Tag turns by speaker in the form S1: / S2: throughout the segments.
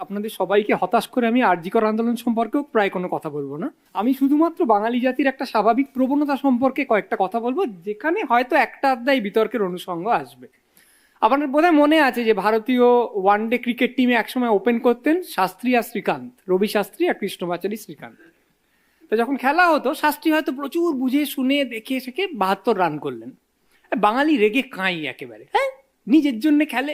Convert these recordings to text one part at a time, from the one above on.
S1: আপনাদের সবাইকে হতাশ করে আমি আরজি কর আন্দোলন সম্পর্কেও প্রায় কোনো কথা বলবো না। আমি শুধুমাত্র বাঙালি জাতির একটা স্বাভাবিক প্রবণতা সম্পর্কে কয়েকটা কথা বলবো, যেখানে হয়তো একটা আধটাই বিতর্কের অনুষঙ্গ আসবে। আপনার বোধহয় মনে আছে যে ভারতীয় ওয়ানডে ক্রিকেট টিমে একসময় ওপেন করতেন শাস্ত্রী আর শ্রীকান্ত, রবি শাস্ত্রী আর কৃষ্ণমাচারী শ্রীকান্ত। তো যখন খেলা হতো, শাস্ত্রী হয়তো প্রচুর বুঝে শুনে দেখে শেখে 72 রান করলেন। বাঙালি রেগে কাঁই একেবারে, হ্যাঁ, নিজের জন্য খেলে,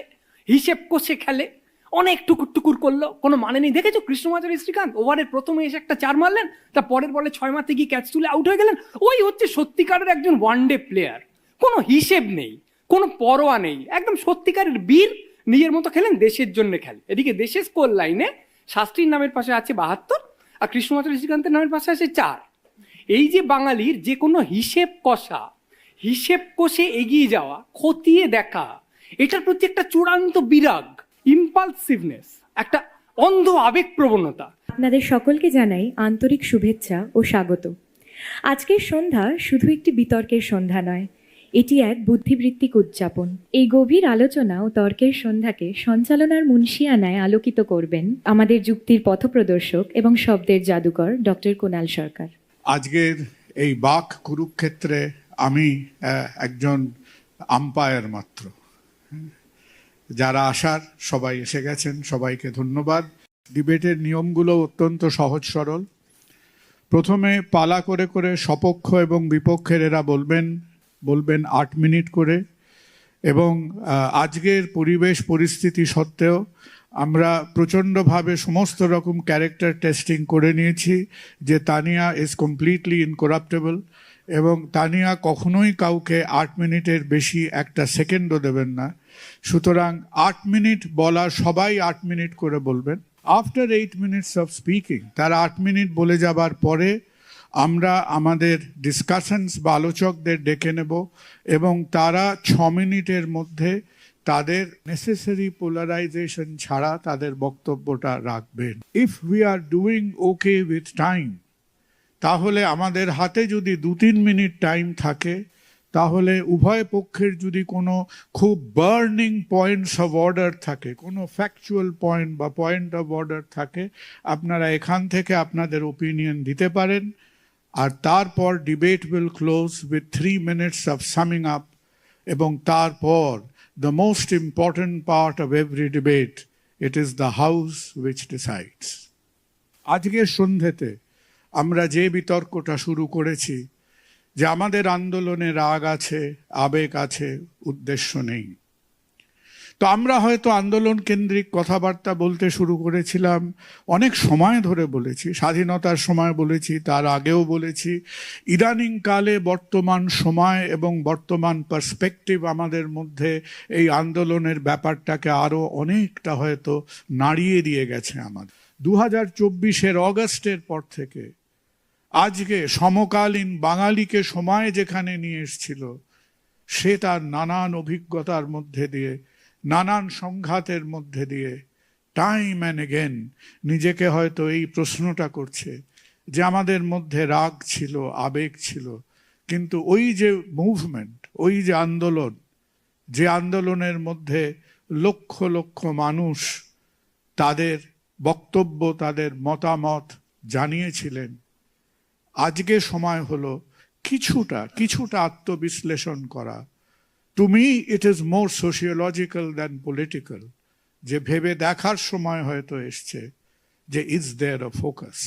S1: হিসেব কষে খেলে, অনেক টুকুর টুকুর করলো, কোনো মানে নেই। দেখেছো কৃষ্ণমাচারী শ্রীকান্ত ওভারের প্রথমে এসে একটা 4 মারলেন, তা পরের বলে 6 মারতে গিয়ে ক্যাচ তুলে আউট হয়ে গেলেন। ওই হচ্ছে সত্যিকারের একজন ওয়ানডে প্লেয়ার, কোনো হিসেব নেই, কোনো পরোয়া নেই, একদম সত্যিকারের বীর, নিজের মতো খেলেন, দেশের জন্য খেলে। এদিকে দেশের স্কোর লাইনে শাস্ত্রীর নামের পাশে আছে 72 আর কৃষ্ণমাচারী শ্রীকান্তের নামের পাশে আছে 4। এই যে বাঙালির যে কোনো হিসেব কষা, হিসেব কষে এগিয়ে যাওয়া, খতিয়ে দেখা, এটার প্রতি একটা চূড়ান্ত বিরাগ, ইম্পালসিভনেস, একটা অন্ধ আবেগ প্রবণতা।
S2: আপনাদের সকলকে জানাই আন্তরিক শুভেচ্ছা ও স্বাগত। আজকের সন্ধ্যা শুধু একটি বিতর্কের সন্ধ্যা নয়, এটি এক বুদ্ধিবৃত্তিক উদযাপন। এই গভীর আলোচনা ও তর্কের সন্ধ্যাকে সঞ্চালনার মুন্সিয়ানায় আলোকিত করবেন আমাদের যুক্তির পথপ্রদর্শক এবং শব্দের জাদুকর ডক্টর কুণাল সরকার।
S3: আজকের এই বাক কুরুক্ষেত্রে আমি একজন আম্পায়ার মাত্র। যারা আসার সবাই এসে গেছেন, সবাইকে ধন্যবাদ। ডিবেটের নিয়মগুলো অত্যন্ত সহজ সরল। প্রথমে পালা করে করে সপক্ষ এবং বিপক্ষের এরা বলবেন 8 মিনিট করে। এবং আজকের পরিবেশ পরিস্থিতি সত্ত্বেও আমরা প্রচণ্ডভাবে সমস্ত রকম ক্যারেক্টার টেস্টিং করে নিয়েছি যে তানিয়া ইজ কমপ্লিটলি ইনকরাপ্টেবল, এবং তানিয়া কখনোই কাউকে 8 মিনিটের বেশি একটা সেকেন্ডও দেবেন না। সুতরাং 8 মিনিট বলা, সবাই 8 মিনিট করে বলবেন। আফটার 8 মিনিটস অফ স্পিকিং, তারা 8 মিনিট বলে যাবার পরে আমরা আমাদের ডিসকাশনস বা আলোচকদের ডেকে নেব এবং তারা 6 মিনিটের মধ্যে তাদের নেসেসারি পোলারাইজেশন ছাড়া তাদের বক্তব্যটা রাখবেন। If we are doing okay with time, তাহলে আমাদের হাতে যদি 2-3 মিনিট টাইম থাকে, তাহলে উভয় পক্ষের যদি কোনো খুব বার্নিং পয়েন্টস অফ অর্ডার থাকে, কোনো ফ্যাকচুয়াল পয়েন্ট বা পয়েন্ট অফ অর্ডার থাকে, আপনারা এখান থেকে আপনাদের ওপিনিয়ন দিতে পারেন। আর তারপর debate will close with 3 minutes of summing up. এবং তারপর the most important part of every debate, it is the house which decides. আজকের সন্ধ্যেতে আমরা যে বিতর্কটা শুরু করেছি, যে আমাদের আন্দোলনে রাগ আছে, আবেগ আছে, উদ্দেশ্য নেই। তো আমরা হয়তো আন্দোলন কেন্দ্রিক কথাবার্তা বলতে শুরু করেছিলাম, অনেক সময় ধরে বলেছি, স্বাধীনতার সময় বলেছি, তার আগেও বলেছি। ইদানিংকালে বর্তমান সময় এবং বর্তমান পার্সপেক্টিভ আমাদের মধ্যে এই আন্দোলনের ব্যাপারটাকে আরও অনেকটা হয়তো নাড়িয়ে দিয়ে গেছে। আমাদের 2024-এর অগস্টের পর থেকে আজকে সমকালীন বাঙালিকে সময় যেখানে নিয়ে এসেছিল, সে তার নানান অভিজ্ঞতার মধ্যে দিয়ে, নানান সংঘাতের মধ্যে দিয়ে টাইম অ্যান্ড এগেন নিজেকে হয়তো এই প্রশ্নটা করছে যে আমাদের মধ্যে রাগ ছিল, আবেগ ছিল, কিন্তু ওই যে মুভমেন্ট, ওই যে আন্দোলন, যে আন্দোলনের মধ্যে লক্ষ লক্ষ মানুষ তাদের বক্তব্য, তাদের মতামত জানিয়েছিলেন, আজকে সময় হলো কিছুটা আত্মবিশ্লেষণ করা। To me it is more sociological than political, যে ভেবে দেখার সময় হয়তো এসছে যে ইজ দেয়ার আ ফোকাস।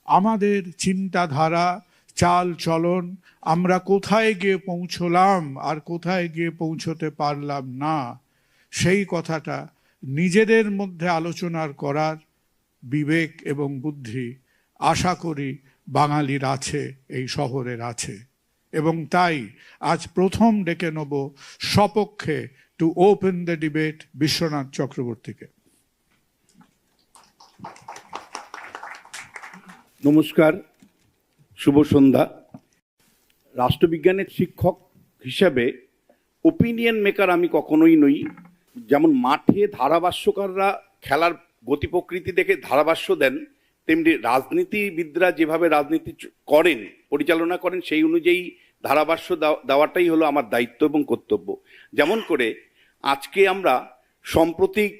S3: আমাদের চিন্তাধারা, চাল চলন, আমরা কোথায় গিয়ে পৌঁছলাম আর কোথায় গিয়ে পৌঁছতে পারলাম না, সেই কথাটা নিজেদের মধ্যে আলোচনার করার বিবেক এবং বুদ্ধি আশা করি বাঙালির আছে, এই শহরের আছে। এবং তাই আজ প্রথম ডেকে নেব সপক্ষে to open the debate Biswanath চক্রবর্তীকে।
S4: নমস্কার, শুভ সন্ধ্যা। রাষ্ট্রবিজ্ঞানের শিক্ষক হিসেবে ওপিনিয়ন মেকার আমি কখনোই নই। যেমন মাঠে ধারাভাষ্যকাররা খেলার গতি প্রকৃতি দেখে ধারাভাষ্য দেন, তেমনি রাজনীতিবিদরা যেভাবে রাজনীতি করেন, পরিচালনা করেন, সেই অনুযায়ী ধারাভাষ্য দেওয়াটাই হলো আমার দায়িত্ব এবং কর্তব্য। যেমন করে আজকে আমরা সাম্প্রতিক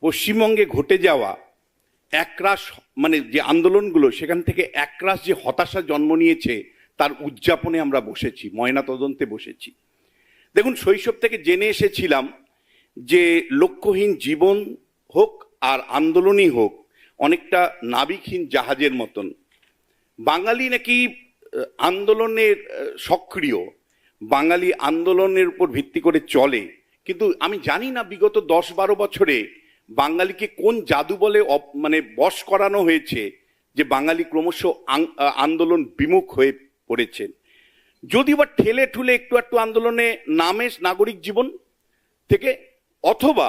S4: পশ্চিমবঙ্গে ঘটে যাওয়া একরাশ মানে যে আন্দোলনগুলো সেখান থেকে একরাশ যে হতাশা জন্ম নিয়েছে তার উদযাপনে আমরা বসেছি, ময়না তদন্তে বসেছি। দেখুন, শৈশব থেকে জেনে এসেছিলাম যে লক্ষ্যহীন জীবন হোক আর আন্দোলনই হোক অনেকটা নাবিকহীন জাহাজের মতন। বাঙালি নাকি আন্দোলনের সক্রিয়, বাঙালি আন্দোলনের উপর ভিত্তি করে চলে, কিন্তু আমি জানি না বিগত 10-12 বছরে বাঙালিকে কোন জাদু বলে মানে বশ করানো হয়েছে যে বাঙালি ক্রমশ আন্দোলন বিমুখ হয়ে পড়েছেন। যদিও বা ঠেলে ঠুলে একটু একটু আন্দোলনে নামে নাগরিক জীবন থেকে, অথবা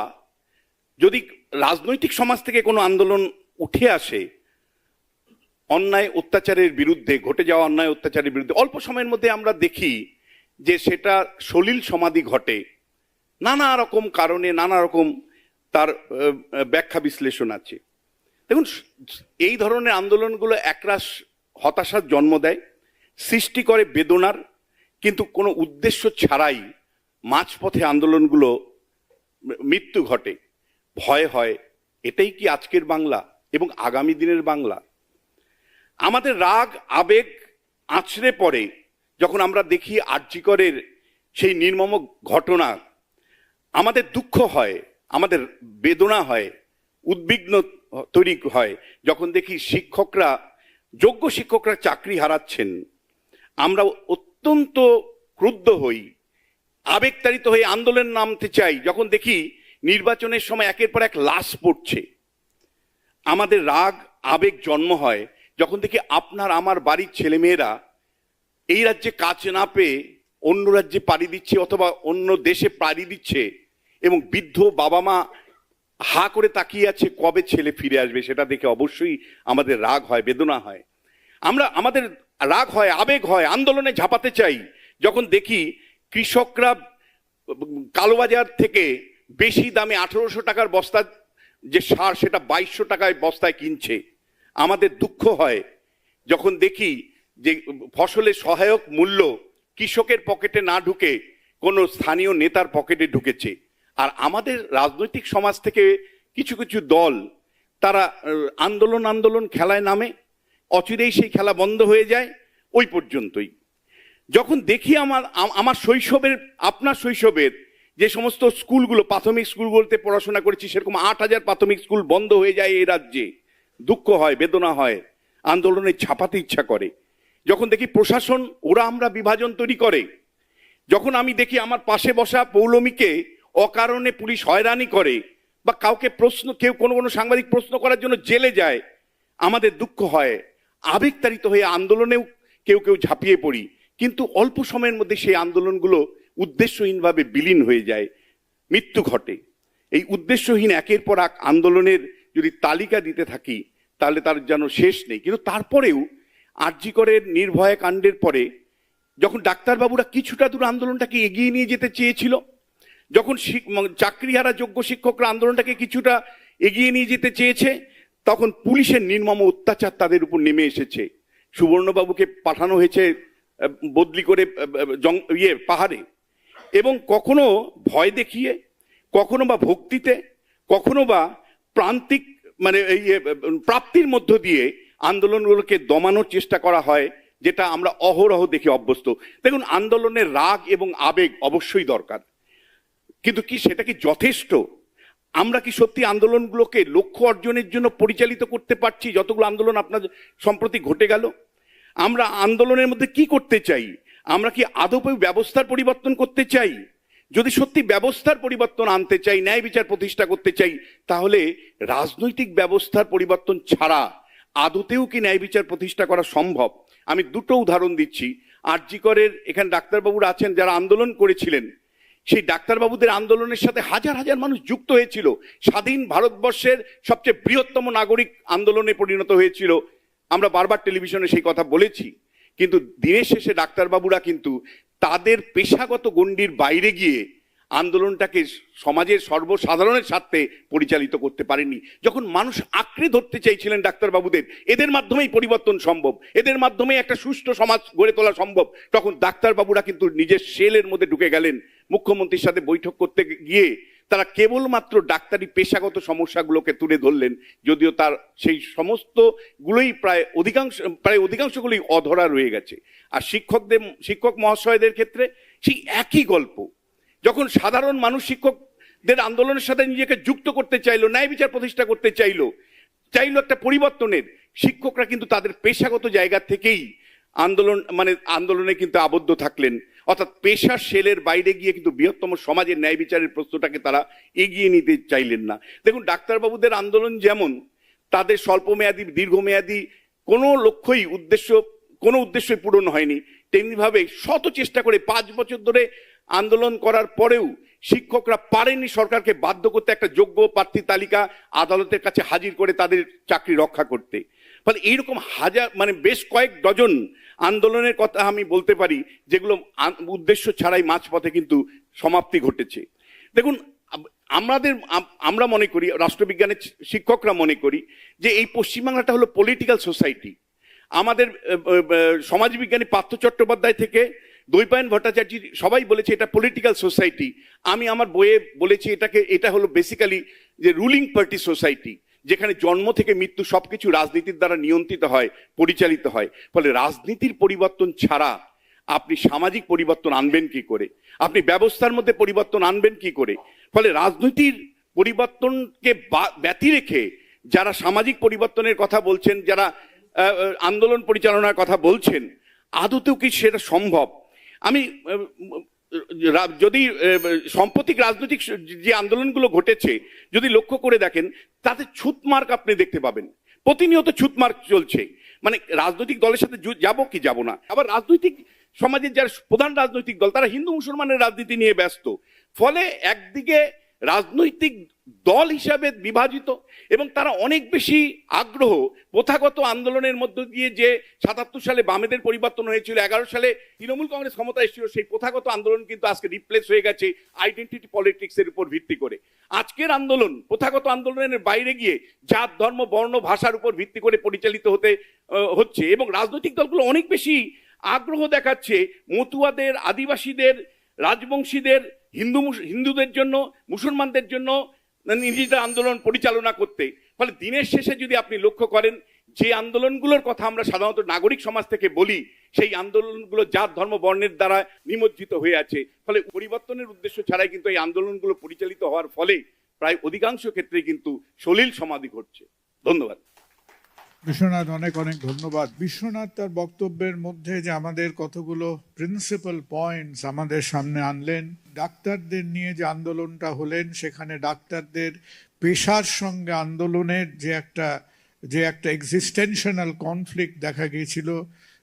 S4: যদি রাজনৈতিক সমাজ থেকে কোনো আন্দোলন উঠে আসে অন্যায় অত্যাচারের বিরুদ্ধে, ঘটে যাওয়া অন্যায় অত্যাচারের বিরুদ্ধে, অল্প সময়ের মধ্যে আমরা দেখি যে সেটা সলিল সমাধি ঘটে। নানা রকম কারণে নানা রকম তার ব্যাখ্যা বিশ্লেষণ আছে। দেখুন, এই ধরনের আন্দোলনগুলো একরাশ হতাশার জন্ম দেয়, সৃষ্টি করে বেদনার, কিন্তু কোনো উদ্দেশ্য ছাড়াই মাঝপথে আন্দোলনগুলো মৃত্যু ঘটে, ভয় হয়। এটাই কি আজকের বাংলা এবং আগামী দিনের বাংলা? আমাদের রাগ আবেগ আছড়ে পড়ে যখন আমরা দেখি আরজিকরের সেই নির্মম ঘটনা। আমাদের দুঃখ হয়, আমাদের বেদনা হয়, উদ্বিগ্ন তৈরি হয় যখন দেখি শিক্ষকরা, যোগ্য শিক্ষকরা চাকরি হারাচ্ছেন। আমরা অত্যন্ত ক্রুদ্ধ হই, আবেগতাড়িত হয়ে আন্দোলন নামতে চাই যখন দেখি নির্বাচনের সময় একের পর এক লাশ পড়ছে। আমাদের রাগ আবেগ জন্ম হয় যখন দেখি আপনার আমার বাড়ির ছেলেমেয়েরা এই রাজ্যে কাজ না পেয়ে অন্য রাজ্যে পাড়ি দিচ্ছে অথবা অন্য দেশে পাড়ি দিচ্ছে, এবং বৃদ্ধ বাবা মা হা করে তাকিয়ে আছে কবে ছেলে ফিরে আসবে। সেটা দেখে অবশ্যই আমাদের রাগ হয়, বেদনা হয়। আমাদের রাগ হয়, আবেগ হয়, আন্দোলনে ঝাঁপাতে চাই যখন দেখি কৃষকরা কালোবাজার থেকে বেশি দামে 1800 টাকার বস্তা যে সার সেটা 2200 টাকায় বস্তায় কিনছে। আমাদের দুঃখ হয় যখন দেখি যে ফসলের সহায়ক মূল্য কৃষকের পকেটে না ঢুকে কোনো স্থানীয় নেতার পকেটে ঢুকেছে। আর আমাদের রাজনৈতিক সমাজ থেকে কিছু কিছু দল তারা আন্দোলন খেলায় নামে, অচিরেই সেই খেলা বন্ধ হয়ে যায়। ওই পর্যন্তই। যখন দেখি আমার শৈশবের, আপনার শৈশবের যে সমস্ত স্কুলগুলো, প্রাথমিক স্কুলগুলোতে পড়াশোনা করেছি, সেরকম 8000 প্রাথমিক স্কুল বন্ধ হয়ে যায় এই রাজ্যে, দুঃখ হয়, বেদনা হয়, আন্দোলনে ছাপাতে ইচ্ছা করে। যখন দেখি প্রশাসন আমরা বিভাজন তৈরি করে, যখন আমি দেখি আমার পাশে বসা পৌলমীকে অকারণে পুলিশ হয়রানি করে, বা কাউকে কেউ কোনো সাংবাদিক প্রশ্ন করার জন্য জেলে যায়, আমাদের দুঃখ হয়। আবেগতাড়িত হয়ে আন্দোলনেও কেউ ঝাঁপিয়ে পড়ি, কিন্তু অল্প সময়ের মধ্যে সেই আন্দোলনগুলো উদ্দেশ্যহীনভাবে বিলীন হয়ে যায়, মৃত্যু ঘটে। এই উদ্দেশ্যহীন একের পর এক আন্দোলনের যদি তালিকা দিতে থাকি তাহলে তার যেন শেষ নেই। কিন্তু তারপরেও আরজিকরের নির্ভয়া কাণ্ডের পরে যখন ডাক্তারবাবুরা কিছুটা দূর আন্দোলনটাকে এগিয়ে নিয়ে যেতে চেয়েছিল, যখন চাকরিহারা যোগ্য শিক্ষকরা আন্দোলনটাকে কিছুটা এগিয়ে নিয়ে যেতে চেয়েছে, তখন পুলিশের নির্মম অত্যাচার তাদের উপর নেমে এসেছে। সুবর্ণবাবুকে পাঠানো হয়েছে বদলি করে পাহাড়ে, এবং কখনো ভয় দেখিয়ে, কখনো বা ভক্তিতে, কখনো বা প্রান্তিক মানে প্রাপ্তির মধ্য দিয়ে আন্দোলনগুলোকে দমানোর চেষ্টা করা হয়, যেটা আমরা অহরহ দেখে অভ্যস্ত। দেখুন, আন্দোলনের রাগ এবং আবেগ অবশ্যই দরকার, কিন্তু সেটা কি যথেষ্ট? আমরা কি সত্যি আন্দোলনগুলোকে লক্ষ্য অর্জনের জন্য পরিচালিত করতে পারছি? যতগুলো আন্দোলন আপনার সম্প্রতি ঘটে গেল, আমরা আন্দোলনের মধ্যে কি করতে চাই? আমরা কি আদৌ ব্যবস্থার পরিবর্তন করতে চাই? যদি সত্যি ব্যবস্থার পরিবর্তন আনতে চাই, ন্যায় বিচার প্রতিষ্ঠা করতে চাই, তাহলে রাজনৈতিক ব্যবস্থার পরিবর্তন ছাড়া আদতেও কি ন্যায় বিচার প্রতিষ্ঠা করা সম্ভব? আমি দুটো উদাহরণ দিচ্ছি। আরজিকরের এখানে ডাক্তারবাবুরা আছেন যারা আন্দোলন করেছিলেন, সেই ডাক্তারবাবুদের আন্দোলনের সাথে হাজার হাজার মানুষ যুক্ত হয়েছিল। স্বাধীন ভারতবর্ষের সবচেয়ে বৃহত্তম নাগরিক আন্দোলনে পরিণত হয়েছিল। আমরা বারবার টেলিভিশনে সেই কথা বলেছি। কিন্তু দিনের শেষে ডাক্তারবাবুরা কিন্তু তাদের পেশাগত গণ্ডির বাইরে গিয়ে আন্দোলনটাকে সমাজের সর্বসাধারণের স্বার্থে পরিচালিত করতে পারেনি। যখন মানুষ আঁকড়ে ধরতে চাইছিলেন ডাক্তারবাবুদের, এদের মাধ্যমেই পরিবর্তন সম্ভব, এদের মাধ্যমেই একটা সুষ্ঠু সমাজ গড়ে তোলা সম্ভব, তখন ডাক্তারবাবুরা কিন্তু নিজের সেলের মধ্যে ঢুকে গেলেন। মুখ্যমন্ত্রীর সাথে বৈঠক করতে গিয়ে তারা কেবলমাত্র ডাক্তারি পেশাগত সমস্যাগুলোকে তুলে ধরলেন, যদিও তার সেই সমস্ত গুলোই প্রায় অধিকাংশগুলোই অধরা রয়ে গেছে। আর শিক্ষক মহাশয়দের ক্ষেত্রে সেই একই গল্প। যখন সাধারণ মানুষ শিক্ষকদের আন্দোলনের সাথে নিজেকে যুক্ত করতে চাইলো, ন্যায় বিচার প্রতিষ্ঠা করতে চাইলো একটা পরিবর্তনের, শিক্ষকরা কিন্তু তাদের পেশাগত জায়গা থেকেই আন্দোলনে কিন্তু আবদ্ধ থাকলেন। অর্থাৎ পেশার সেলের বাইরে গিয়ে কিন্তু বৃহত্তম সমাজের ন্যায় বিচারের প্রশ্নটাকে তারা এগিয়ে নিতে চাইলেন না। দেখুন, ডাক্তারবাবুদের আন্দোলন যেমন তাদের স্বল্পমেয়াদী দীর্ঘমেয়াদী কোনো উদ্দেশ্যই পূরণ হয়নি, তেমনিভাবে শত চেষ্টা করে 5 বছর ধরে আন্দোলন করার পরেও শিক্ষকরা পারেননি সরকারকে বাধ্য করতে একটা যোগ্য প্রার্থী তালিকা আদালতের কাছে হাজির করে তাদের চাকরি রক্ষা করতে। ফলে এইরকম বেশ কয়েক ডজন আন্দোলনের কথা আমি বলতে পারি, যেগুলো উদ্দেশ্য ছাড়াই মাঝপথে কিন্তু সমাপ্তি ঘটেছে। দেখুন, আমরা মনে করি, রাষ্ট্রবিজ্ঞানের শিক্ষকরা মনে করি যে এই পশ্চিমবাংলাটা হলো পলিটিক্যাল সোসাইটি। আমাদের সমাজবিজ্ঞানী পার্থ চট্টোপাধ্যায় থেকে দ্বৈপায়ন ভট্টাচার্য সবাই বলেছে এটা পলিটিক্যাল সোসাইটি। আমি আমার বইয়ে বলেছি এটা হলো বেসিক্যালি যে রুলিং পার্টি সোসাইটি, যেখানে জন্ম থেকে মৃত্যু সবকিছু রাজনীতির দ্বারা নিয়ন্ত্রিত হয়, পরিচালিত হয়। ফলে রাজনীতির পরিবর্তন ছাড়া আপনি সামাজিক পরিবর্তন আনবেন কি করে, আপনি ব্যবস্থার মধ্যে পরিবর্তন আনবেন কি করে? ফলে রাজনীতির পরিবর্তনকে ব্যতি রেখে যারা সামাজিক পরিবর্তনের কথা বলছেন, যারা আন্দোলন পরিচালনার কথা বলছেন, আদতেও কি সেটা সম্ভব? আমি যদি সাম্প্রতিক রাজনৈতিক যে আন্দোলনগুলো ঘটেছে যদি লক্ষ্য করে দেখেন, তাতে ছুতমার্ক আপনি দেখতে পাবেন। প্রতিনিয়ত ছুতমার্ক চলছে। রাজনৈতিক দলের সাথে যাব কি যাব না। আবার রাজনৈতিক সমাজের যারা প্রধান রাজনৈতিক দল, তারা হিন্দু মুসলমানের রাজনীতি নিয়ে ব্যস্ত। ফলে একদিকে রাজনৈতিক দল হিসাবে বিভাজিত, এবং তারা অনেক বেশি আগ্রহ প্রথাগত আন্দোলনের মধ্য দিয়ে, যে ৭৭ সালে বামেদের পরিবর্তন হয়েছিল, 11 সালে তৃণমূল কংগ্রেস ক্ষমতা এসেছিল, সেই প্রথাগত আন্দোলন কিন্তু আজকে রিপ্লেস হয়ে গেছে আইডেন্টিটি পলিটিক্সের উপর ভিত্তি করে। আজকের আন্দোলন প্রথাগত আন্দোলনের বাইরে গিয়ে জাত, ধর্ম, বর্ণ, ভাষার উপর ভিত্তি করে পরিচালিত হচ্ছে, এবং রাজনৈতিক দলগুলো অনেক বেশি আগ্রহ দেখাচ্ছে মতুয়াদের, আদিবাসীদের, রাজবংশীদের, হিন্দুদের জন্য, মুসলমানদের জন্য নিজেদের আন্দোলন পরিচালনা করতে। ফলে দিনের শেষে যদি আপনি লক্ষ্য করেন, যে আন্দোলনগুলোর কথা আমরা সাধারণত নাগরিক সমাজ থেকে বলি, সেই আন্দোলনগুলো জাত, ধর্ম, বর্ণের দ্বারা নিমজ্জিত হয়ে আছে। ফলে পরিবর্তনের উদ্দেশ্য ছাড়াই কিন্তু এই আন্দোলনগুলো পরিচালিত হওয়ার ফলে প্রায় অধিকাংশ ক্ষেত্রে কিন্তু সলিল সমাধি ঘটছে। ধন্যবাদ।
S3: বিশ্বনাথ, অনেক অনেক ধন্যবাদ। বিশ্বনাথ তার বক্তব্যের মধ্যে যে আমাদের কতগুলো প্রিন্সিপাল পয়েন্টস আমাদের সামনে আনলেন, ডাক্তারদের নিয়ে যে আন্দোলনটা হলেন, সেখানে ডাক্তারদের পেশার সঙ্গে আন্দোলনের যে একটা এক্সিস্টেনশনাল কনফ্লিক্ট দেখা গিয়েছিল,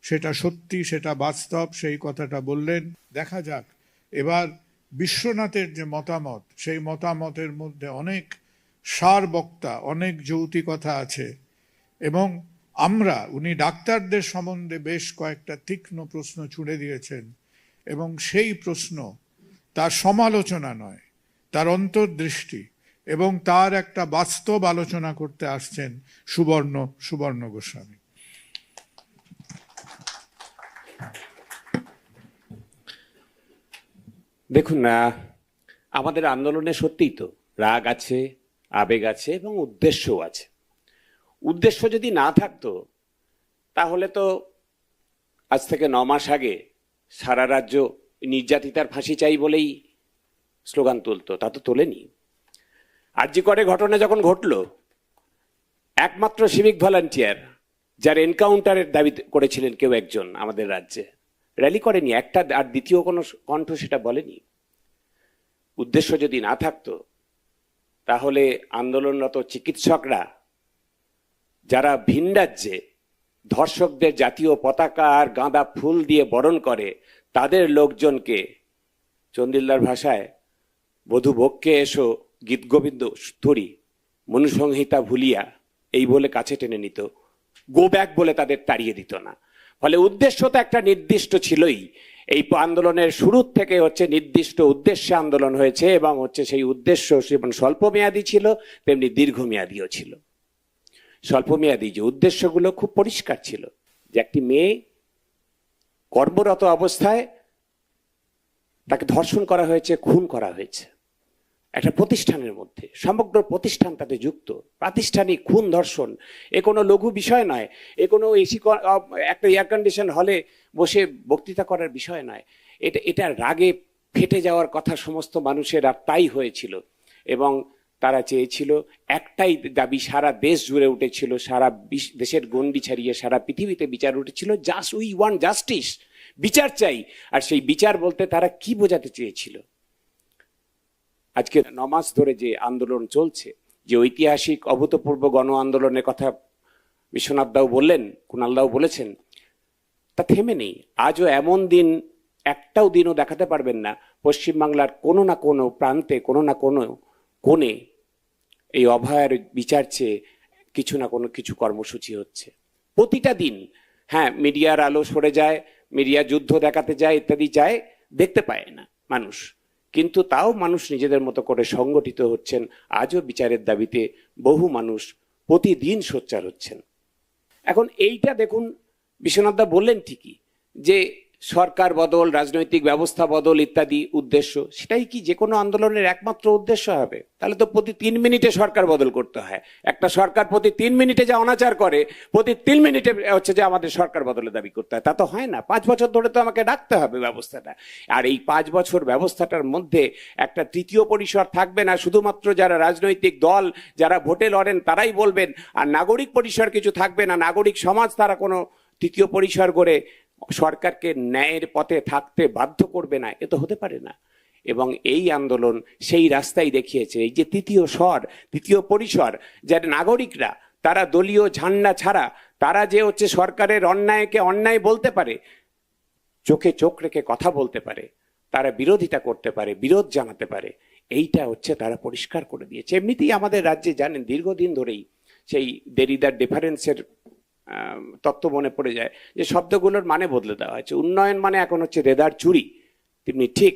S3: সেটা সত্যি, সেটা বাস্তব, সেই কথাটা বললেন। দেখা যাক এবার বিশ্বনাথের যে মতামত, সেই মতামতের মধ্যে অনেক সারবক্তা, অনেক যৌক্তিকতা আছে, এবং উনি ডাক্তারদের সম্বন্ধে বেশ কয়েকটা তীক্ষ্ণ প্রশ্ন ছুড়ে দিয়েছেন, এবং সেই প্রশ্ন তার সমালোচনা নয়, তার অন্তর্দৃষ্টি এবং তার একটা বাস্তব আলোচনা করতে আসছেন সুবর্ণ গোস্বামী।
S5: দেখুন, আমাদের আন্দোলনে সত্যিই তো রাগ আছে, আবেগ আছে এবং উদ্দেশ্যও আছে। উদ্দেশ্য যদি না থাকতো তাহলে তো আজ থেকে 9 মাস আগে সারা রাজ্য নির্যাতিতার ফাঁসি চাই বলেই স্লোগান তুলতো, তা তো তোলেনি। আরজি করে ঘটনা যখন ঘটল, একমাত্র সিভিক ভলান্টিয়ার যার এনকাউন্টারের দাবি করেছিলেন কেউ একজন আমাদের রাজ্যে, র্যালি করেনি একটা, আর দ্বিতীয় কোনো কণ্ঠ সেটা বলেনি। উদ্দেশ্য যদি না থাকতো তাহলে আন্দোলনরত চিকিৎসকরা যারা ভিন রাজ্যে ধর্ষকদের জাতীয় পতাকা আর গাঁদা ফুল দিয়ে বরণ করে, তাদের লোকজনকে চন্দিল্লার ভাষায় বধূ ভোগকে এসো গীত গোবিন্দ স্তরি মনুসংহিতা ভুলিয়া এই বলে কাছে টেনে নিত, গো ব্যাক বলে তাদের তাড়িয়ে দিত না। ফলে উদ্দেশ্য তো একটা নির্দিষ্ট ছিলই। এই আন্দোলনের শুরুর থেকে নির্দিষ্ট উদ্দেশ্যে আন্দোলন হয়েছে, এবং সেই উদ্দেশ্য যেমন স্বল্পমেয়াদী ছিল তেমনি দীর্ঘমেয়াদীও ছিল। স্বল্পমেয়াদী যে উদ্দেশ্যগুলো খুব পরিষ্কার ছিল, যে একটি মেয়ে কর্মরত অবস্থায় তাকে ধর্ষণ করা হয়েছে, খুন করা হয়েছে, একটা প্রতিষ্ঠানের মধ্যে, সমগ্র প্রতিষ্ঠান তাতে যুক্ত। প্রাতিষ্ঠানিক খুন ধর্ষণ এ কোনো লঘু বিষয় নয়, এ কোনো এসি একটা এয়ার কন্ডিশন হলে বসে বক্তৃতা করার বিষয় নয়। এটা রাগে ফেটে যাওয়ার কথা সমস্ত মানুষের, আর তাই হয়েছিল। এবং তারা চেয়েছিল, একটাই দাবি সারা দেশ জুড়ে উঠেছিল, সারা দেশের গণ্ডি ছাড়িয়ে সারা পৃথিবীতে বিচার উঠেছিল, জাস্ট উই ওয়ান্ট জাস্টিস, বিচার চাই। আর সেই বিচার বলতে তারা কি বোঝাতে চেয়েছিল? আজকে 9 মাস ধরে যে আন্দোলন চলছে, যে ঐতিহাসিক অভূতপূর্ব গণ আন্দোলনের কথা বিশ্বনাথ দাও বললেন, কুণাল দাও বলেছেন, তা থেমে নেই। আজও এমন দিন, একটাও দিনও দেখাতে পারবেন না পশ্চিমবাংলার কোনো না কোনো প্রান্তে, কোনো না কোনো কোণে এই অভয়ার বিচার চেয়ে কিছু না কোনো কিছু কর্মসূচি হচ্ছে প্রতিটা দিন। হ্যাঁ, মিডিয়ার আলো সরে যায়, মিডিয়া যুদ্ধ দেখাতে যায়, ইত্যাদি যায়, দেখতে পায় না মানুষ, কিন্তু তাও মানুষ নিজেদের মতো করে সংগঠিত হচ্ছেন। আজও বিচারের দাবিতে বহু মানুষ প্রতিদিন সোচ্চার হচ্ছেন। এখন এইটা দেখুন, বিশ্বনাথদা বললেন ঠিকই যে সরকার বদল, রাজনৈতিক ব্যবস্থা বদল ইত্যাদি উদ্দেশ্য, সেটাই কি যে কোনো আন্দোলনের একমাত্র উদ্দেশ্য হবে? তাহলে তো প্রতি 3 মিনিটে সরকার বদল করতে হয়। একটা সরকার প্রতি 3 মিনিটে যা অনাচার করে, প্রতি 3 মিনিটে হচ্ছে যে আমাদের সরকার বদলের দাবি করতে হয়, তা তো হয় না। 5 বছর ধরে তো আমাকে ডাকতে হবে ব্যবস্থাটা। আর এই 5 বছর ব্যবস্থাটার মধ্যে একটা তৃতীয় পরিসর থাকবে না, শুধুমাত্র যারা রাজনৈতিক দল, যারা ভোটে লড়েন তারাই বলবেন, আর নাগরিক পরিসর কিছু থাকবে না, নাগরিক সমাজ তারা কোনো তৃতীয় পরিসর করে সরকারকে ন্যায়ের পথে থাকতে বাধ্য করবে না। এ তো হতে পারে না। এবং এই আন্দোলন সেই রাস্তাই দেখিয়েছে। এই যে তৃতীয় স্বর, তৃতীয় পরিসর, যারা নাগরিকরা, তারা দলীয় ঝান্ডা ছাড়া তারা যে হচ্ছে সরকারের অন্যায়কে অন্যায় বলতে পারে, চোখে চোখ রেখে কথা বলতে পারে, তারা বিরোধিতা করতে পারে, বিরোধ জানাতে পারে, এইটা হচ্ছে তারা পরিষ্কার করে দিয়েছে। এমনিতেই আমাদের রাজ্যে জানেন দীর্ঘদিন ধরেই সেই দেরিদার ডিফারেন্সের তত্ত্ব মনে পড়ে যায়, যে শব্দগুলোর মানে বদলে দেওয়া হয়েছে। উন্নয়ন মানে এখন হচ্ছে দেদার চুরি। তেমনি ঠিক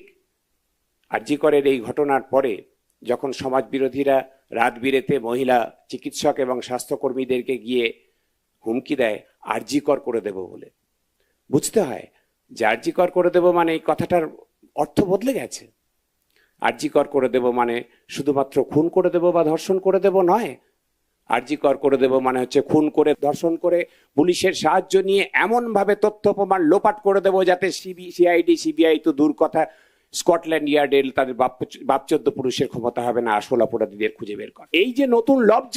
S5: আরজি করের এই ঘটনার পরে যখন সমাজ বিরোধীরা রাত বিরেতে মহিলা চিকিৎসক এবং স্বাস্থ্যকর্মীদেরকে গিয়ে হুমকি দেয় আরজি কর করে দেব বলে, বুঝতে হয় যে আরজি কর করে দেব মানে এই কথাটার অর্থ বদলে গেছে। আরজি কর করে দেব মানে শুধুমাত্র খুন করে দেব বা ধর্ষণ করে দেব নয়। আরজি কর করে দেব মানে হচ্ছে খুন করে, ধর্ষণ করে, পুলিশের সাহায্য নিয়ে এমন ভাবে তথ্য প্রমাণ লোপাট করে দেব যাতে সিআইডি সিবিআই তো দূর কথা, স্কটল্যান্ড ইয়ার্ডে তাদের বাপচোদ্দ পুরুষের ক্ষমতা হবে না আসল অপরাধীদের খুঁজে বের করা। এই যে নতুন লব্জ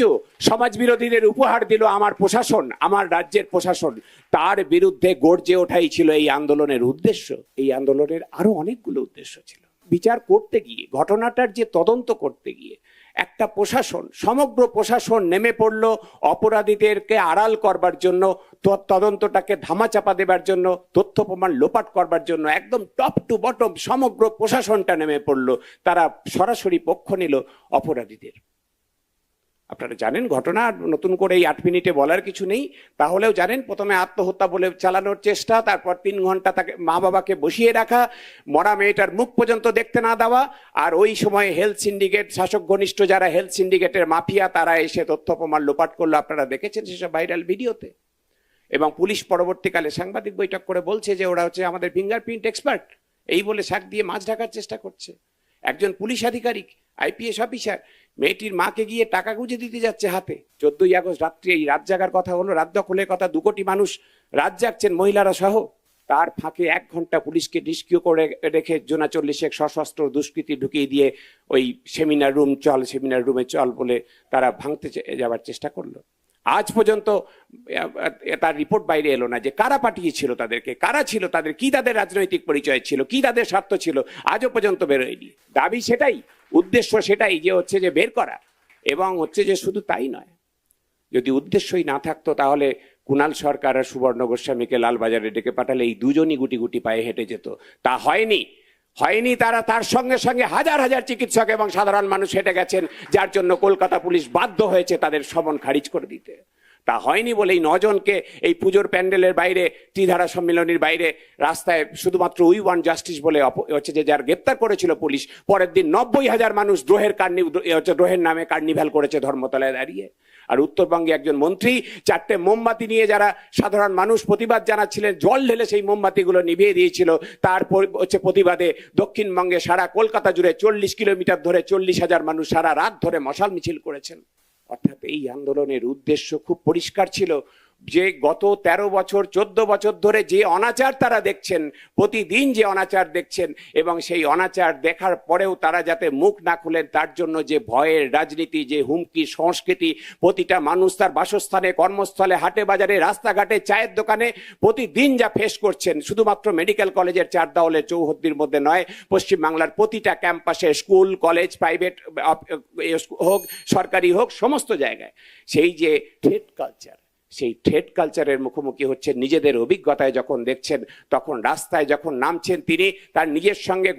S5: সমাজ বিরোধীদের উপহার দিল আমার প্রশাসন, আমার রাজ্যের প্রশাসন, তার বিরুদ্ধে গর্জে ওঠাই ছিল এই আন্দোলনের উদ্দেশ্য। এই আন্দোলনের আরো অনেকগুলো উদ্দেশ্য ছিল। বিচার করতে গিয়ে, ঘটনাটার যে তদন্ত করতে গিয়ে একটা প্রশাসন, সমগ্র প্রশাসন নেমে পড়ল অপরাধীদেরকে আড়াল করবার জন্য, তদন্তটাকে ধামাচাপা দেবার জন্য, তথ্য প্রমাণ লোপাট করবার জন্য। একদম টপ টু বটম সমগ্র প্রশাসনটা নেমে পড়ল, তারা সরাসরি পক্ষ নিল অপরাধীদের। আপনারা জানেন ঘটনা, নতুন করে এই 8 মিনিটে বলার কিছু নেই। তাহলেও জানেন, প্রথমে আত্মহত্যা বলে চালানোর চেষ্টা, তারপর 3 ঘন্টা তাকে মা বাবাকে বসিয়ে রাখা, মরা মেয়েটার মুখ পর্যন্ত দেখতে না দেওয়া, আর ওই সময় হেলথ সিন্ডিকেট, শাসক ঘনিষ্ঠ যারা হেলথ সিন্ডিকেটের মাফিয়া, তারা এসে তথ্য প্রমাণ লোপাট করলো। আপনারা দেখেছেন সেসব ভাইরাল ভিডিওতে। এবং পুলিশ পরবর্তীকালে সাংবাদিক বৈঠক করে বলছে যে ওরা হচ্ছে আমাদের ফিঙ্গারপ্রিন্ট এক্সপার্ট, এই বলে শাক দিয়ে মাছ ঢাকার চেষ্টা করছে। একজন পুলিশ আধিকারিক, আইপিএস অফিসার, মেয়েটির মাকে গিয়ে টাকা গুঁজে দিতে যাচ্ছে হাতে। 14ই আগস্ট রাত্রে এই রাত জাগার কথা হলো, রাত দখলের কথা, 2 কোটি মানুষ রাত জাগছেন, মহিলারা সহ। তার ফাঁকে 1 ঘন্টা পুলিশকে নিষ্ক্রিয় করে রেখে জোনা 40 সশস্ত্র দুষ্কৃতী ঢুকিয়ে দিয়ে ওই সেমিনার রুমে চল বলে তারা ভাঙতে যাওয়ার চেষ্টা করলো। আজ পর্যন্ত তার রিপোর্ট বাইরে এলো না যে কারা পাঠিয়েছিল তাদেরকে, কারা ছিল তাদের, কি তাদের রাজনৈতিক পরিচয় ছিল, কি তাদের স্বার্থ ছিল, আজও পর্যন্ত বেরোয়নি। দাবি সেটাই, উদ্দেশ্য সেটাই, যে হচ্ছে যে বের করা। এবং হচ্ছে যে শুধু তাই নয়, যদি উদ্দেশ্যই না থাকতো তাহলে কুণাল সরকার আর সুবর্ণ গোস্বামীকে লালবাজারে ডেকে পাঠালে এই দুজনই গুটি গুটি পায়ে হেঁটে যেত। তা হয়নি। তারা তার সঙ্গে সঙ্গে হাজার হাজার চিকিৎসক এবং সাধারণ মানুষ হেঁটে গেছেন, যার জন্য কলকাতা পুলিশ বাধ্য হয়েছে তাদের সমন খারিজ করে দিতে। তা হয়নি বলেই 9 জনকে এই পুজোর প্যান্ডেলের বাইরে, ত্রিধারা সম্মেলনীর বাইরে রাস্তায় শুধুমাত্র উই ওয়ান্ট জাস্টিস বলে হচ্ছে যে যার গ্রেপ্তার করেছিল পুলিশ, পরের দিন 90,000 মানুষ দ্রোহের নামে কার্নিভ্যাল করেছে ধর্মতলায় দাঁড়িয়ে। আর উত্তরবঙ্গে একজন মন্ত্রী 4টে মোমবাতি নিয়ে যারা সাধারণ মানুষ প্রতিবাদ জানাচ্ছিলেন, জল ঢেলে সেই মোমবাতিগুলো নিভিয়ে দিয়েছিল। হচ্ছে প্রতিবাদে দক্ষিণবঙ্গে সারা কলকাতা জুড়ে 40 কিলোমিটার ধরে 40,000 মানুষ সারা রাত ধরে মশাল মিছিল করেছেন। অর্থাৎ এই আন্দোলনের উদ্দেশ্য খুব পরিষ্কার ছিল যে গত 13 বছর 14 বছর ধরে যে অনাচার তারা দেখছেন, প্রতিদিন যে অনাচার দেখছেন, এবং সেই অনাচার দেখার পরেও তারা যাতে মুখ না খুলেন তার জন্য যে ভয়ের রাজনীতি, যে হুমকি সংস্কৃতি, প্রতিটা মানুষ তার বাসস্থানে, কর্মস্থলে, হাটে বাজারে, রাস্তাঘাটে, চায়ের দোকানে প্রতিদিন যা ফেস করছেন, শুধুমাত্র মেডিকেল কলেজের 4 দেওয়ালের চৌহদ্দির মধ্যে নয়, পশ্চিমবাংলার প্রতিটা ক্যাম্পাসে, স্কুল কলেজ প্রাইভেট হোক সরকারি হোক সমস্ত জায়গায় সেই যে থ্রেট কালচার, সেই থ্রেট কালচারের মুখোমুখি হচ্ছে নিজেদের অভিজ্ঞতায় যখন দেখছেন, তখন রাস্তায় যখন নামছেন তিনি তার নিজের সঙ্গে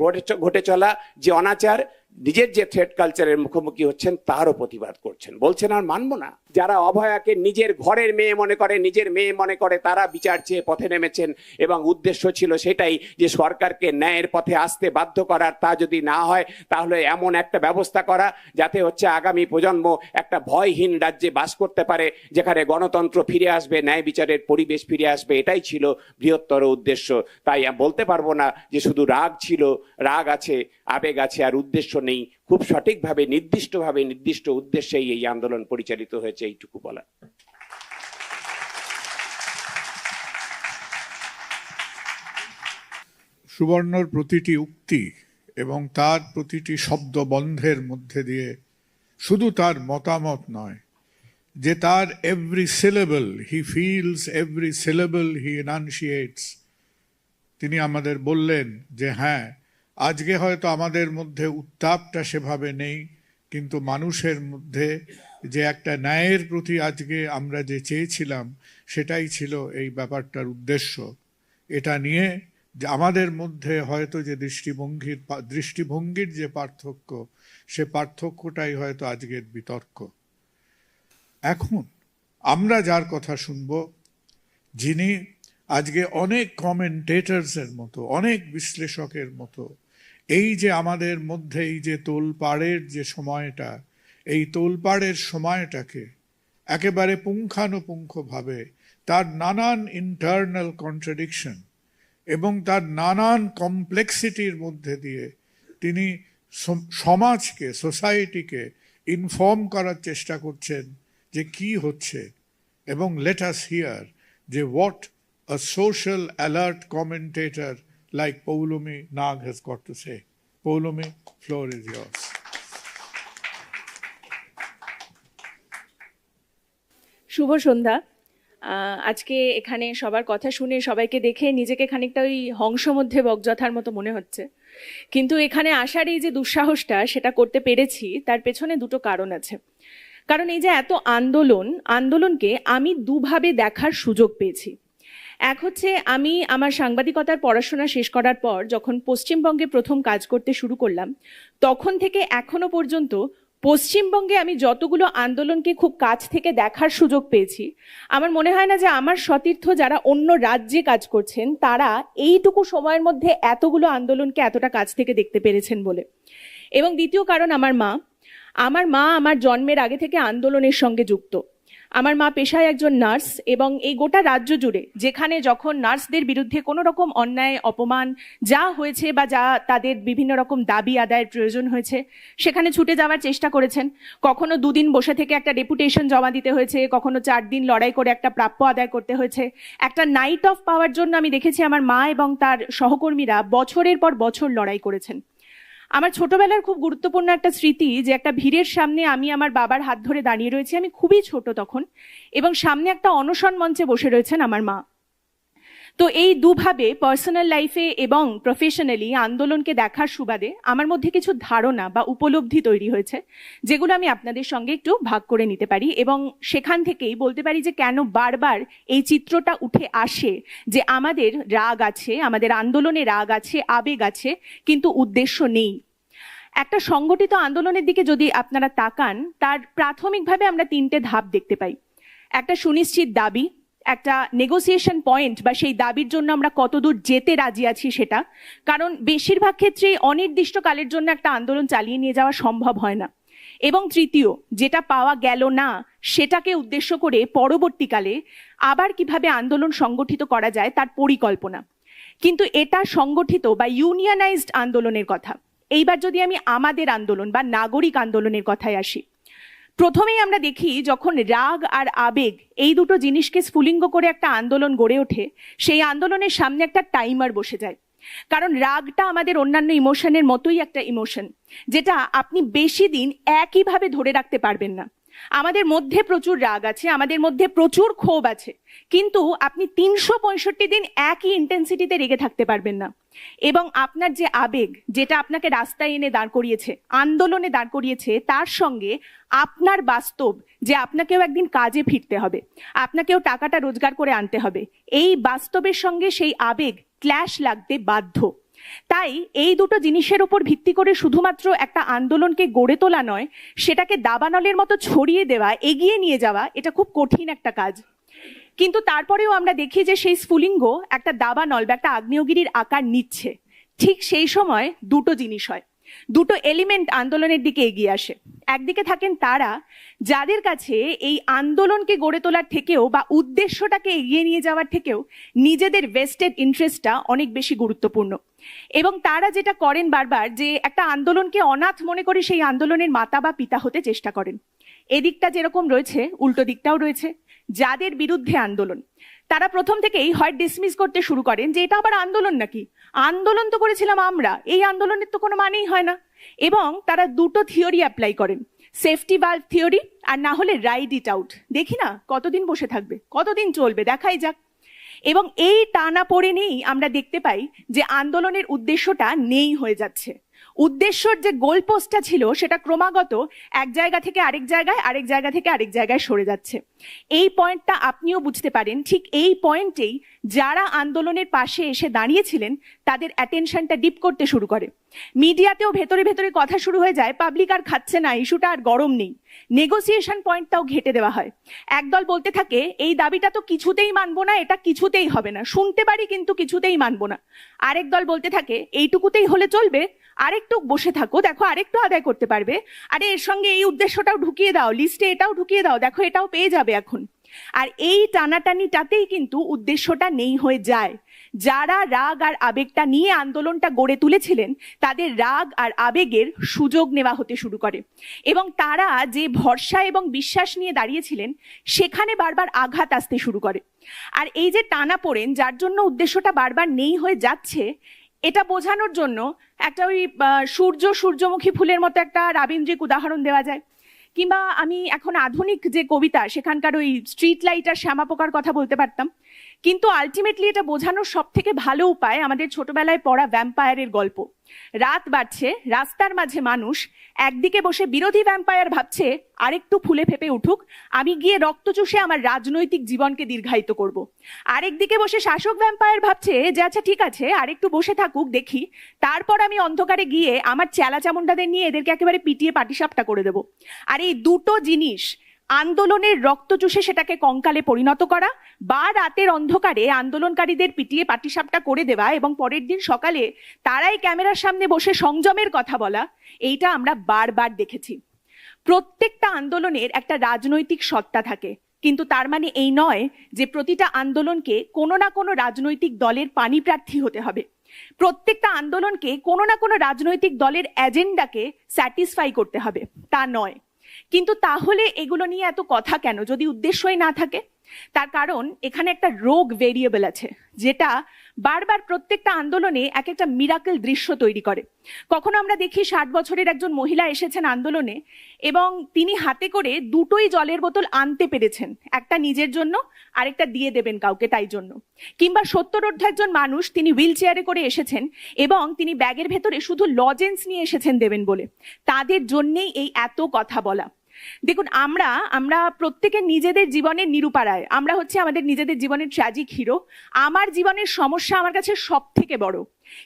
S5: ঘটে চলা যে অনাচার, নিজের যে থ্রেট কালচারের মুখোমুখি হচ্ছেন তারও প্রতিবাদ করছেন, বলছেন আর মানবো না। যারা অভয়াকে নিজের ঘরের মেয়ে মনে করে, নিজের মেয়ে মনে করে, তারা বিচার চেয়ে পথে নেমেছেন এবং উদ্দেশ্য ছিল সেটাই যে সরকারকে ন্যায়ের পথে আসতে বাধ্য করার। তা যদি না হয় তাহলে এমন একটা ব্যবস্থা করা যাতে হচ্ছে আগামী প্রজন্ম একটা ভয়হীন রাজ্যে বাস করতে পারে, যেখানে গণতন্ত্র ফিরে আসবে, ন্যায় বিচারের পরিবেশ ফিরে আসবে। এটাই ছিল বৃহত্তর উদ্দেশ্য। তাই বলতে পারবো না যে শুধু রাগ ছিল, রাগ আছে, আবেগ আছে, আর উদ্দেশ্য নেই। খুব সঠিকভাবে নির্দিষ্ট উদ্দেশ্যেই এই আন্দোলন পরিচালিত হয়েছে, এইটুকু বলা।
S3: সুবর্ণর প্রতিটি উক্তি এবং তার প্রতিটি শব্দ বন্ধের মধ্যে দিয়ে শুধু তার মতামত নয়, যে তার every syllable he feels, every syllable he enunciates. তিনি আমাদের বললেন যে হ্যাঁ, আজকে হয়তো আমাদের মধ্যে উত্তাপটা সেভাবে নেই, কিন্তু মানুষের মধ্যে যে একটা ন্যায়ের প্রতি আজকে আমরা যে চেয়েছিলাম সেটাই ছিল এই ব্যাপারটার উদ্দেশ্য। এটা নিয়ে যে আমাদের মধ্যে হয়তো যে দৃষ্টিভঙ্গির যে পার্থক্য, সে পার্থক্যটাই হয়তো আজকের বিতর্ক। এখন আমরা যার কথা শুনব, যিনি আজকে অনেক কমেন্টেটরসের মতো, অনেক বিশ্লেষকের মতো এই যে আমাদের মধ্যে এই যে তোলপাড়ের যে সময়টা, এই তোলপাড়ের সময়টাকে একেবারে পুঙ্খানুপুঙ্খভাবে তার নানান ইন্টারনাল কন্ট্রাডিকশন এবং তার নানান কমপ্লেক্সিটির মধ্যে দিয়ে তিনি সমাজকে, সোসাইটিকে ইনফর্ম করার চেষ্টা করছেন যে কি হচ্ছে। এবং লেট আস হিয়ার যে what a social alert commentator like Poulomi Nag has got to say. Poulomi, floor is yours.
S6: শুভ সন্ধ্যা। আজকে এখানে সবার কথা শুনে, সবাইকে দেখে নিজেকে খানিকটা ওই হংস মধ্যে বকযথার মতো মনে হচ্ছে, কিন্তু এখানে আসার এই যে দুঃসাহসটা সেটা করতে পেরেছি, তার পেছনে দুটো কারণ আছে। কারণ এই যে এত আন্দোলনকে আমি দুভাবে দেখার সুযোগ পেয়েছি। এক হচ্ছে, আমি আমার সাংবাদিকতার পড়াশোনা শেষ করার পর যখন পশ্চিমবঙ্গে প্রথম কাজ করতে শুরু করলাম, তখন থেকে এখনো পর্যন্ত পশ্চিমবঙ্গে আমি যতগুলো আন্দোলনকে খুব কাছ থেকে দেখার সুযোগ পেয়েছি, আমার মনে হয় না যে আমার সতীর্থ যারা অন্য রাজ্যে কাজ করছেন তারা এইটুকু সময়ের মধ্যে এতগুলো আন্দোলনকে এতটা কাছ থেকে দেখতে পেরেছেন বলে। এবং দ্বিতীয় কারণ, আমার মা আমার জন্মের আগে থেকে আন্দোলনের সঙ্গে যুক্ত। আমার মা পেশায় একজন নার্স, এবং এই গোটা রাজ্য জুড়ে যেখানে যখন নার্সদের বিরুদ্ধে কোনো রকম অন্যায় অপমান যা হয়েছে বা যা তাদের বিভিন্ন রকম দাবি আদায়ের প্রয়োজন হয়েছে, সেখানে ছুটে যাওয়ার চেষ্টা করেছেন। কখনো 2 দিন বসে থেকে একটা ডেপুটেশন জমা দিতে হয়েছে, কখনো 4 দিন লড়াই করে একটা প্রাপ্য আদায় করতে হয়েছে। একটা নাইট অফ পাওয়ার জন্য আমি দেখেছি আমার মা এবং তার সহকর্মীরা বছরের পর বছর লড়াই করেছেন। আমার ছোটবেলার খুব গুরুত্বপূর্ণ একটা স্মৃতি, যে একটা ভিড়ের সামনে আমি আমার বাবার হাত ধরে দাঁড়িয়ে রয়েছি, আমি খুবই ছোট তখন, এবং সামনে একটা অনশন মঞ্চে বসে রয়েছেন আমার মা। তো এই দুভাবে পার্সোনাল লাইফে এবং প্রফেশনালি আন্দোলনকে দেখার সুবাদে আমার মধ্যে কিছু ধারণা বা উপলব্ধি তৈরি হয়েছে, যেগুলো আমি আপনাদের সঙ্গে একটু ভাগ করে নিতে পারি, এবং সেখান থেকেই বলতে পারি যে কেন বারবার এই চিত্রটা উঠে আসে যে আমাদের রাগ আছে, আমাদের আন্দোলনে রাগ আছে, আবেগ আছে, কিন্তু উদ্দেশ্য নেই। একটা সংগঠিত আন্দোলনের দিকে যদি আপনারা তাকান, তার প্রাথমিকভাবে আমরা 3টে ধাপ দেখতে পাই। একটা সুনিশ্চিত দাবি, একটা নেগোসিয়েশন পয়েন্ট বা সেই দাবির জন্য আমরা কতদূর যেতে রাজি আছি সেটা, কারণ বেশিরভাগ ক্ষেত্রেই অনির্দিষ্টকালের জন্য একটা আন্দোলন চালিয়ে নিয়ে যাওয়া সম্ভব হয় না। এবং তৃতীয়, যেটা পাওয়া গেল না সেটাকে উদ্দেশ্য করে পরবর্তীকালে আবার কিভাবে আন্দোলন সংগঠিত করা যায় তার পরিকল্পনা। কিন্তু এটা সংগঠিত বা ইউনিয়নাইজড আন্দোলনের কথা। এইবার যদি আমি আমাদের আন্দোলন বা নাগরিক আন্দোলনের কথায় আসি, প্রথমেই আমরা দেখি যখন রাগ আর আবেগ এই দুটো জিনিসকে স্ফুলিঙ্গ করে একটা আন্দোলন গড়ে ওঠে, সেই আন্দোলনের সামনে একটা টাইমার বসে যায়। কারণ রাগটা আমাদের অন্যান্য ইমোশনের মতোই একটা ইমোশন, যেটা আপনি বেশি দিন একইভাবে ধরে রাখতে পারবেন না। আমাদের মধ্যে প্রচুর রাগ আছে, আমাদের মধ্যে প্রচুর ক্ষোভ আছে, কিন্তু আপনি 365 দিন একই ইন্টেন্সিটিতে রেগে থাকতে পারবেন না। এবং আপনার যে আবেগ, যেটা আপনাকে রাস্তায় এনে দাঁড় করিয়েছে, আন্দোলনে দাঁড় করিয়েছে, তার সঙ্গে আপনার বাস্তব যে আপনাকেও একদিন কাজে ফিরতে হবে, আপনাকেও টাকাটা রোজগার করে আনতে হবে, এই বাস্তবের সঙ্গে সেই আবেগ ক্ল্যাশ লাগতে বাধ্য। তাই এই দুটো জিনিসের উপর ভিত্তি করে শুধুমাত্র একটা আন্দোলনকে গড়ে তোলা নয়, সেটাকে দাবানলের মতো ছড়িয়ে দেওয়া, এগিয়ে নিয়ে যাওয়া, এটা খুব কঠিন একটা কাজ। কিন্তু তারপরেও আমরা দেখি যে সেই স্ফুলিঙ্গ একটা দাবানল বা একটা আগ্নেয়গিরির আকার নিচ্ছে। ঠিক সেই সময় দুটো জিনিস হয়, দুটো এলিমেন্ট আন্দোলনের দিকে এগিয়ে আসে। একদিকে থাকেন তারা যাদের কাছে এই আন্দোলনকে গড়ে তোলার থেকেও বা উদ্দেশ্যটাকে এগিয়ে নিয়ে যাওয়ার থেকেও নিজেদের ভেস্টেড ইন্টারেস্টটা অনেক বেশি গুরুত্বপূর্ণ। এবং তারা যেটা করেন বারবার, যে একটা আন্দোলনকে অনাথ মনে করে সেই আন্দোলনের মাতা বা পিতা হতে চেষ্টা করেন। এদিকটা যেরকম রয়েছে, উল্টো দিকটাও রয়েছে। যাদের বিরুদ্ধে আন্দোলন, তারা প্রথম থেকেই হয় ডিসমিস করতে শুরু করেন যে এটা আবার আন্দোলন নাকি, আন্দোলন তো করেছিলাম আমরা, এই আন্দোলনের তো কোনো মানেই হয় না। এবং তারা দুটো থিওরি অ্যাপ্লাই করেন, সেফটি ভালভ থিওরি আর না হলে রাইড ইট আউট, দেখি না কতদিন বসে থাকবে, কতদিন চলবে, দেখাই যাক। এবং এই টানা পড়ে নেই আমরা দেখতে পাই যে আন্দোলনের উদ্দেশ্যটা নেই হয়ে যাচ্ছে। উদ্দেশ্যর যে গোল পোস্টটা ছিল সেটা ক্রমাগত এক জায়গা থেকে আরেক জায়গায়, আরেক জায়গা থেকে আরেক জায়গায় সরে যাচ্ছে। এই পয়েন্টটা আপনিও বুঝতে পারেন। ঠিক এই পয়েন্টেই যারা আন্দোলনের পাশে এসে দাঁড়িয়েছিলেন তাদের অ্যাটেনশনটা ডিপ করতে শুরু করে। মিডিয়াতেও ভেতরে ভেতরে কথা শুরু হয়ে যায়, পাবলিক আর খাচ্ছে না, ইস্যুটা আর গরম নেই। নেগোসিয়েশন পয়েন্টটাও ঘেটে দেওয়া হয়। একদল বলতে থাকে এই দাবিটা তো কিছুতেই মানবো না, এটা কিছুতেই হবে না, শুনতে পারি কিন্তু কিছুতেই মানবো না। আরেক দল বলতে থাকে এইটুকুতেই হলে চলবে, আরেকটু বসে থাকো, দেখো আরেকটু আদায় করতে পারবে, আরে এর সঙ্গে এই উদ্দেশ্যটাও ঢুকিয়ে দাও, লিস্টে এটাও ঢুকিয়ে দাও, দেখো এটাও পেয়ে যাবে এখন। আর এই টানাটানিটাতেই কিন্তু উদ্দেশ্যটা নেই হয়ে যায়। যারা রাগ আর আবেগটা নিয়ে আন্দোলনটা গড়ে তুলেছিলেন তাদের রাগ আর আবেগের সুযোগ নেওয়া হতে শুরু করে, এবং তারা যে ভরসা এবং বিশ্বাস নিয়ে দাঁড়িয়েছিলেন সেখানে বারবার আঘাত আসতে শুরু করে। আর এই যে টানা পড়েন, যার জন্য উদ্দেশ্যটা বারবার নেই হয়ে যাচ্ছে, এটা বোঝানোর জন্য একটা ওই সূর্যমুখী ফুলের মতো একটা রাবীন্দ্রিক উদাহরণ দেওয়া যায়। কিংবা আমি এখন আধুনিক যে কবিতা, সেখানকার ওই স্ট্রিট লাইট আর শ্যামা পোকার কথা বলতে পারতাম। কিন্তু আলটিমেটলি এটা বোঝানোর সব থেকে ভালো উপায় আমাদের ছোটবেলায় পড়া ভ্যাম্পায়ারের গল্প। রাত বাড়ছে, রাস্তার মাঝে মানুষ একদিকে বসে বিরোধী ভ্যাম্পায়ার ভাবছে আরেকটু ফুলে ফেপে উঠুক, আমি গিয়ে রক্ত চুষে আমার রাজনৈতিক জীবনকে দীর্ঘায়িত করব। আরেকদিকে বসে শাসক ভ্যাম্পায়ার ভাবছে যে আচ্ছা ঠিক আছে, আরেকটু বসে থাকুক দেখি, তারপর আমি অন্ধকারে গিয়ে আমার চেলা চামুন্ডাদের নিয়ে এদেরকে একেবারে পিটিয়ে পাটিসাপটা করে দেব। আর এই দুটো জিনিস, আন্দোলনের রক্ত চুষে সেটাকে কঙ্কালে পরিণত করা বা রাতের অন্ধকারে আন্দোলনকারীদের পিটিয়ে পাটিসাপটা করে দেওয়া এবং পরের দিন সকালে তারাই ক্যামেরার সামনে বসে সংযমের কথা বলা, এইটা আমরা বারবার দেখেছি। প্রত্যেকটা আন্দোলনের একটা রাজনৈতিক সত্তা থাকে, কিন্তু তার মানে এই নয় যে প্রতিটা আন্দোলনকে কোনো না কোনো রাজনৈতিক দলের পাণিপ্রার্থী হতে হবে। প্রত্যেকটা আন্দোলনকে কোনো না কোনো রাজনৈতিক দলের এজেন্ডাকে স্যাটিসফাই করতে হবে, তা নয়। কিন্তু তাহলে এগুলো নিয়ে এত কথা কেন যদি উদ্দেশ্যই না থাকে? তার কারণ এখানে একটা রোগ ভেরিয়েবল আছে, যেটা বারবার প্রত্যেকটা আন্দোলনে এক একটা মিরাকেল দৃশ্য তৈরি করে। কখনো আমরা দেখি 60 বছরের একজন মহিলা এসেছেন আন্দোলনে এবং তিনি হাতে করে দুটোই জলের বোতল আনতে পেরেছেন, একটা নিজের জন্য আরেকটা দিয়ে দেবেন কাউকে তাই জন্য। কিংবা 70 একজন মানুষ, তিনি হুইল চেয়ারে করে এসেছেন এবং তিনি ব্যাগের ভেতরে শুধু লজেন্স নিয়ে এসেছেন দেবেন বলে, তাদের জন্যেই এই এত কথা বলা। দেখুন, আমরা প্রত্যেকের নিজেদের জীবনের নিরুপারায়, আমরা হচ্ছে আমাদের নিজেদের জীবনের ট্র্যাজিক হিরো। আমার জীবনের সমস্যা আমার কাছে সব থেকে বড়,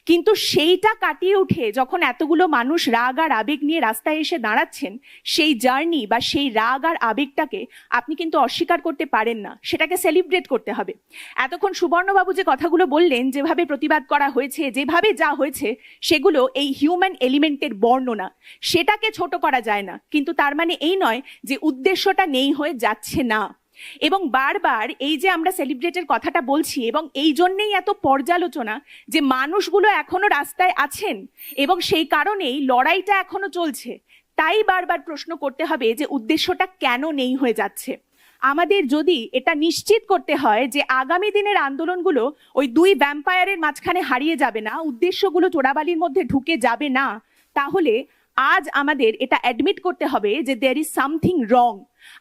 S6: কিন্তু সেইটা কাটিয়ে উঠে যখন এতগুলো মানুষ রাগ আর আবেগ নিয়ে রাস্তায় এসে দাঁড়াচ্ছেন, সেই জার্নি বা সেই রাগ আর আবেগটাকে আপনি কিন্তু অস্বীকার করতে পারেন না, সেটাকে সেলিব্রেট করতে হবে। এতক্ষণ সুবর্ণবাবু যে কথাগুলো বললেন, যেভাবে প্রতিবাদ করা হয়েছে, যেভাবে যা হয়েছে, সেগুলো এই হিউম্যান এলিমেন্টের বর্ণনা, সেটাকে ছোট করা যায় না। কিন্তু তার মানে এই নয় যে উদ্দেশ্যটা নেই হয়ে যাচ্ছে না। এবং বারবার এই যে আমরা সেলিব্রেটের কথাটা বলছি, এবং এই জন্যেই এত পর্যালোচনা যে মানুষগুলো এখনো রাস্তায় আছেন এবং সেই কারণেই লড়াইটা এখনো চলছে। তাই বারবার প্রশ্ন করতে হবে যে উদ্দেশ্যটা কেন নেই হয়ে যাচ্ছে। আমাদের যদি এটা নিশ্চিত করতে হয় যে আগামী দিনের আন্দোলনগুলো ওই দুই ভ্যাম্পায়ারের মাঝখানে হারিয়ে যাবে না, উদ্দেশ্যগুলো চোরাবালির মধ্যে ঢুকে যাবে না, তাহলে আজ আমাদের এটা অ্যাডমিট করতে হবে যে দেয়ার ইজ সামথিং রং।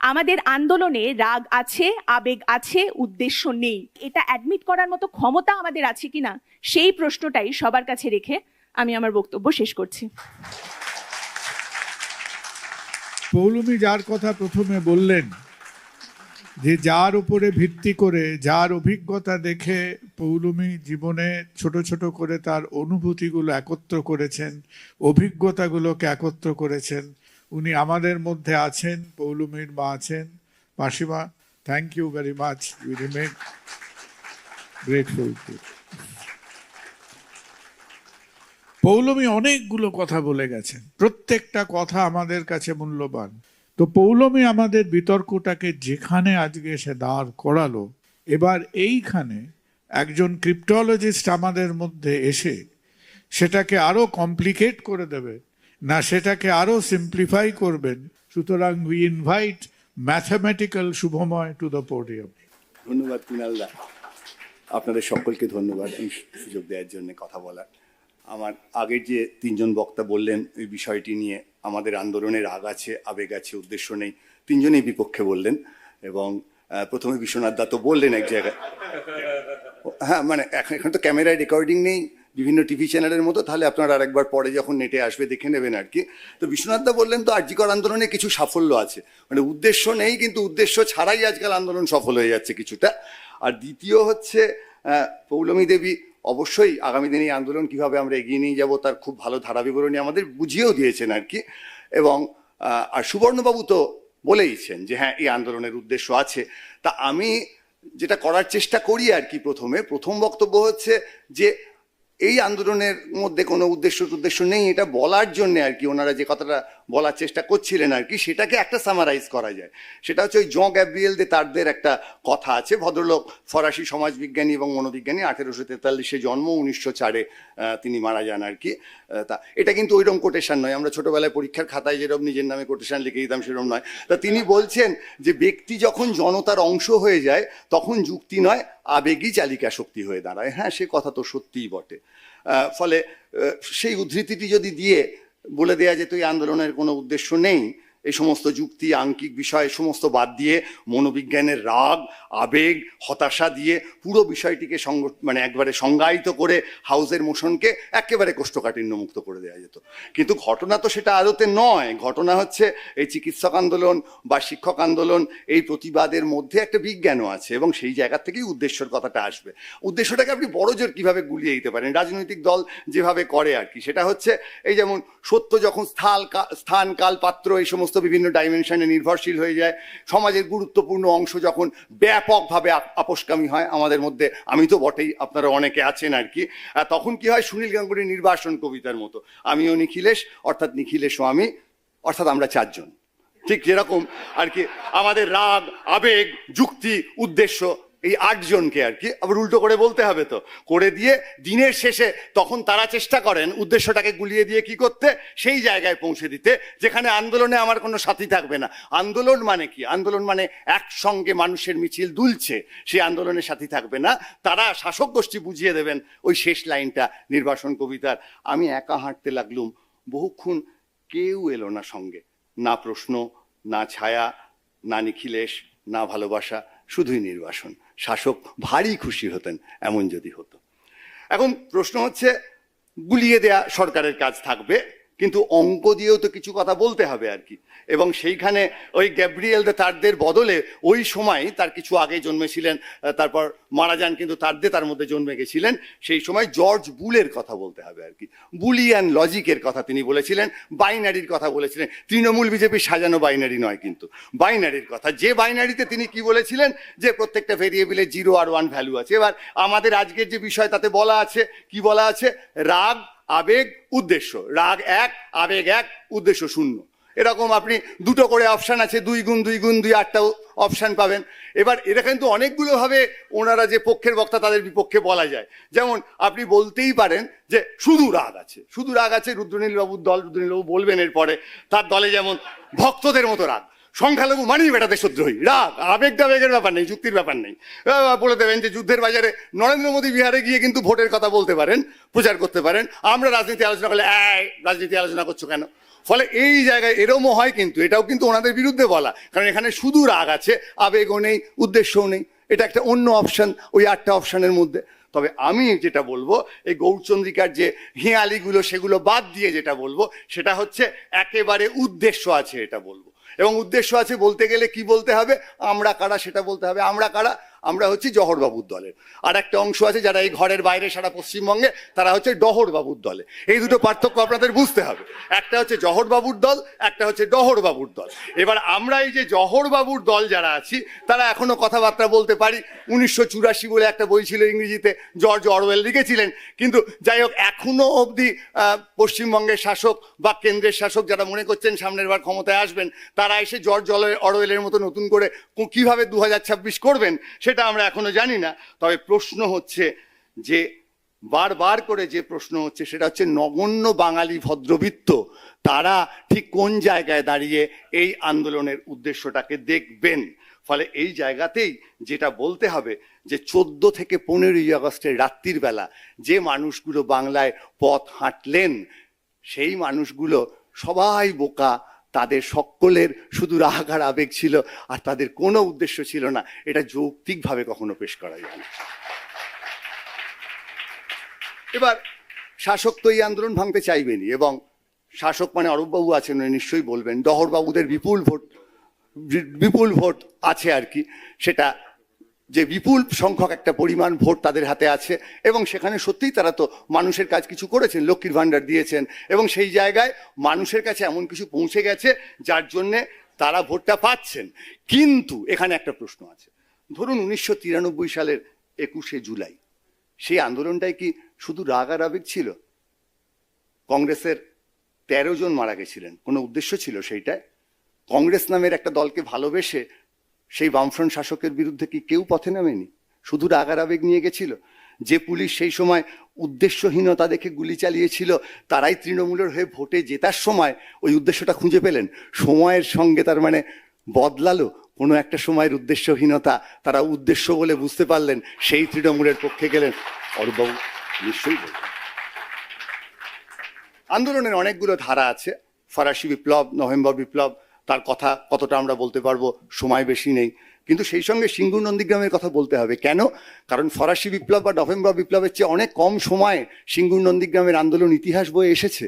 S6: আমাদের আন্দোলনে রাগ আছে, আবেগ আছে, উদ্দেশ্য নেই। এটা অ্যাডমিট করার মতো ক্ষমতা আমাদের আছে কিনা, সেই প্রশ্নটাই সবার কাছে রেখে আমি আমার বক্তব্য শেষ করছি।
S3: পৌলমী যার কথা প্রথমে বললেন, যে যার উপরে ভিত্তি করে, যার অভিজ্ঞতা দেখে পৌলমী জীবনে ছোট ছোট করে তার অনুভূতিগুলো একত্র করেছেন, অভিজ্ঞতাগুলোকে একত্র করেছেন, উনি আমাদের মধ্যে আছেন। পৌলমীর মা আছেন, মাসিমা, thank you very much, we remain grateful to. Poulami অনেকগুলো কথা বলে গেছেন, প্রত্যেকটা কথা আমাদের কাছে মূল্যবান। তো পৌলমী আমাদের বিতর্কটাকে যেখানে আজকে এসে দাঁড় করালো, এবার এইখানে একজন ক্রিপ্টোলজিস্ট আমাদের মধ্যে এসে সেটাকে আরো কমপ্লিকেট করে দেবে না, সেটাকে আরো সিম্পলিফাই করবেন। সুতরাং we invite mathematical Shubhamoy to the podium.
S7: ধন্যবাদ কুণালদা, আপনাদের সকলকে ধন্যবাদ এই সুযোগ দেওয়ার জন্য কথা বলার। আমার আগের যে তিনজন বক্তা বললেন এই বিষয়টি নিয়ে, আমাদের আন্দোলনের রাগ আছে, আবেগ আছে, উদ্দেশ্য নেই, তিনজনেই বিপক্ষে বললেন। এবং প্রথমে বিশ্বনাথ দা তো বললেন এক জায়গায়, হ্যাঁ মানে এখন তো ক্যামেরায় রেকর্ডিং নেই বিভিন্ন টিভি চ্যানেলের মতো, তাহলে আপনারা আরেকবার পরে যখন নেটে আসবে দেখে নেবেন আর কি। তো বিশ্বনাথ দা বললেন তো আরজিকর আন্দোলনে কিছু সাফল্য আছে, মানে উদ্দেশ্য নেই কিন্তু উদ্দেশ্য ছাড়াই আজকাল আন্দোলন সফল হয়ে যাচ্ছে কিছুটা। আর দ্বিতীয় হচ্ছে পৌলমী দেবী অবশ্যই আগামী দিনে এই আন্দোলন কিভাবে আমরা এগিয়ে নিয়ে যাব তার খুব ভালো ধারা বিবরণী আমাদের বুঝিয়েও দিয়েছেন আর কি। এবং আর সুবর্ণবাবু তো বলেইছেন যে হ্যাঁ এই আন্দোলনের উদ্দেশ্য আছে। তা আমি যেটা করার চেষ্টা করি আর কি, প্রথম বক্তব্য হচ্ছে যে এই আন্দোলনের মধ্যে কোনো উদ্দেশ্য নেই এটা বলার জন্য আর কি ওনারা যে কথাটা বলার চেষ্টা করছিলেন আর কি, সেটাকে একটা সামারাইজ করা যায়। সেটা হচ্ছে ওই জন গ্যাব্রিয়েল দে তারদের একটা কথা আছে, ভদ্রলোক ফরাসি সমাজবিজ্ঞানী এবং মনোবিজ্ঞানী, 1843-এ জন্ম, 1904-এ তিনি মারা যান আর কি। তা এটা কিন্তু ওইরকম কোটেশন নয়, আমরা ছোটবেলায় পরীক্ষার খাতায় যেরকম নিজের নামে কোটেশন লিখে দিতাম সেরকম নয়। তা তিনি বলছেন যে ব্যক্তি যখন জনতার অংশ হয়ে যায় তখন যুক্তি নয় আবেগই চালিকা শক্তি হয়ে দাঁড়ায়। হ্যাঁ, সে কথা তো সত্যিই বটে। ফলে সেই উদ্ধৃতিটি যদি দিয়ে বলে দেয়া যেত এই আন্দোলনের কোনো উদ্দেশ্য নেই, এই সমস্ত যুক্তি আঙ্কিক বিষয় সমস্ত বাদ দিয়ে মনোবিজ্ঞানের রাগ আবেগ হতাশা দিয়ে পুরো বিষয়টিকে মানে একবারে সংজ্ঞায়িত করে হাউসের মোশনকে একেবারে কোষ্ঠকাঠিন্য মুক্ত করে দেওয়া যেত। কিন্তু ঘটনা তো সেটা আদতে নয়। ঘটনা হচ্ছে এই চিকিৎসক আন্দোলন বা শিক্ষক আন্দোলন, এই প্রতিবাদের মধ্যে একটা বিজ্ঞানও আছে এবং সেই জায়গা থেকেই উদ্দেশ্যের কথাটা আসবে। উদ্দেশ্যটাকে আপনি বড় জোর কিভাবে গুলিয়ে দিতে পারেন, রাজনৈতিক দল যেভাবে করে আর কি, সেটা হচ্ছে এই যেমন সত্য যখন স্থান কাল পাত্র এই সমস্ত বিভিন্ন ডাইমেনশনে নির্ভরশীল হয়ে যায়, সমাজের গুরুত্বপূর্ণ অংশ যখন ব্যাপকভাবে আপোষকামী হয়, আমাদের মধ্যে আমি তো বটেই, আপনারা অনেকে আছেন আর কি, তখন কি হয় সুনীল গাঙ্গুলির নির্বাসন কবিতার মতো, আমিও নিখিলেশ অর্থাৎ নিখিলেশও আমি অর্থাৎ আমরা চারজন, ঠিক যেরকম আর কি আমাদের রাগ আবেগ যুক্তি উদ্দেশ্য এই 8 জনকে আর কি আবার উল্টো করে বলতে হবে তো করে দিয়ে দিনের শেষে তখন তারা চেষ্টা করেন উদ্দেশ্যটাকে গুলিয়ে দিয়ে কি করতে, সেই জায়গায় পৌঁছে দিতে যেখানে আন্দোলনে আমার কোনো সাথী থাকবে না। আন্দোলন মানে কি? আন্দোলন মানে একসঙ্গে মানুষের মিছিল দুলছে, সেই আন্দোলনের সাথী থাকবে না। তারা শাসক গোষ্ঠী বুঝিয়ে দেবেন ওই শেষ লাইনটা নির্বাসন কবিতার, আমি একা হাঁটতে লাগলুম বহুক্ষণ কেউ এলো না সঙ্গে, না প্রশ্ন না ছায়া না নিখিলেশ না ভালোবাসা, শুধুই নির্বাসন। শাসক ভারী খুশি হতেন এমন যদি হতো। এখন প্রশ্ন হচ্ছে গুলিয়ে দেয়া সরকারের কাজ থাকবে, কিন্তু অঙ্ক দিয়েও তো কিছু কথা বলতে হবে আর কি। এবং সেইখানে ওই গ্যাব্রিয়েল দে তারদের বদলে ওই সময় তার কিছু আগে জন্মেছিলেন, তারপর মারা যান, কিন্তু তার মধ্যে জন্মে গেছিলেন, সেই সময় জর্জ বুলের কথা বলতে হবে আর কি। বুলিয়ান লজিকের কথা তিনি বলেছিলেন, বাইনারির কথা বলেছিলেন। তৃণমূল বিজেপির সাজানো বাইনারি নয়, কিন্তু বাইনারির কথা। যে বাইনারিতে তিনি কি বলেছিলেন, যে প্রত্যেকটা ভেরিয়েবলে 0 আর 1 ভ্যালু আছে। এবার আমাদের আজকের যে বিষয় তাতে বলা আছে, কি বলা আছে, রাগ, আবেগ, উদ্দেশ্য। রাগ 1, আবেগ 1, উদ্দেশ্য 0। এরকম আপনি দুটো করে অপশান আছে, 2 গুণ 2 গুণ 2, 8টা অপশান পাবেন। এবার এটা কিন্তু অনেকগুলো ভাবে ওনারা যে পক্ষের বক্তা তাদের বিপক্ষে বলা যায়। যেমন আপনি বলতেই পারেন যে শুধু রাগ আছে, শুধু রাগ আছে। রুদ্রনীল বাবুর দল, রুদ্রনীল বাবু বলবেন এরপরে, তার দলে যেমন ভক্তদের মতো রাগ, সংখ্যালঘু মানেই বেটা দেশদ্রোহী। রাগ, আবেগ টাবেগের ব্যাপার নেই, যুক্তির ব্যাপার নেই। বলে দেবেন যে যুদ্ধের বাজারে নরেন্দ্র মোদী বিহারে গিয়ে কিন্তু ভোটের কথা বলতে পারেন, প্রচার করতে পারেন। আমরা রাজনীতি আলোচনা করলে রাজনীতি আলোচনা করছো কেন? ফলে এই জায়গায় এরমও হয়, কিন্তু এটাও কিন্তু ওনাদের বিরুদ্ধে বলা, কারণ এখানে শুধু রাগ আছে, আবেগও নেই, উদ্দেশ্যও নেই। এটা একটা অন্য অপশন ওই 8টা অপশনের মধ্যে। তবে আমি যেটা বলবো, এই গৌরচন্দ্রিকার যে হিয়ালিগুলো সেগুলো বাদ দিয়ে যেটা বলবো, সেটা হচ্ছে একেবারে উদ্দেশ্য আছে এটা বলবো। এবং উদ্দেশ্য আছে বলতে গেলে কি বলতে হবে, আমরা কারা সেটা বলতে হবে। আমরা কারা? আমরা হচ্ছি জহরবাবুর দলের। আর একটা অংশ আছে যারা এই ঘরের বাইরে সারা পশ্চিমবঙ্গে, তারা হচ্ছে ডহরবাবুর দলে। এই দুটো পার্থক্য আপনাদের বুঝতে হবে। একটা হচ্ছে জহরবাবুর দল, একটা হচ্ছে ডহরবাবুর দল। এবার আমরা এই যে জহরবাবুর দল যারা আছি, তারা এখনো কথাবার্তা বলতে পারি। 1984 বলে একটা বই ছিল ইংরেজিতে, জর্জ অরওয়েল লিখেছিলেন। কিন্তু যাই হোক, এখনো অবধি পশ্চিমবঙ্গের শাসক বা কেন্দ্রের শাসক যারা মনে করছেন সামনের বার ক্ষমতায় আসবেন, তারা এসে জর্জ অরওয়েলের মতো নতুন করে কিভাবে 2026 করবেন সেটা আমরা এখনো জানি না। তবে প্রশ্ন হচ্ছে যে, বারবার করে যে প্রশ্ন হচ্ছে, সেটা হচ্ছে নগণ্য বাঙালি ভদ্রবৃত্ত তারা ঠিক কোন জায়গায় দাঁড়িয়ে এই আন্দোলনের উদ্দেশ্যটাকে দেখবেন। ফলে এই জায়গাতেই যেটা বলতে হবে যে 14 থেকে 15ই আগস্টের রাত্রির বেলা যে মানুষগুলো বাংলায় পথ হাঁটলেন, সেই মানুষগুলো সবাই বোকা। তাদের সকলের শুধু রাগ আর আবেগ ছিল, আর তাদের কোনো উদ্দেশ্য ছিল না। এটা যৌক্তিকভাবে কখনো পেশ করা যায় না। এবার শাসক তো এই আন্দোলন ভাঙতে চাইবেনি, এবং শাসক মানে অরূপবাবু আছেন, উনি নিশ্চয়ই বলবেন। ডহরবাবুদের বিপুল ভোট আছে আর কি, সেটা যে বিপুল সংখ্যক একটা পরিমাণ ভোট তাদের হাতে আছে, এবং সেখানে সত্যিই তারা তো মানুষের কাজ কিছু করেছেন, লক্ষ্মীর ভাণ্ডার দিয়েছেন, এবং সেই জায়গায় মানুষের কাছে এমন কিছু পৌঁছে গেছে যার জন্যে তারা ভোটটা পাচ্ছেন। কিন্তু এখানে একটা প্রশ্ন আছে। ধরুন 1993 সালের 21শে জুলাই, সেই আন্দোলনটাই কি শুধু রাগ আর আবেগ ছিল? কংগ্রেসের 13 জন মারা গেছিলেন, কোনো উদ্দেশ্য ছিল সেইটায়? কংগ্রেস নামের একটা দলকে ভালোবেসে সেই বামফ্রন্ট শাসকের বিরুদ্ধে কি কেউ পথে নামেনি? শুধু রাগ আর আবেগ নিয়ে গেছিল। যে পুলিশ সেই সময় উদ্দেশ্যহীনতা দেখে গুলি চালিয়েছিল, তারাই তৃণমূলের হয়ে ভোটে জেতার সময় ওই উদ্দেশ্যটা খুঁজে পেলেন। সময়ের সঙ্গে তার মানে বদলালো কোনো একটা সময়ের উদ্দেশ্যহীনতা, তারা উদ্দেশ্য বলে বুঝতে পারলেন, সেই তৃণমূলের পক্ষে গেলেন। অরূপবাবু নিশ্চয়ই বলবেন। আন্দোলনের অনেকগুলো ধারা আছে। ফরাসি বিপ্লব, নভেম্বর বিপ্লব, তার কথা কতটা আমরা বলতে পারবো, সময় বেশি নেই। কিন্তু সেই সঙ্গে সিঙ্গুর নন্দীগ্রামের কথা বলতে হবে। কেন? কারণ ফরাসি বিপ্লব বা নভেম্বর বিপ্লবের চেয়ে অনেক কম সময়ে সিঙ্গুর নন্দীগ্রামের আন্দোলন ইতিহাস বয়ে এসেছে।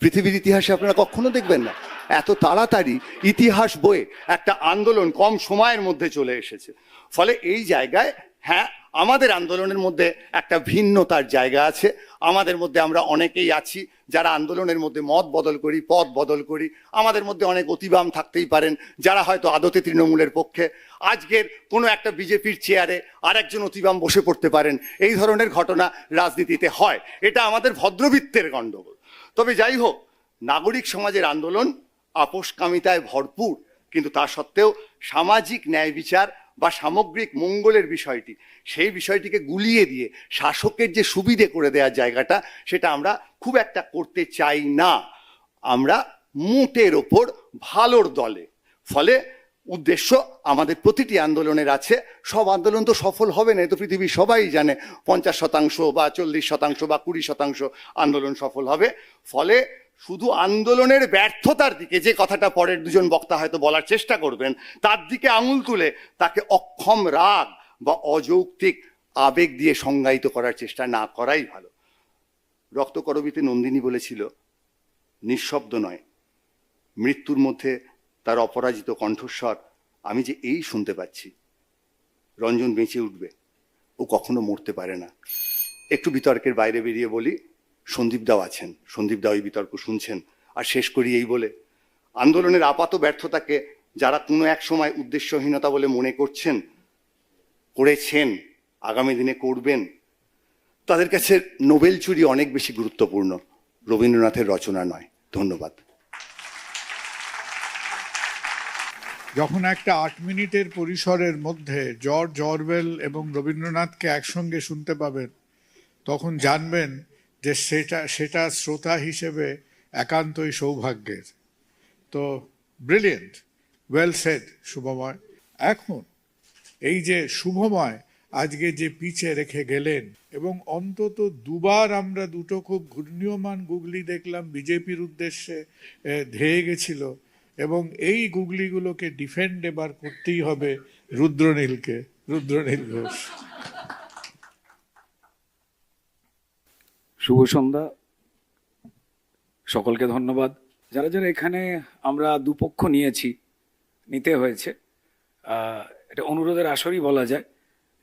S7: পৃথিবীর ইতিহাসে আপনারা কখনো দেখবেন না এত তাড়াতাড়ি ইতিহাস বয়ে একটা আন্দোলন কম সময়ের মধ্যে চলে এসেছে। ফলে এই জায়গায় হ্যাঁ, আমাদের আন্দোলনের মধ্যে একটা ভিন্নতার জায়গা আছে। আমাদের মধ্যে আমরা অনেকেই আছি যারা আন্দোলনের মধ্যে মত বদল করি, পথ বদল করি। আমাদের মধ্যে অনেক অতিবাম থাকতেই পারেন যারা হয়তো আদতে তৃণমূলের পক্ষে। আজকের কোনো একটা বিজেপির চেয়ারে আরেকজন অতিবাম বসে পড়তে পারেন। এই ধরনের ঘটনা রাজনীতিতে হয়, এটা আমাদের ভদ্রবৃত্তের গণ্ডগোল। তবে যাই হোক, নাগরিক সমাজের আন্দোলন আপোষকামিতায় ভরপুর, কিন্তু তা সত্ত্বেও সামাজিক ন্যায় বিচার বা সামগ্রিক মঙ্গলের বিষয়টি, সেই বিষয়টিকে গুলিয়ে দিয়ে শাসকের যে সুবিধে করে দেওয়ার জায়গাটা, সেটা আমরা খুব একটা করতে চাই না। আমরা মোটের ওপর ভালোর দলে। ফলে উদ্দেশ্য আমাদের প্রতিটি আন্দোলনের আছে। সব আন্দোলন তো সফল হবে না, এ তো পৃথিবীর সবাই জানে। 50% বা 40% বা 20% আন্দোলন সফল হবে। ফলে শুধু আন্দোলনের ব্যর্থতার দিকে, যে কথাটা পরের দুজন বক্তা হয়তো বলার চেষ্টা করবেন, তার দিকে আঙুল তুলে তাকে অক্ষম রাগ বা অযৌক্তিক আবেগ দিয়ে সংজ্ঞায়িত করার চেষ্টা না করাই ভালো। রক্তকরবীতে নন্দিনী বলেছিল, নিঃশব্দ নয়, মৃত্যুর মধ্যে তার অপরাজিত কণ্ঠস্বর আমি যে এই শুনতে পাচ্ছি। রঞ্জন বেঁচে উঠবে, ও কখনো মরতে পারে না। একটু বিতর্কের বাইরে বেরিয়ে বলি, সন্দীপ দাও আছেন, সন্দীপ দাও এই বিতর্ক শুনছেন। আর শেষ করি এই বলে, আন্দোলনের আপাত ব্যর্থতাকে যারা কোনো এক সময় উদ্দেশ্যহীনতা বলে মনে করেছেন, আগামী দিনে করবেন, তাদের কাছে নোবেল চুরি অনেক বেশি গুরুত্বপূর্ণ, রবীন্দ্রনাথের রচনা নয়। ধন্যবাদ।
S3: যখন একটা 8 মিনিটের পরিসরের মধ্যে জর্জ অরওয়েল এবং রবীন্দ্রনাথকে একসঙ্গে শুনতে পাবেন, তখন জানবেন যে সেটা শ্রোতা হিসেবে একান্তই সৌভাগ্যের। তো ব্রিলিয়েন্ট, ওয়েল সেড শুভময়। এখন এই যে শুভময় আজকে যে পিচে রেখে গেলেন, এবং অন্তত দুবার আমরা দুটো খুব ঘূর্ণীয়মান গুগলি দেখলাম বিজেপির উদ্দেশ্যে ধেয়ে গেছিল, এবং এই গুগলিগুলোকে ডিফেন্ড এবার করতেই হবে রুদ্রনীল ঘোষ।
S8: শুভ সন্ধ্যা, সকলকে ধন্যবাদ। যারা যারা এখানে আমরা দুপক্ষ নিতে হয়েছে, এটা অনুরোধের আসরই বলা যায়,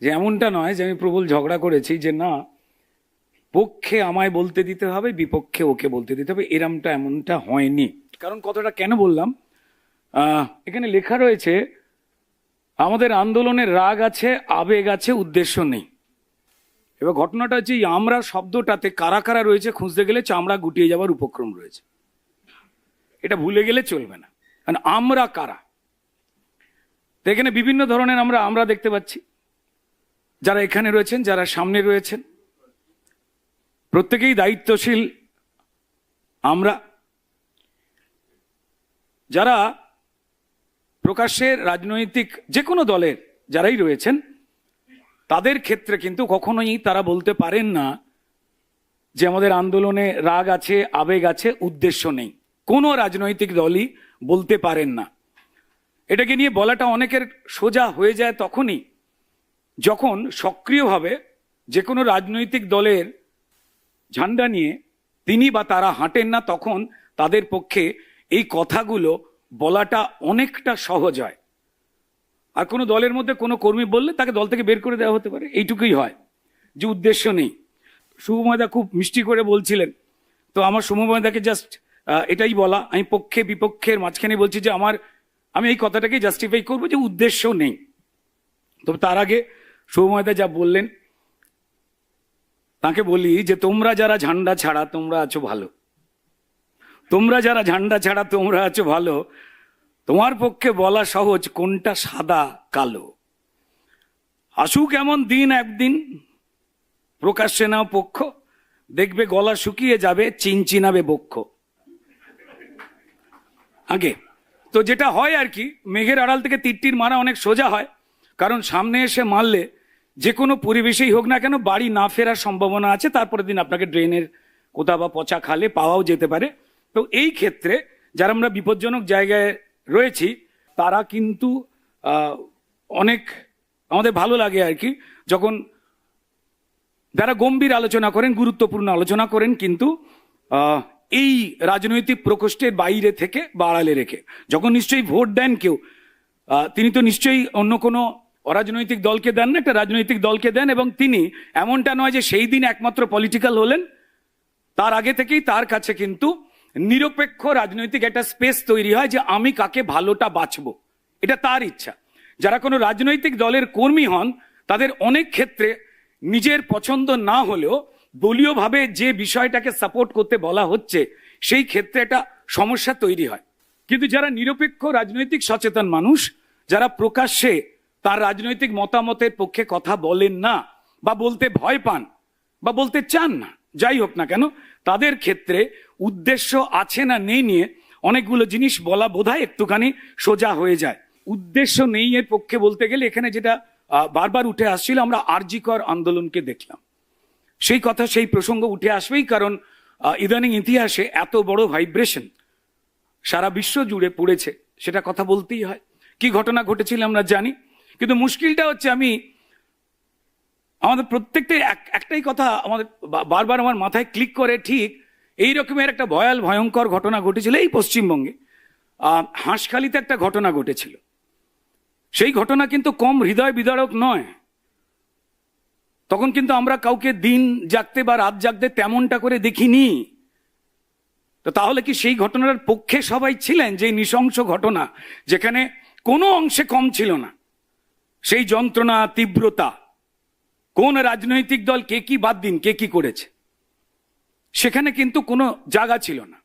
S8: যে এমনটা নয় যে আমি প্রবল ঝগড়া করেছি, যে না পক্ষে আমায় বলতে দিতে হবে, বিপক্ষে ওকে বলতে দিতে হবে, এমনটা হয়নি। কারণ কথাটা কেন বললাম, এখানে লেখা রয়েছে আমাদের আন্দোলনের রাগ আছে, আবেগ আছে, উদ্দেশ্য নেই। এবার ঘটনাটা হচ্ছে আমরা শব্দটাতে কারা কারা রয়েছে খুঁজতে গেলে চামড়া গুটিয়ে যাওয়ার উপক্রম রয়েছে। এটা ভুলে গেলে চলবে না। কারণ আমরা কারা, তো এখানে বিভিন্ন ধরনের আমরা দেখতে পাচ্ছি, যারা এখানে রয়েছেন, যারা সামনে রয়েছেন, প্রত্যেকেই দায়িত্বশীল। আমরা যারা প্রকাশ্যে রাজনৈতিক যে কোনো দলের যারাই রয়েছেন, তাদের ক্ষেত্রে কিন্তু কখনোই তারা বলতে পারেন না যে আমাদের আন্দোলনে রাগ আছে, আবেগ আছে, উদ্দেশ্য নেই। কোনো রাজনৈতিক দলই বলতে পারেন না। এটাকে নিয়ে বলাটা অনেকের সোজা হয়ে যায় তখনই যখন সক্রিয়ভাবে যে কোনো রাজনৈতিক দলের ঝান্ডা নিয়ে তিনি বা তারা হাঁটেন না, তখন তাদের পক্ষে এই কথাগুলো বলাটা অনেকটা সহজ হয়। আর কোনো দলের মধ্যে কোনো কর্মী বললে তাকে দল থেকে বের করে দেওয়া হতে পারে, এইটুকুই হয়, যে উদ্দেশ্য নেই। শুভময়দা খুব মিষ্টি করে বলছিলেন, তো আমার শুভময়দাকে জাস্ট এটাই বলা, আমি পক্ষে বিপক্ষের মাঝখানে বলছি যে আমি এই কথাটাকে জাস্টিফাই করবো যে উদ্দেশ্য নেই। তবে তার আগে শুভময়দা যা বললেন তাকে বলি যে তোমরা যারা ঝান্ডা ছাড়া তোমরা আছো ভালো, তোমরা যারা ঝান্ডা ছাড়া তোমরা আছো ভালো, তোমার পক্ষে বলা সহজ কোনটা সাদা কালো। আসুক এমন দিন একদিন, প্রকাশ্যে নাও পক্ষ, দেখবে গলা শুকিয়ে যাবে, চিনচিনাবে বক্ষ। আগে তো যেটা হয় আর কি, মেঘের আড়াল থেকে তীরটির মারা অনেক সোজা হয়, কারণ সামনে এসে মারলে যে কোনো পরিবেশেই হোক না কেন বাড়ি না ফেরার সম্ভাবনা আছে, তারপরের দিন আপনাকে ড্রেনের কোথাও বা পচা খালে পাওয়াও যেতে পারে। তো এই ক্ষেত্রে যারা আমরা বিপজ্জনক জায়গায় রয়েছি, তারা কিন্তু অনেক আমাদের ভালো লাগে আর কি, যখন যারা গম্ভীর আলোচনা করেন, গুরুত্বপূর্ণ আলোচনা করেন, কিন্তু এই রাজনৈতিক প্রকোষ্ঠের বাইরে থেকে বা আড়ালে রেখে। যখন নিশ্চয়ই ভোট দেন কেউ, তিনি তো নিশ্চয়ই অন্য কোনো অরাজনৈতিক দলকে দেন না, একটা রাজনৈতিক দলকে দেন, এবং তিনি এমনটা নয় যে সেই দিন একমাত্র পলিটিক্যাল হলেন, তার আগে থেকেই তার কাছে কিন্তু নিরপেক্ষ রাজনৈতিক একটা স্পেস তৈরি হয় যে আমি কাকে ভালোটা বাঁচবো, এটা তার ইচ্ছা। যারা কোনো রাজনৈতিক দলের কর্মী হন, তাদের অনেক ক্ষেত্রে নিজের পছন্দ না হলেও দলীয়ভাবে যে বিষয়টাকে সাপোর্ট করতে বলা হচ্ছে, সেই ক্ষেত্রে একটা সমস্যা তৈরি হয়। কিন্তু যারা নিরপেক্ষ রাজনৈতিক সচেতন মানুষ, যারা প্রকাশ্যে তার রাজনৈতিক মতামতের পক্ষে কথা বলেন না, বা বলতে ভয় পান, বা বলতে চান না, যাই হোক না কেন, তাদের ক্ষেত্রে উদ্দেশ্য আছে না নেই নিয়ে অনেকগুলো জিনিস বলা বোধহয় একটুখানি সোজা হয়ে যায়। উদ্দেশ্য নেই এর পক্ষে বলতে গেলে এখানে যেটা বারবার উঠে আসছিল, আমরা আরজিকর আন্দোলনকে দেখলাম, সেই কথা সেই প্রসঙ্গ উঠে আসবেই, কারণ ইদানিং ইতিহাসে এত বড় ভাইব্রেশন সারা বিশ্ব জুড়ে পড়েছে, সেটা কথা বলতেই হয়। কি ঘটনা ঘটেছিল আমরা জানি, কিন্তু মুশকিলটা হচ্ছে আমাদের প্রত্যেকটা একটাই কথা আমাদের বারবার আমার মাথায় ক্লিক করে, ঠিক এই রকমের একটা ভয়ঙ্কর ঘটনা ঘটেছিল এই পশ্চিমবঙ্গে। হাঁসখালিতে একটা ঘটনা ঘটেছিল, সেই ঘটনা কিন্তু কম হৃদয় বিদারক নয়। তখন কিন্তু আমরা কাউকে দিন জাগতে বা রাত জাগতে তেমনটা করে দেখিনি। তো তাহলে কি সেই ঘটনার পক্ষে সবাই ছিলেন? যে নৃশংস ঘটনা, যেখানে কোনো অংশে কম ছিল না সেই যন্ত্রণা, তীব্রতা, কোন রাজনৈতিক দল কে কি, বাদ দিন কে কি করেছে, সেখানে কিন্তু কোনো জায়গা ছিল না।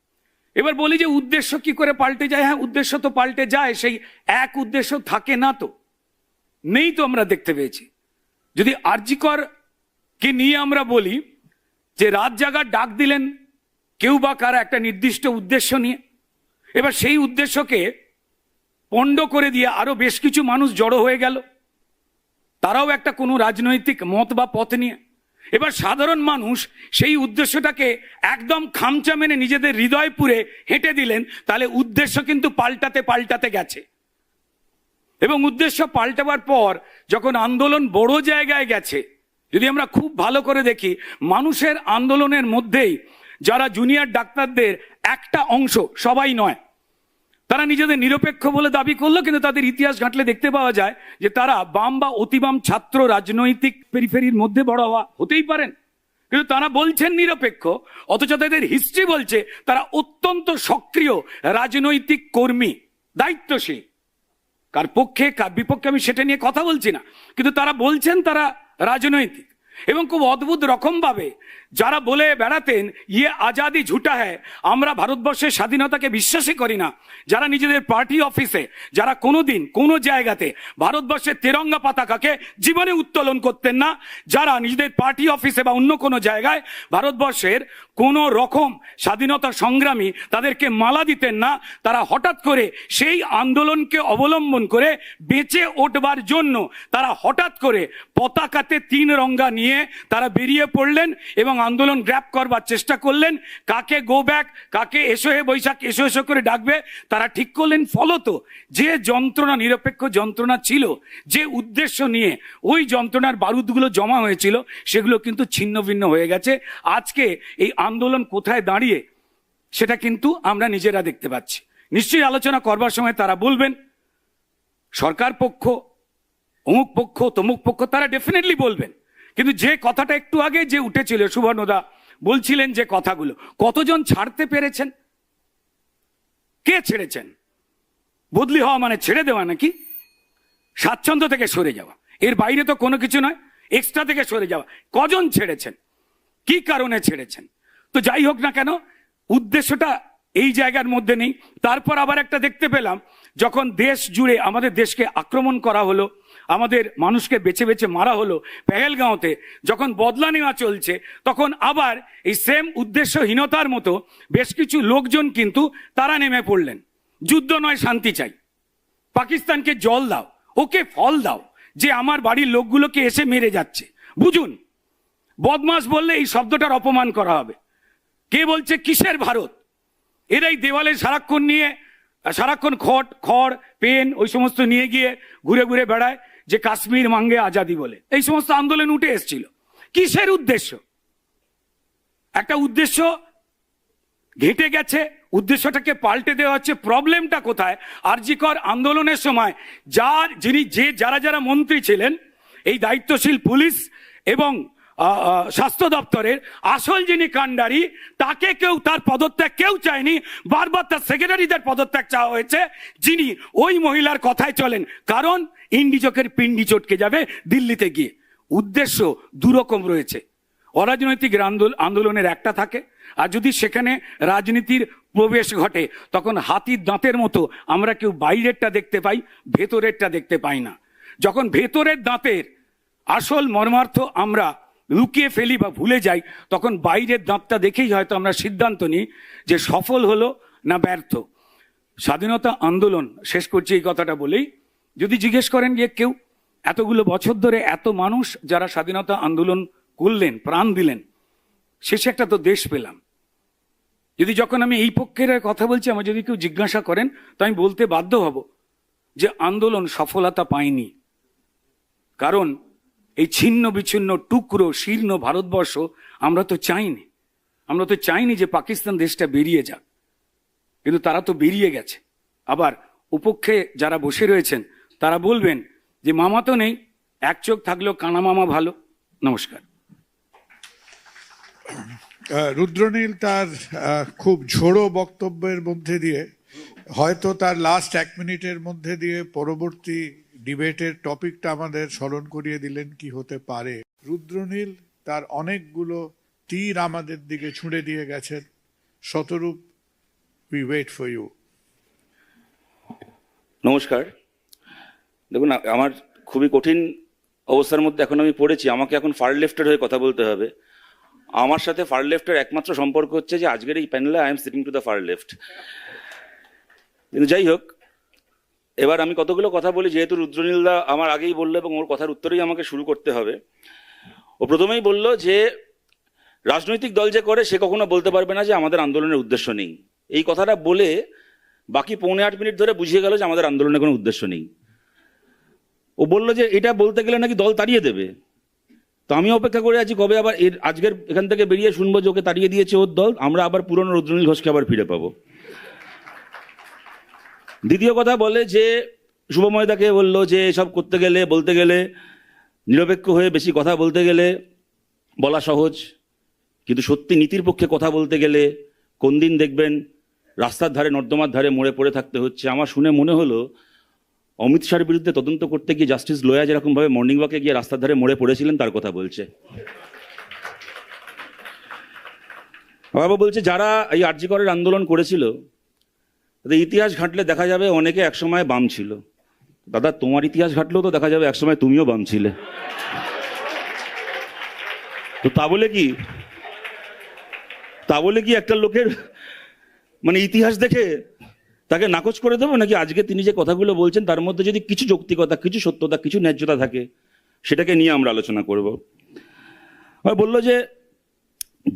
S8: এবার বলি যে উদ্দেশ্য কি করে পাল্টে যায়? হ্যাঁ, উদ্দেশ্য তো পাল্টে যায়, সেই এক উদ্দেশ্য থাকে না, তো নেই, তো আমরা দেখতে পেয়েছি। যদি আরজি কর কে নিয়ে আমরা বলি যে রাত জাগার ডাক দিলেন কেউ বা কারা একটা নির্দিষ্ট উদ্দেশ্য নিয়ে, এবার সেই উদ্দেশ্যকে পণ্ড করে দিয়ে আরো বেশ কিছু মানুষ জড়ো হয়ে গেল, তারাও একটা কোনো রাজনৈতিক মত বা পথ নিয়ে। এবার সাধারণ মানুষ সেই উদ্দেশ্যটাকে একদম খামচা মেনে নিজেদের হৃদয় পুরে হেঁটে দিলেন, তাহলে উদ্দেশ্য কিন্তু পাল্টাতে পাল্টাতে গেছে। এবং উদ্দেশ্য পাল্টাবার পর যখন আন্দোলন বড় জায়গায় গেছে, যদি আমরা খুব ভালো করে দেখি, মানুষের আন্দোলনের মধ্যেই যারা জুনিয়র ডাক্তারদের একটা অংশ, সবাই নয়, তারা নিজেদের নিরপেক্ষ বলে দাবি করলো, কিন্তু তাদের ইতিহাস ঘাঁটলে দেখতে পাওয়া যায় যে তারা বাম বা অতিবাম ছাত্র রাজনৈতিক পেরিফেরির মধ্যে বড় হওয়া হতেই পারেন, কিন্তু তারা বলছেন নিরপেক্ষ, অথচ তাদের হিস্ট্রি বলছে তারা অত্যন্ত সক্রিয় রাজনৈতিক কর্মী, দায়িত্বশীল। কার পক্ষে কার বিপক্ষে আমি সেটা নিয়ে কথা বলছি না, কিন্তু তারা বলছেন তারা রাজনৈতিক। এবং খুব অদ্ভুত রকম ভাবে যারা বলে বেড়াতেন ইয়ে আজাদি ঝুটা হ্যায়, আমরা ভারতবর্ষের স্বাধীনতাকে বিশ্বাসই করি না, যারা নিজেদের পার্টি অফিসে, যারা কোনোদিন কোনো জায়গাতে ভারতবর্ষের তেরঙ্গা পতাকাকে জীবনে উত্তোলন করতেন না, যারা নিজেদের পার্টি অফিসে বা অন্য কোনো জায়গায় ভারতবর্ষের কোনো রকম স্বাধীনতা সংগ্রামী তাদেরকে মালা দিতেন না, তারা হঠাৎ করে সেই আন্দোলনকে অবলম্বন করে বেঁচে উঠবার জন্য তারা হঠাৎ করে পতাকাতে 3 রঙ্গা নিয়ে তারা বেরিয়ে পড়লেন এবং আন্দোলন গ্র্যাপ করবার চেষ্টা করলেন। কাকে গো ব্যাক, কাকে এসো হে বৈশাখ এসো এসো করে ডাকবে, তারা ঠিক করলেন। ফলত যে যন্ত্রণা, নিরপেক্ষ যন্ত্রণা ছিল, যে উদ্দেশ্য নিয়ে ওই যন্ত্রণার বারুদগুলো জমা হয়েছিল, সেগুলো কিন্তু ছিন্ন ভিন্ন হয়ে গেছে। আজকে এই আন্দোলন কোথায় দাঁড়িয়ে সেটা কিন্তু আমরা নিজেরা দেখতে পাচ্ছি। নিশ্চয়ই আলোচনা করবার সময় তারা বলবেন সরকার পক্ষ, অমুক পক্ষ, তমুক পক্ষ, তারা ডেফিনেটলি বলবেন। কিন্তু যে কথাটা একটু আগে যে উঠেছিল, সুবর্ণদা বলছিলেন যে কথাগুলো, কতজন ছাড়তে পেরেছেন? কে ছেড়েছেন? বদলি হওয়া মানে ছেড়ে দেওয়া নাকি? স্বাচ্ছন্দ্য থেকে সরে যাওয়া, এর বাইরে তো কোনো কিছু নয়। এক্সট্রা থেকে সরে যাওয়া, কজন ছেড়েছেন, কি কারণে ছেড়েছেন? তো যাই হোক না কেন, উদ্দেশ্যটা এই জায়গার মধ্যে নেই। তারপর আবার একটা দেখতে পেলাম, যখন দেশ জুড়ে আমাদের দেশকে আক্রমণ করা হলো, আমাদের মানুষকে বেছে বেছে মারা হলো পেহেলগাঁওতে, যখন বদলা নেওয়া চলছে, তখন আবার এই সেম উদ্দেশ্যহীনতার মতো বেশ কিছু লোকজন কিন্তু তারা নেমে পড়লেন। যুদ্ধ নয়, শান্তি চাই, পাকিস্তানকে জল দাও, ওকে ফল দাও, যে আমার বাড়ির লোকগুলোকে এসে মেরে যাচ্ছে। বুঝুন, বদমাস বললে এই শব্দটার অপমান করা হবে। কে বলছে কিসের ভারত? এরাই দেওয়ালে সারাক্ষণ খড় পেন ওই সমস্ত নিয়ে গিয়ে ঘুরে ঘুরে বেড়ায় যে কাশ্মীর মাঙ্গে আজাদি বলে। এই সমস্ত আন্দোলন উঠে এসেছিল। কিসের উদ্দেশ্য? একটা উদ্দেশ্য ঘেঁটে গেছে, উদ্দেশ্যটাকে পাল্টে দেওয়া হচ্ছে। প্রবলেমটা কোথায়? আরজি কর আন্দোলনের সময় যারা মন্ত্রী ছিলেন, এই দায়িত্বশীল পুলিশ এবং স্বাস্থ্য দপ্তরের আসল যিনি কাণ্ডারি, তাকে কেউ, তার পদত্যাগ কেউ চায়নি। বারবার তার সেক্রেটারিদের পদত্যাগ চাওয়া হয়েছে, যিনি ওই মহিলার কথায় চলেন, কারণ ইন্ডিচকের পিন্ডি চটকে যাবে দিল্লিতে গিয়ে। উদ্দেশ্য দুরকম রয়েছে। অরাজনৈতিক আন্দোলনের একটা থাকে, আর যদি সেখানে রাজনীতির প্রবেশ ঘটে, তখন হাতির দাঁতের মতো আমরা কেউ বাইরেরটা দেখতে পাই, ভেতরেরটা দেখতে পাই না। যখন ভেতরের দাঁতের আসল মর্মার্থ আমরা লুকিয়ে ফেলি বা ভুলে যাই, তখন বাইরের দাঁতটা দেখেই হয়তো আমরা সিদ্ধান্ত নিই যে সফল হলো না ব্যর্থ। স্বাধীনতা আন্দোলন, শেষ করছি এই কথাটা বলেই, যদি জিজ্ঞেস করেন যে কেউ এতগুলো বছর ধরে এত মানুষ যারা স্বাধীনতা আন্দোলন করলেন, প্রাণ দিলেন, শেষে একটা তো দেশ পেলাম। যদি যখন আমি এই পক্ষের কথা বলছি, আমার যদি কেউ জিজ্ঞাসা করেন, তো আমি বলতে বাধ্য হব যে আন্দোলন সফলতা পায়নি। কারণ এই ছিন্ন বিচ্ছিন্ন টুকরো শীর্ণ ভারতবর্ষ আমরা তো চাইনি। আমরা তো চাইনি যে পাকিস্তান দেশটা বেরিয়ে যাক, কিন্তু তারা তো বেরিয়ে গেছে। আবার উপক্ষে যারা বসে রয়েছেন তারা বলবেন যে মামা তো নেই, এক চোখ থাকলেও কানা মামা ভালো। নমস্কার।
S3: রুদ্রনীল তার খুব ঝোড়ো বক্তব্যের মধ্যে দিয়ে হয়তো তার লাস্ট 1 মিনিটের মধ্যে দিয়ে পরবর্তী ডিবেটের টপিকটা আমাদের স্মরণ করিয়ে দিলেন কি হতে পারে। রুদ্রনীল তার অনেকগুলো তীর আমাদের দিকে ছুঁড়ে দিয়ে গেছেন। Shatarup, we wait for you.
S9: নমস্কার। দেখুন, আমার খুবই কঠিন অবস্থার মধ্যে এখন আমি পড়েছি। আমাকে এখন ফার লেফটের হয়ে কথা বলতে হবে। আমার সাথে ফার লেফটের একমাত্র সম্পর্ক হচ্ছে যে আজকের এই প্যানেলে I am sitting to the far left. কিন্তু যাই হোক, এবার আমি কতগুলো কথা বলি, যেহেতু রুদ্রনীলদা আমার আগেই বললো এবং ওর কথার উত্তরেই আমাকে শুরু করতে হবে। ও প্রথমেই বলল যে রাজনৈতিক দল যে করে সে কখনো বলতে পারবে না যে আমাদের আন্দোলনের উদ্দেশ্য নেই। এই কথাটা বলে বাকি 7.25 মিনিট ধরে বুঝিয়ে গেল যে আমাদের আন্দোলনের কোনো উদ্দেশ্য নেই। ও বলল যে এটা বলতে গেলে নাকি দল তাড়িয়ে দেবে। তো আমি অপেক্ষা করে আছি কবে আবার আজকের এখান থেকে বেরিয়ে শুনবো যে ওকে তাড়িয়ে দিয়েছে ওর দল, আমরা আবার পুরনো রুদ্রনীল ঘোষকে আবার ফিরে পাবো। দ্বিতীয় কথা বলে যে শুভময়দাকে বললো যে এসব করতে গেলে বলতে গেলে নিরপেক্ষ হয়ে বেশি কথা বলতে গেলে বলা সহজ, কিন্তু সত্যি নীতির পক্ষে কথা বলতে গেলে কোন দিন দেখবেন রাস্তার ধারে নর্দমার ধারে মরে পড়ে থাকতে হচ্ছে। আমার শুনে মনে হলো অমিত শাহের বিরুদ্ধে তদন্ত করতে গিয়ে জাস্টিস লোয়া যেরকমভাবে মর্নিং ওয়াকে গিয়ে রাস্তার ধারে মরে পড়েছিলেন তার কথা বলছে। বাবা বলছে যারা এই আরজি করের আন্দোলন করেছিল তাদের ইতিহাস ঘাঁটলে দেখা যাবে অনেকে একসময় বাম ছিল। দাদা, তোমার ইতিহাস ঘাঁটলেও তো দেখা যাবে একসময় তুমিও বাম ছিলে। তো তা বলে কি একটা লোকের মানে ইতিহাস দেখে তাকে নাকচ করে দেবো নাকি? আজকে তিনি যে কথাগুলো বলছেন তার মধ্যে যদি কিছু যৌক্তিকতা, কিছু সত্যতা, কিছু ন্যায্যতা থাকে সেটাকে নিয়ে আমরা আলোচনা করব। বললো যে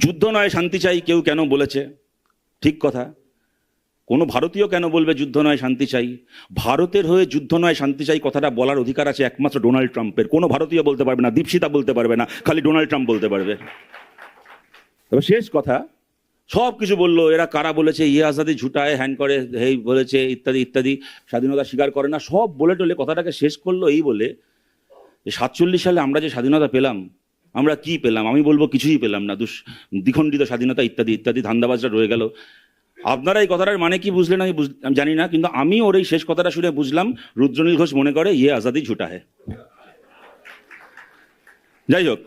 S9: যুদ্ধ নয় শান্তি চাই, কেউ কেন বলেছে? ঠিক কথা। কোনো ভারতীয় কেন বলবে যুদ্ধ নয় শান্তি চাই? ভারতের হয়ে যুদ্ধ নয় শান্তি চাই কথাটা বলার অধিকার আছে একমাত্র ডোনাল্ড ট্রাম্পের। কোনো ভারতীয় বলতে পারবে না, দীপশিতা বলতে পারবে না, খালি ডোনাল্ড ট্রাম্প বলতে পারবে। তবে শেষ কথা, সব কিছু বললো এরা কারা বলেছে, ইয়ে আজাদি ঝুটায়, হ্যান করে, এই বলেছে ইত্যাদি ইত্যাদি, স্বাধীনতা স্বীকার করে না, সব বলে টলে কথাটাকে শেষ করলো এই বলে যে 47 সালে আমরা যে স্বাধীনতা পেলাম, আমরা কি পেলাম? আমি বলবো কিছুই পেলাম না, দ্বিখণ্ডিত স্বাধীনতা ইত্যাদি ইত্যাদি ধান্দাবাজরা রয়ে গেল। আপনারা এই কথাটার মানে কি বুঝলেন আমি জানি না, কিন্তু আমি ওর এই শেষ কথাটা শুনে বুঝলাম রুদ্রনীল ঘোষ মনে করে ইয়ে আজাদি ঝুটা হে। যাই হোক,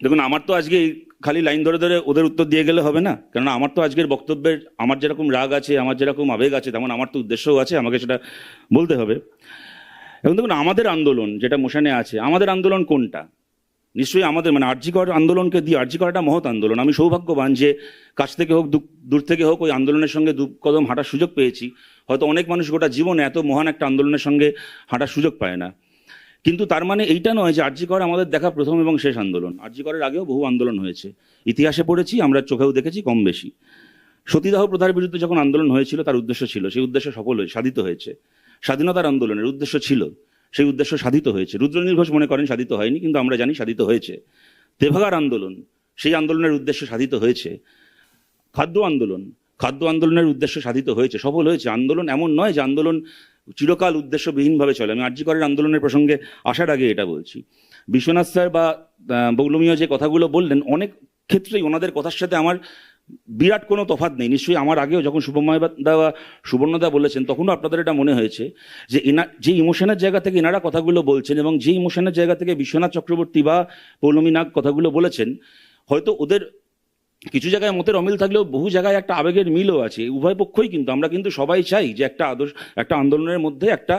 S9: দেখুন আমার তো আজকে খালি লাইন ধরে ধরে ওদের উত্তর দিয়ে গেলে হবে না, কেননা আমার তো আজকের বক্তব্যের আমার যেরকম রাগ আছে, আমার যেরকম আবেগ আছে, তেমন আমার তো উদ্দেশ্যও আছে, আমাকে সেটা বলতে হবে। এবং দেখুন আমাদের আন্দোলন যেটা মোশনে আছে, আমাদের আন্দোলন কোনটা? নিশ্চয়ই আমাদের মানে আরজি কর আন্দোলনকে দিয়ে, আরজি করাটা মহৎ আন্দোলন। আমি সৌভাগ্যবান যে কাছ থেকে হোক দূর থেকে হোক ওই আন্দোলনের সঙ্গে দু কদম হাঁটার সুযোগ পেয়েছি। হয়তো অনেক মানুষ গোটা জীবনে এত মহান একটা আন্দোলনের সঙ্গে হাঁটার সুযোগ পায় না। কিন্তু তার মানে এইটা নয় যে আরজি কর আমাদের দেখা প্রথম এবং শেষ আন্দোলন। আরজি করের আগেও বহু আন্দোলন হয়েছে, ইতিহাসে পড়েছি, আমরা চোখেও দেখেছি কম বেশি। সতীদাহ প্রথার বিরুদ্ধে যখন আন্দোলন হয়েছিল তার উদ্দেশ্য ছিল, সেই উদ্দেশ্য সফল হয়ে সাধিত হয়েছে। স্বাধীনতার আন্দোলনের উদ্দেশ্য ছিল, সেই উদ্দেশ্য সাধিত হয়েছে। রুদ্রনীল ঘোষ মনে করেন সাধিত হয়নি, কিন্তু আমরা জানি সাধিত হয়েছে। তেভাগার আন্দোলন, সেই আন্দোলনের উদ্দেশ্য সাধিত হয়েছে। খাদ্য আন্দোলনের উদ্দেশ্য সাধিত হয়েছে, সফল হয়েছে। আন্দোলন এমন নয় যে আন্দোলন চিরকাল উদ্দেশ্যবিহীনভাবে চলে। আমি আরজি করের আন্দোলনের প্রসঙ্গে আসার আগে এটা বলছি, বিশ্বনাথ স্যার বা বৌলমীয় যে কথাগুলো বললেন, অনেক ক্ষেত্রেই ওনাদের কথার সাথে আমার বিরাট কোনো তফাৎ নেই। নিশ্চয়ই আমার আগেও যখন শুভময়দা বা সুবর্ণদা বলেছেন তখনও আপনাদের এটা মনে হয়েছে যে যে ইমোশনের জায়গা থেকে এনারা কথাগুলো বলছেন এবং যে ইমোশনের জায়গা থেকে বিশ্বনাথ চক্রবর্তী বা পৌলমী নাগ কথাগুলো বলেছেন, হয়তো ওদের কিছু জায়গায় মতের অমিল থাকলেও বহু জায়গায় একটা আবেগের মিলও আছে। উভয় পক্ষই কিন্তু আমরা কিন্তু সবাই চাই যে একটা আন্দোলনের মধ্যে একটা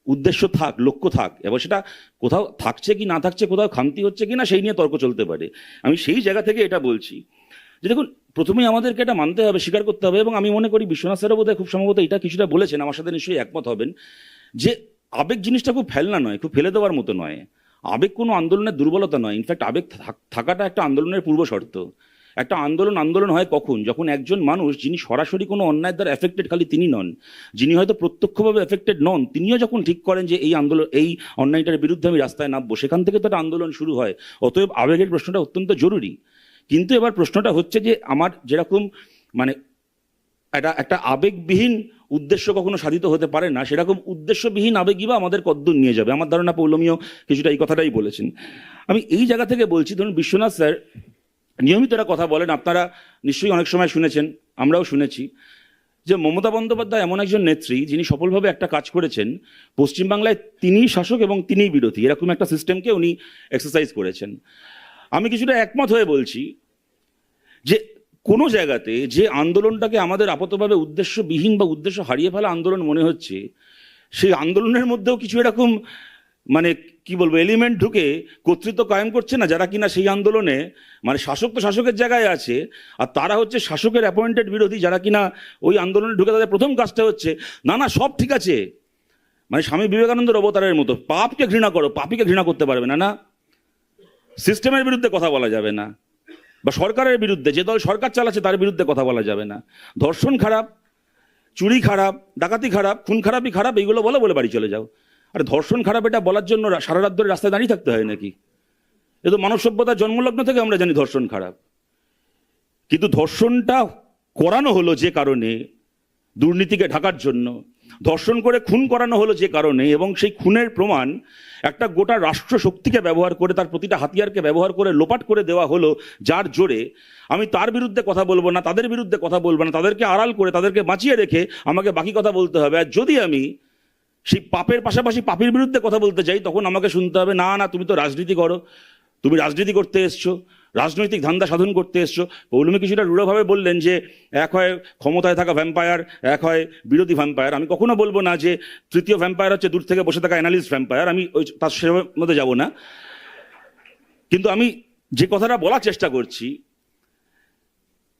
S9: উদ্দেশ্য থাক, লক্ষ্য থাক, এবং সেটা কোথাও থাকছে কি না থাকছে, কোথাও খামতি হচ্ছে কি না, সেই নিয়ে তর্ক চলতে পারে। আমি সেই জায়গা থেকে এটা বলছি যে দেখুন, প্রথমেই আমাদেরকে এটা মানতে হবে, স্বীকার করতে হবে, এবং আমি মনে করি বিশ্বনাথ স্যারও বোধহয় খুব সম্ভবত এটা কিছুটা বলেছেন, আমার সাথে নিশ্চয়ই একমত হবেন, যে আবেগ জিনিসটা খুব ফেলনা নয়, খুব ফেলে দেওয়ার মতো নয়। আবেগ কোনো আন্দোলনের দুর্বলতা নয়, ইনফ্যাক্ট আবেগ থাকাটা একটা আন্দোলনের পূর্ব শর্ত। একটা আন্দোলন হয় কখন? যখন একজন মানুষ যিনি সরাসরি কোনো অন্যায়ের দ্বারা এফেক্টেড খালি তিনি নন, যিনি হয়তো প্রত্যক্ষভাবে এফেক্টেড নন, তিনিও যখন ঠিক করেন যে এই অন্যায়টার বিরুদ্ধে আমি রাস্তায় নামবো, সেখান থেকে তো একটা আন্দোলন শুরু হয়। অতএব আবেগের প্রশ্নটা অত্যন্ত জরুরি। কিন্তু এবার প্রশ্নটা হচ্ছে যে আমার যেরকম মানে একটা আবেগবিহীন উদ্দেশ্য কখনো সাধিত হতে পারে না, সেরকম উদ্দেশ্যবিহীন আবেগই বা আমাদের কদ্দূর নিয়ে যাবে। আমার ধারণা পৌলমীও কিছুটা এই কথাটাই বলেছেন। আমি এই জায়গা থেকে বলছি, ধরুন বিশ্বনাথ স্যার নিয়মিত একটা কথা বলেন, আপনারা নিশ্চয়ই অনেক সময় শুনেছেন, আমরাও শুনেছি, যে মমতা বন্দ্যোপাধ্যায় এমন একজন নেত্রী যিনি সফলভাবে একটা কাজ করেছেন, পশ্চিমবাংলায় তিনিই শাসক এবং তিনিই বিরোধী, এরকম একটা সিস্টেমকে উনি এক্সারসাইজ করেছেন। আমি কিছুটা একমত হয়ে বলছি যে কোনো জায়গাতে যে আন্দোলনটাকে আমাদের আপাতভাবে উদ্দেশ্যবিহীন বা উদ্দেশ্য হারিয়ে ফেলা আন্দোলন মনে হচ্ছে, সেই আন্দোলনের মধ্যেও কিছু এরকম মানে কি বলবো এলিমেন্ট ঢুকে কর্তৃত্ব কায়েম করছে না, যারা কিনা সেই আন্দোলনে মানে শাসক তো শাসকের জায়গায় আছে, আর তারা হচ্ছে শাসকের অ্যাপয়েন্টেড বিরোধী, যারা কিনা ওই আন্দোলনে ঢুকে তাদের প্রথম কাজটা হচ্ছে না না সব ঠিক আছে, মানে স্বামী বিবেকানন্দের অবতারের মতো পাপকে ঘৃণা করো, পাপীকে ঘৃণা করতে পারবে না, না সিস্টেমের বিরুদ্ধে কথা বলা যাবে না, বা সরকারের বিরুদ্ধে, যে দল সরকার চালাচ্ছে তার বিরুদ্ধে কথা বলা যাবে না, ধর্ষণ খারাপ, চুরি খারাপ, ডাকাতি খারাপ, খুন খারাপই খারাপ, এইগুলো বলে বলে বাড়ি চলে যাও। আরে ধর্ষণ খারাপ এটা বলার জন্য সারা রাত ধরে রাস্তায় দাঁড়িয়ে থাকতে হয় নাকি? এ তো মানব সভ্যতার জন্মলগ্ন থেকে আমরা জানি ধর্ষণ খারাপ। কিন্তু ধর্ষণটা করানো হলো যে কারণে, দুর্নীতিকে ঢাকার জন্য, ধর্ষণ করে খুন করানো হলো যে কারণে, এবং সেই খুনের প্রমাণ একটা গোটা রাষ্ট্র শক্তিকে ব্যবহার করে, তার প্রতিটা হাতিয়ারকে ব্যবহার করে লোপাট করে দেওয়া হলো, যার জোরে আমি তার বিরুদ্ধে কথা বলবো না, তাদের বিরুদ্ধে কথা বলবো না, তাদেরকে আড়াল করে তাদেরকে বাঁচিয়ে রেখে আমাকে বাকি কথা বলতে হবে। আর যদি আমি সেই পাপের পাশাপাশি পাপের বিরুদ্ধে কথা বলতে চাই, তখন আমাকে শুনতে হবে না না তুমি তো রাজনীতি করো, তুমি রাজনীতি করতে এসছো, রাজনৈতিক ধান্দা সাধন করতে এসছো। পৌলমী কিছুটা রূঢ়ভাবে বললেন যে এক হয় ক্ষমতায় থাকা ভ্যাম্পায়ার, এক হয় বিরোধী ভ্যাম্পায়ার। আমি কখনো বলবো না যে তৃতীয় ভ্যাম্পায়ার হচ্ছে দূর থেকে বসে থাকা অ্যানালিস্ট ভ্যাম্পায়ার, আমি ওই তার সে মধ্যে যাব না। কিন্তু আমি যে কথাটা বলার চেষ্টা করছি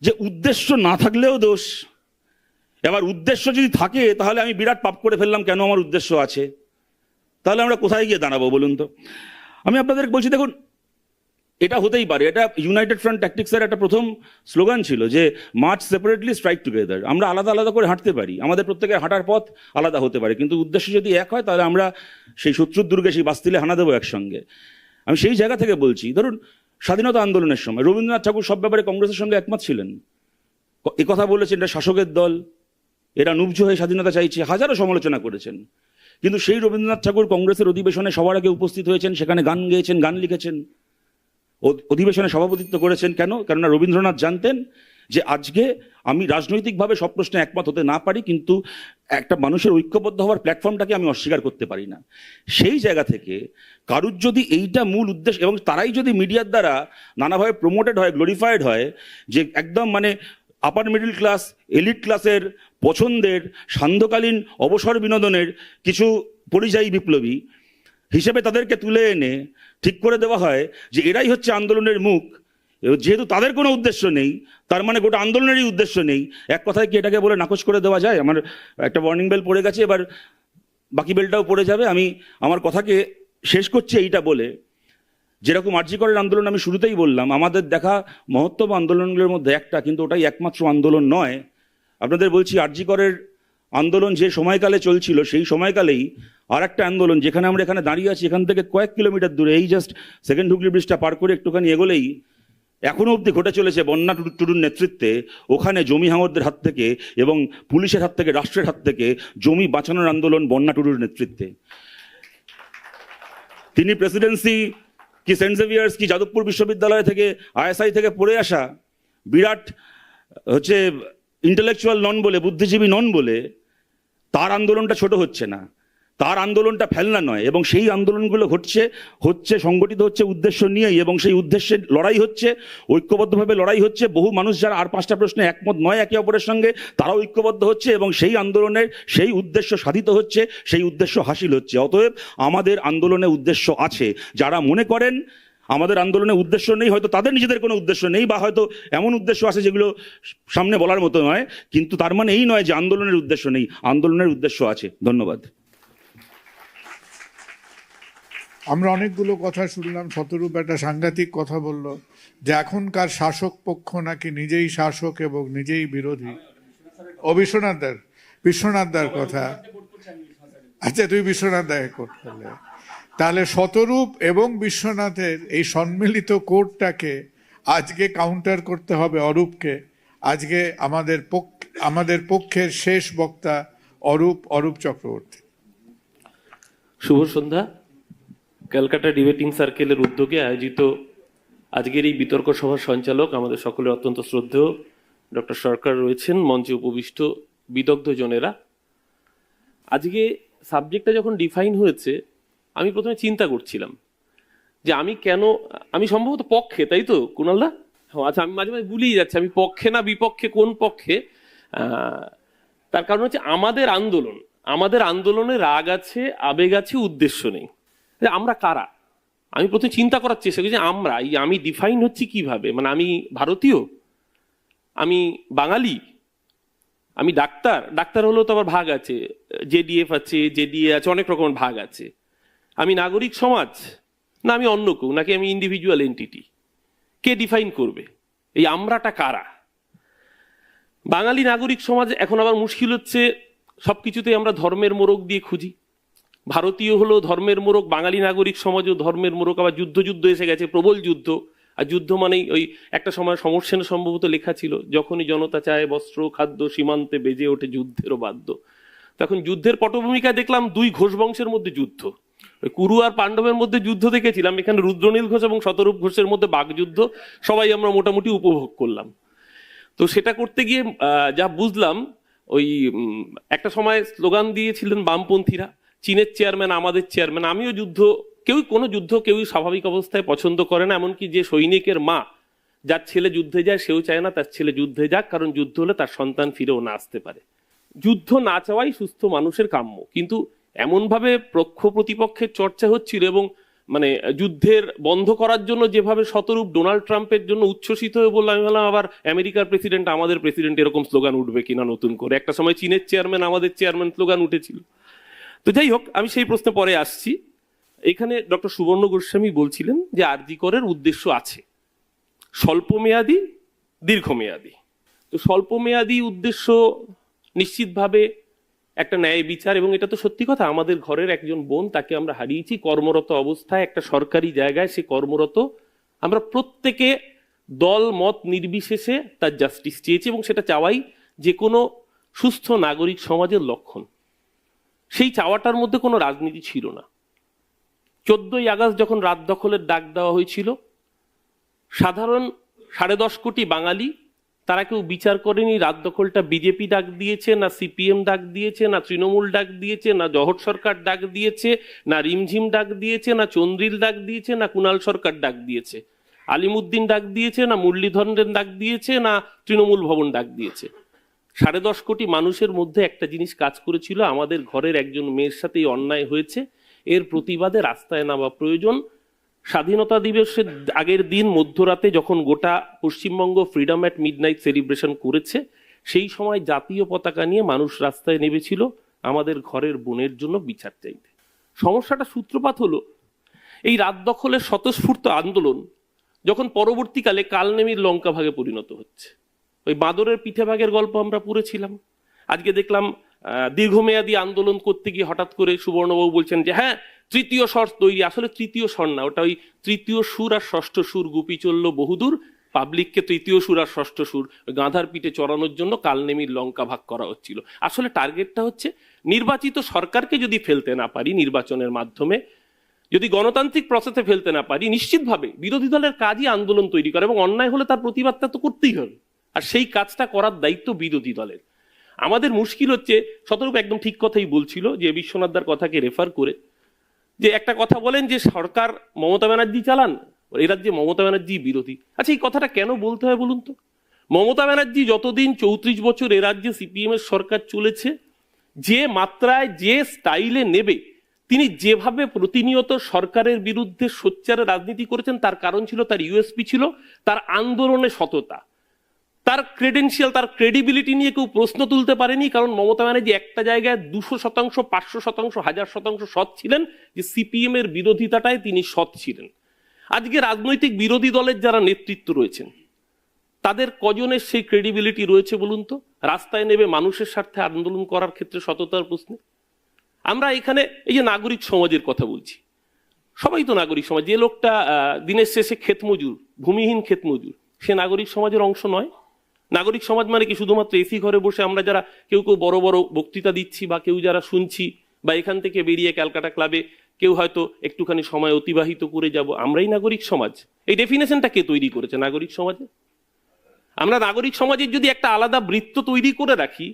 S9: যে উদ্দেশ্য না থাকলেও দোষ, এবার উদ্দেশ্য যদি থাকে তাহলে আমি বিরাট পাপ করে ফেললাম, কেন আমার উদ্দেশ্য আছে, তাহলে আমরা কোথায় গিয়ে দাঁড়াবো বলুন তো? আমি আপনাদের বলছি, দেখুন এটা হতেই পারে, এটা ইউনাইটেড ফ্রন্ট ট্যাকটিক্সের একটা প্রথম স্লোগান ছিল যে মার্চ সেপারেটলি স্ট্রাইক টুগেদার। আমরা আলাদা আলাদা করে হাঁটতে পারি, আমাদের প্রত্যেকের হাঁটার পথ আলাদা হতে পারে, কিন্তু উদ্দেশ্য যদি এক হয় তাহলে আমরা সেই শত্রুর দুর্গে সেই বাস্তিলে হানা দেবো একসঙ্গে। আমি সেই জায়গা থেকে বলছি, ধরুন স্বাধীনতা আন্দোলনের সময় রবীন্দ্রনাথ ঠাকুর সব ব্যাপারে কংগ্রেসের সঙ্গে একমত ছিলেন, কথা বলেছেন এটা শাসকের দল, এরা নুবজ হয়ে স্বাধীনতা চাইছে, হাজারো সমালোচনা করেছেন। কিন্তু সেই রবীন্দ্রনাথ ঠাকুর কংগ্রেসের অধিবেশনে সবার আগে উপস্থিত হয়েছেন, সেখানে গান গেয়েছেন, গান লিখেছেন, অধিবেশনে সভাপতিত্ব করেছেন। কেন? কেননা রবীন্দ্রনাথ জানতেন যে আজকে আমি রাজনৈতিকভাবে সব প্রশ্নে একমত হতে না পারি, কিন্তু একটা মানুষের ঐক্যবদ্ধ হওয়ার প্ল্যাটফর্মটাকে আমি অস্বীকার করতে পারি না। সেই জায়গা থেকে কারুর যদি এইটা মূল উদ্দেশ্য, এবং তারাই যদি মিডিয়ার দ্বারা নানাভাবে প্রমোটেড হয়, গ্লোরিফাইড হয়, যে একদম মানে আপার মিডল ক্লাস, এলিট ক্লাসের পছন্দের সান্ধ্যকালীন অবসর বিনোদনের কিছু পরিযায়ী বিপ্লবী হিসেবে তাদেরকে তুলে এনে ঠিক করে দেওয়া হয় যে এরাই হচ্ছে আন্দোলনের মুখ, যেহেতু তাদের কোনো উদ্দেশ্য নেই তার মানে গোটা আন্দোলনেরই উদ্দেশ্য নেই। এক কথায় কি এটাকে বলে নাকচ করে দেওয়া যায়? আমার একটা ওয়ার্নিং বেল পড়ে গেছে, এবার বাকি বেলটাও পড়ে যাবে। আমি আমার কথাকে শেষ করছি এইটা বলে, যেরকম আরজি করের আন্দোলন আমি শুরুতেই বললাম, আমাদের দেখা মহত্তম আন্দোলনগুলোর মধ্যে একটা, কিন্তু ওটাই একমাত্র আন্দোলন নয়। আপনাদের বলছি, আরজি করের আন্দোলন যে সময়কালে চলছিল, সেই সময়কালেই আর একটা আন্দোলন, যেখানে আমরা এখানে দাঁড়িয়ে আছি, এখান থেকে কয়েক কিলোমিটার দূরে, এই জাস্ট সেকেন্ড হুগলি ব্রিজটা পার করে একটুখানি এগোলেই এখনো অবধি ঘটে চলেছে বন্যা টুডুর নেতৃত্বে। ওখানে জমি হাঙরদের হাত থেকে এবং পুলিশের হাত থেকে, রাষ্ট্রের হাত থেকে জমি বাঁচানোর আন্দোলন বন্যা টুডুর নেতৃত্বে। তিনি প্রেসিডেন্সি কি সেন্ট জেভিয়ার্স কি যাদবপুর বিশ্ববিদ্যালয় থেকে, আইএসআই থেকে পড়ে আসা, বিরাট হচ্ছে ইন্টেলেকচুয়াল নন বলে, বুদ্ধিজীবী নন বলে তার আন্দোলনটা ছোট হচ্ছে না, তার আন্দোলনটা ফেলনা নয়। এবং সেই আন্দোলনগুলো হচ্ছে সংগঠিত হচ্ছে উদ্দেশ্য নিয়েই, এবং সেই উদ্দেশ্যে লড়াই হচ্ছে, ঐক্যবদ্ধভাবে লড়াই হচ্ছে। বহু মানুষ যারা আর পাঁচটা প্রশ্নে একমত নয় একে অপরের সঙ্গে, তারাও ঐক্যবদ্ধ হচ্ছে, এবং সেই আন্দোলনের সেই উদ্দেশ্য সাধিত হচ্ছে, সেই উদ্দেশ্য হাসিল হচ্ছে। অতএব আমাদের আন্দোলনে উদ্দেশ্য আছে। যারা মনে করেন আমাদের আন্দোলনে উদ্দেশ্য নেই, হয়তো তাদের নিজেদের কোনো উদ্দেশ্য নেই, বা হয়তো এমন উদ্দেশ্য আছে যেগুলো সামনে বলার মতো নয়, কিন্তু তার মানে এই নয় যে আন্দোলনের উদ্দেশ্য নেই, আন্দোলনের উদ্দেশ্য আছে। ধন্যবাদ।
S3: আমরা অনেকগুলো কথা শুনলাম। শতরূপ একটা সাংঘাতিক কথা বলল যে এখনকার শাসক পক্ষ নাকি নিজেই শাসক এবং নিজেই বিরোধী। বিশ্বনাথ দার কথা। আচ্ছা, তুই বিশ্বনাথ দাকে কোট করলে, তাহলে শতরূপ এবং বিশ্বনাথের এই সম্মিলিত কোটটাকে আজকে কাউন্টার করতে হবে অরূপকে। আজকে আমাদের পক্ষের শেষ বক্তা অরূপ চক্রবর্তী।
S10: শুভ সন্ধ্যা। ক্যালকাটা ডিবেটিং সার্কেলের উদ্যোগে আয়োজিত আজকের এই বিতর্ক সভার সঞ্চালক আমাদের সকলের অত্যন্ত শ্রদ্ধেয় ডক্টর সরকার রয়েছেন, মঞ্চে উপবিষ্ট বিদগ্ধজনেরা। আজকে সাবজেক্টটা যখন ডিফাইন হয়েছে, আমি প্রথমে চিন্তা করছিলাম যে আমি সম্ভবত পক্ষে, তাই তো কুণালদা? আচ্ছা, আমি মাঝে মাঝে ভুলেই যাচ্ছি আমি পক্ষে না বিপক্ষে, কোন পক্ষে। তার কারণ হচ্ছে আমাদের আন্দোলনে রাগ আছে, আবেগ আছে, উদ্দেশ্য নেই। আমরা কারা? আমি প্রথমে চিন্তা করার চেষ্টা করি যে আমি ডিফাইন হচ্ছি কিভাবে। মানে আমি ভারতীয়, আমি বাঙালি, আমি ডাক্তার হলেও তো আবার ভাগ আছে, জেডিএফ আছে, জেডিএ আছে, অনেক রকমের ভাগ আছে। আমি নাগরিক সমাজ, না আমি অন্য কেউ, নাকি আমি ইন্ডিভিজুয়াল এন্টিটি? কে ডিফাইন করবে এই আমরাটা কারা? বাঙালি নাগরিক সমাজ এখন আবার মুশকিল হচ্ছে, সবকিছুতে আমরা ধর্মের মোড়ক দিয়ে খুঁজি। ভারতীয় হলো ধর্মের মোড়ক, বাঙালি নাগরিক সমাজও ধর্মের মোড়ক। আবার যুদ্ধ এসে গেছে, প্রবল যুদ্ধ। আর যুদ্ধ মানেই ওই একটা সময় সমরসেনে সম্ভবত লেখা ছিল, যখনই জনতা চায় বস্ত্র খাদ্য, সীমান্তে বেজে ওঠে যুদ্ধেরও বাদ্য। তখন যুদ্ধের পটভূমিকা দেখলাম 2 ঘোষ বংশের মধ্যে যুদ্ধ। ওই কুরু আর পাণ্ডবের মধ্যে যুদ্ধ দেখেছিলাম, এখানে রুদ্রনীল ঘোষ এবং শতরূপ ঘোষের মধ্যে বাগযুদ্ধ সবাই আমরা মোটামুটি উপভোগ করলাম। তো সেটা করতে গিয়ে যা বুঝলাম, ওই একটা সময় স্লোগান দিয়েছিলেন বামপন্থীরা, চীনের চেয়ারম্যান আমাদের চেয়ারম্যান। আমিও কেউই স্বাভাবিক অবস্থায় পছন্দ করে না, এমনকি যে সৈনিকের মা যার ছেলে যুদ্ধে যায় সেও চায় না তার ছেলে যুদ্ধে যাক, কারণ যুদ্ধ হলে তার সন্তান ফিরেও না আসতে পারে। যুদ্ধ না চাওয়াই সুস্থ মানুষের কাম্য। কিন্তু এমনভাবে পক্ষ প্রতিপক্ষের চর্চা হচ্ছিল, এবং মানে যুদ্ধের বন্ধ করার জন্য যেভাবে শতরূপ ডোনাল্ড ট্রাম্পের জন্য উচ্ছ্বসিত হয়ে বললাম, আমি বললাম আবার আমেরিকার প্রেসিডেন্ট আমাদের প্রেসিডেন্ট এরকম স্লোগান উঠবে কিনা নতুন করে। একটা সময় চীনের চেয়ারম্যান আমাদের চেয়ারম্যান স্লোগান উঠেছিল। তো যাই হোক, আমি সেই প্রশ্নে পরে আসছি। এখানে ডক্টর সুবর্ণ গোস্বামী বলছিলেন যে আরজি করের উদ্দেশ্য আছে স্বল্পমেয়াদী, দীর্ঘমেয়াদী। তো স্বল্পমেয়াদী উদ্দেশ্য নিশ্চিতভাবে একটা ন্যায় বিচার, এবং এটা তো সত্যি কথা, আমাদের ঘরের একজন বোন, তাকে আমরা হারিয়েছি কর্মরত অবস্থায় একটা সরকারি জায়গায়। সে কর্মরত, আমরা প্রত্যেকে দল মত নির্বিশেষে তার জাস্টিস চেয়েছি, এবং সেটা চাওয়াই যে কোনো সুস্থ নাগরিক সমাজের লক্ষণ। সেই চাওয়াটার মধ্যে কোনো রাজনীতি ছিল না। 14ই আগস্ট যখন রাত দখলের ডাক দেওয়া হয়েছিল, সাধারণ 10.5 কোটি বাঙালি, তারা কেউ বিচার করেনি রাত দখলটা বিজেপি ডাক দিয়েছে, না সিপিএম ডাক দিয়েছে, না তৃণমূল ডাক দিয়েছে, না জহর সরকার ডাক দিয়েছে, না রিমঝিম ডাক দিয়েছে, না চন্দ্রিল ডাক দিয়েছে, না কুণাল সরকার ডাক দিয়েছে, আলিমুদ্দিন ডাক দিয়েছে, না মুরলীধরনের ডাক দিয়েছে, না তৃণমূল ভবন ডাক দিয়েছে। 10.5 কোটি মানুষের মধ্যে একটা জিনিস কাজ করেছিল, আমাদের ঘরের একজন মেয়ের সাথে এই অন্যায় হয়েছে, এর প্রতিবাদে রাস্তায় নামা প্রয়োজন। স্বাধীনতা দিবসের আগের দিন মধ্যরাতে যখন গোটা Paschimbanga freedom at midnight celebration করেছে, সেই সময় জাতীয় পতাকা নিয়ে মানুষ রাস্তায় নেমেছিল আমাদের ঘরের বোনের জন্য বিচার চাইতে। সমস্যাটা সূত্রপাত হলো এই রাত দখলের স্বতঃস্ফূর্ত আন্দোলন যখন পরবর্তীকালে কালনেমির লঙ্কা ভাগে পরিণত হচ্ছে। ওই বাঁদরের পিঠে ভাগের গল্প আমরা পড়েছিলাম। আজকে দেখলাম দীর্ঘমেয়াদী আন্দোলন করতে গিয়ে হঠাৎ করে সুবর্ণবাবু বলছেন যে হ্যাঁ তৃতীয় স্বর তৈরি। আসলে তৃতীয় স্বর না, ওটা ওই তৃতীয় সুর আর ষষ্ঠ সুর গুপি চললো বহুদূর, পাবলিককে তৃতীয় সুর আর ষষ্ঠ সুর গাধার পিঠে চড়ানোর জন্য কালনেমির লঙ্কা ভাগ করা হচ্ছিল। আসলে টার্গেটটা হচ্ছে নির্বাচিত সরকারকে যদি ফেলতে না পারি, নির্বাচনের মাধ্যমে যদি গণতান্ত্রিক প্রসেসে ফেলতে না পারি, নিশ্চিতভাবে বিরোধী দলের কাজই আন্দোলন তৈরি করা, এবং অন্যায় হলে তার প্রতিবাদটা তো করতেই হবে, আর সেই কাজটা করার দায়িত্ব বিরোধী দলের। আমাদের মুশকিল হচ্ছে, শতরূপ একদম ঠিক কথাই বলছিল যে বিশ্বনাথদার কথাকে রেফার করে, যে একটা কথা বলেন যে সরকার মমতা ব্যানার্জি চালান, এ রাজ্যে মমতা ব্যানার্জি বিরোধী। আচ্ছা, এই কথাটা কেন বলতে হয় বলুন তো? মমতা ব্যানার্জি যতদিন 34 বছর এ রাজ্যে সিপিএম এর সরকার চলেছে, যে মাত্রায় যে স্টাইলে নেবে, তিনি যেভাবে প্রতিনিয়ত সরকারের বিরুদ্ধে সোচ্চারে রাজনীতি করেছেন, তার কারণ ছিল, তার ইউএসপি ছিল তার আন্দোলনের সততা, তার ক্রেডেন্সিয়াল, তার ক্রেডিবিলিটি নিয়ে কেউ প্রশ্ন তুলতে পারেনি। কারণ মমতা ব্যানার্জি একটা জায়গায় 200%, 500%, 1000% সৎ ছিলেন, যে সিপিএম এর বিরোধিতাটায় তিনি সৎ ছিলেন। আজকে রাজনৈতিক বিরোধী দলের যারা নেতৃত্ব রয়েছেন, তাদের কজনের সেই ক্রেডিবিলিটি রয়েছে বলুন তো, রাস্তায় নেবে মানুষের স্বার্থে আন্দোলন করার ক্ষেত্রে সততার প্রশ্নে? আমরা এখানে এই যে নাগরিক সমাজের কথা বলছি, সবাই তো নাগরিক সমাজ। যে লোকটা দিনের শেষে ক্ষেত মজুর, ভূমিহীন ক্ষেতমজুর, সে নাগরিক সমাজের অংশ নয়? নাগরিক সমাজ মানে কি শুধুমাত্র এসি ঘরে বসে আমরা যারা কেউ কেউ বড় বড় বক্তৃতা দিচ্ছি বা কেউ যারা শুনছি বা এখান থেকে বেরিয়ে ক্যালকাটা ক্লাবে কেউ হয়তো একটুখানি সময় অতিবাহিত করে যাব, আমরাই নাগরিক সমাজ? এই ডেফিনেশনটা কে তৈরি করেছে নাগরিক সমাজে? আমরা নাগরিক সমাজের যদি একটা আলাদা বৃত্ত তৈরি করে রাখি,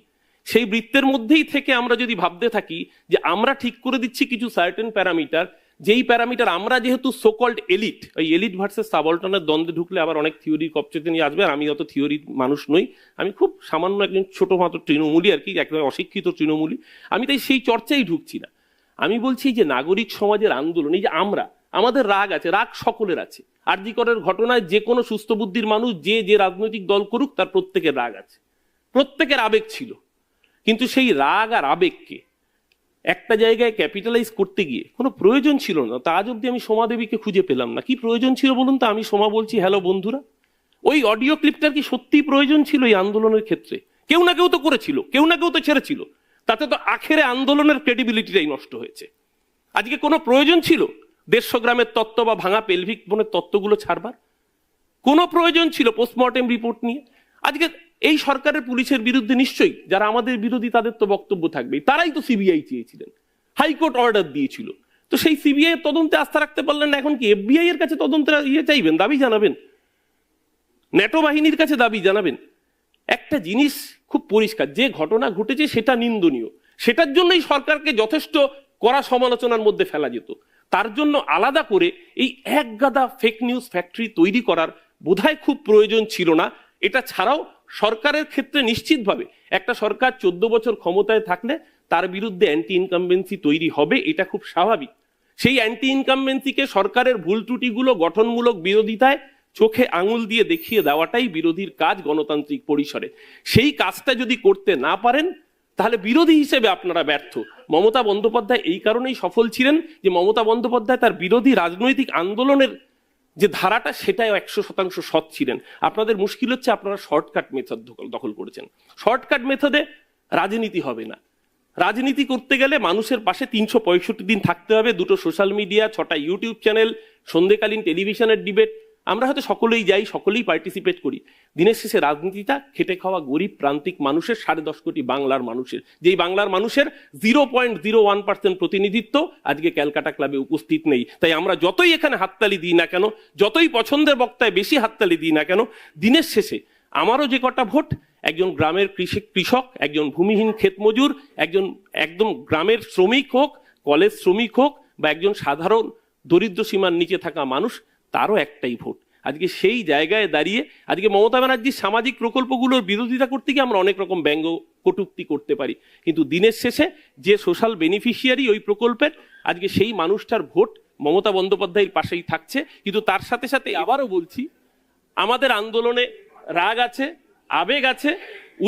S10: সেই বৃত্তের মধ্যেই থেকে আমরা যদি ভাবতে থাকি যে আমরা ঠিক করে দিচ্ছি কিছু সার্টেন প্যারামিটার, যেই প্যারামিটার আমরা যেহেতু সোকল্ড এলিট, ওই এলিট ভার্সেস সাবঅল্টার্নের দ্বন্দ্বে ঢুকলে আবার অনেক থিওরি কপচেতে নিয়ে আসবে। আর আমি অত থিওরির মানুষ নই, আমি খুব সামান্য একজন ছোট মাত্র তৃণমূলী আর কি, একদম অশিক্ষিত তৃণমূলী। আমি তাই সেই চর্চাই ঢুকছি না। আমি বলছি যে নাগরিক সমাজের আন্দোলন, এই যে আমাদের রাগ আছে, রাগ সকলের আছে। আরজি করের ঘটনায় যে কোনো সুস্থ বুদ্ধির মানুষ যে রাজনৈতিক দল করুক তার প্রত্যেকের রাগ আছে, প্রত্যেকের আবেগ ছিল। কিন্তু সেই রাগ আর আবেগকে একটা জায়গায় ক্যাপিটালাইজ করতে গিয়ে কোনো প্রয়োজন ছিল না। তা আজ অব্দি আমি সোমা দেবীকে খুঁজে পেলাম না। কি প্রয়োজন ছিল বলুন তো? আমি সোমা বলছি, হ্যালো বন্ধুরা, ওই অডিও ক্লিপটার কি সত্যি প্রয়োজন ছিল এই আন্দোলনের ক্ষেত্রে? কেউ না কেউ তো করেছিল, কেউ না কেউ তো ছেড়েছিল। তাতে তো আখেরে আন্দোলনের ক্রেডিবিলিটিটাই নষ্ট হয়েছে। আজকে কোনো প্রয়োজন ছিল 150 গ্রামের তত্ত্ব বা ভাঙা পেলভিক বোনের তত্ত্বগুলো ছাড়বার? কোনো প্রয়োজন ছিল পোস্টমর্টেম রিপোর্ট নিয়ে? আজকে এই সরকারের পুলিশের বিরুদ্ধে নিশ্চয়ই যারা আমাদের বিরোধী তাদের তো বক্তব্য থাকবেই, তারাই তো সিবিআই চেয়েছিলেন, হাইকোর্ট অর্ডার দিয়েছিল। তো সেই সিবিআই এর তদন্তে আস্থা রাখতে পারলেন না, এখন কি এফবিআই এর কাছে তদন্তের চাইবেন, দাবি জানাবেন, ন্যাটো বাহিনীর কাছে দাবি জানাবেন? একটা জিনিস খুব পরিষ্কার, যে ঘটনা ঘটেছে সেটা নিন্দনীয়, সেটার জন্যই সরকারকে যথেষ্ট কড়া সমালোচনার মধ্যে ফেলা যেত। তার জন্য আলাদা করে এই এক গাদা ফেক নিউজ ফ্যাক্টরি তৈরি করার বোধহয় খুব প্রয়োজন ছিল না। এটা ছাড়াও সরকারের ক্ষেত্রে নিশ্চিতভাবে একটা সরকার 14 বছর ক্ষমতায় থাকলে তার বিরুদ্ধে অ্যান্টি ইনকামবেন্সি তৈরি হবে, এটা খুব স্বাভাবিক। সেই অ্যান্টি ইনকামবেন্সিকে সরকারের ভুল ত্রুটিগুলো গঠনমূলক বিরোধিতায় চোখে আঙুল দিয়ে দেখিয়ে দেওয়াটাই বিরোধীর কাজ গণতান্ত্রিক পরিসরে। সেই কাজটা যদি করতে না পারেন তাহলে বিরোধী হিসেবে আপনারা ব্যর্থ। মমতা বন্দ্যোপাধ্যায় এই কারণেই সফল ছিলেন যে মমতা বন্দ্যোপাধ্যায় তার বিরোধী রাজনৈতিক আন্দোলনের যে ধারাটা সেটাই 100% সৎ ছিলেন। আপনাদের মুশকিল হচ্ছে আপনারা শর্টকাট মেথড দখল করেছেন। শর্টকাট মেথডে রাজনীতি হবে না। রাজনীতি করতে গেলে মানুষের পাশে 365 দিন থাকতে হবে। 2টো সোশ্যাল মিডিয়া, 6টা ইউটিউব চ্যানেল, সন্ধ্যেকালীন টেলিভিশনের ডিবেট, আমরা হয়তো সকলেই যাই, সকলেই পার্টিসিপেট করি। দিনের শেষে রাজনীতিটা খেটে খাওয়া গরিব প্রান্তিক মানুষের, 10.5 কোটি বাংলার মানুষের, যেই বাংলার মানুষের 0.01% প্রতিনিধিত্ব আজকে ক্যালকাটা ক্লাবে উপস্থিত নেই। তাই আমরা যতই এখানে হাততালি দিই না কেন, যতই পছন্দের বক্তায় বেশি হাততালি দিই না কেন, দিনের শেষে আমারও যে কটা ভোট, একজন গ্রামের কৃষক, একজন ভূমিহীন ক্ষেতমজুর, একজন একদম গ্রামের শ্রমিক হোক, কলেজ শ্রমিক হোক, বা একজন সাধারণ দরিদ্র সীমার নিচে থাকা মানুষ, তারও একটাই ভোট। আজকে সেই জায়গায় দাঁড়িয়ে আজকে মমতা ব্যানার্জির সামাজিক প্রকল্পগুলোর বিরোধিতা করতে গিয়ে আমরা অনেক রকম ব্যঙ্গ কটূক্তি করতে পারি, কিন্তু দিনের শেষে যে সোশ্যাল বেনিফিশিয়ারি ওই প্রকল্পের, আজকে সেই মানুষটার ভোট মমতা বন্দ্যোপাধ্যায়ের পাশেই থাকছে। কিন্তু তার সাথে সাথে আবারও বলছি, আমাদের আন্দোলনে রাগ আছে, আবেগ আছে,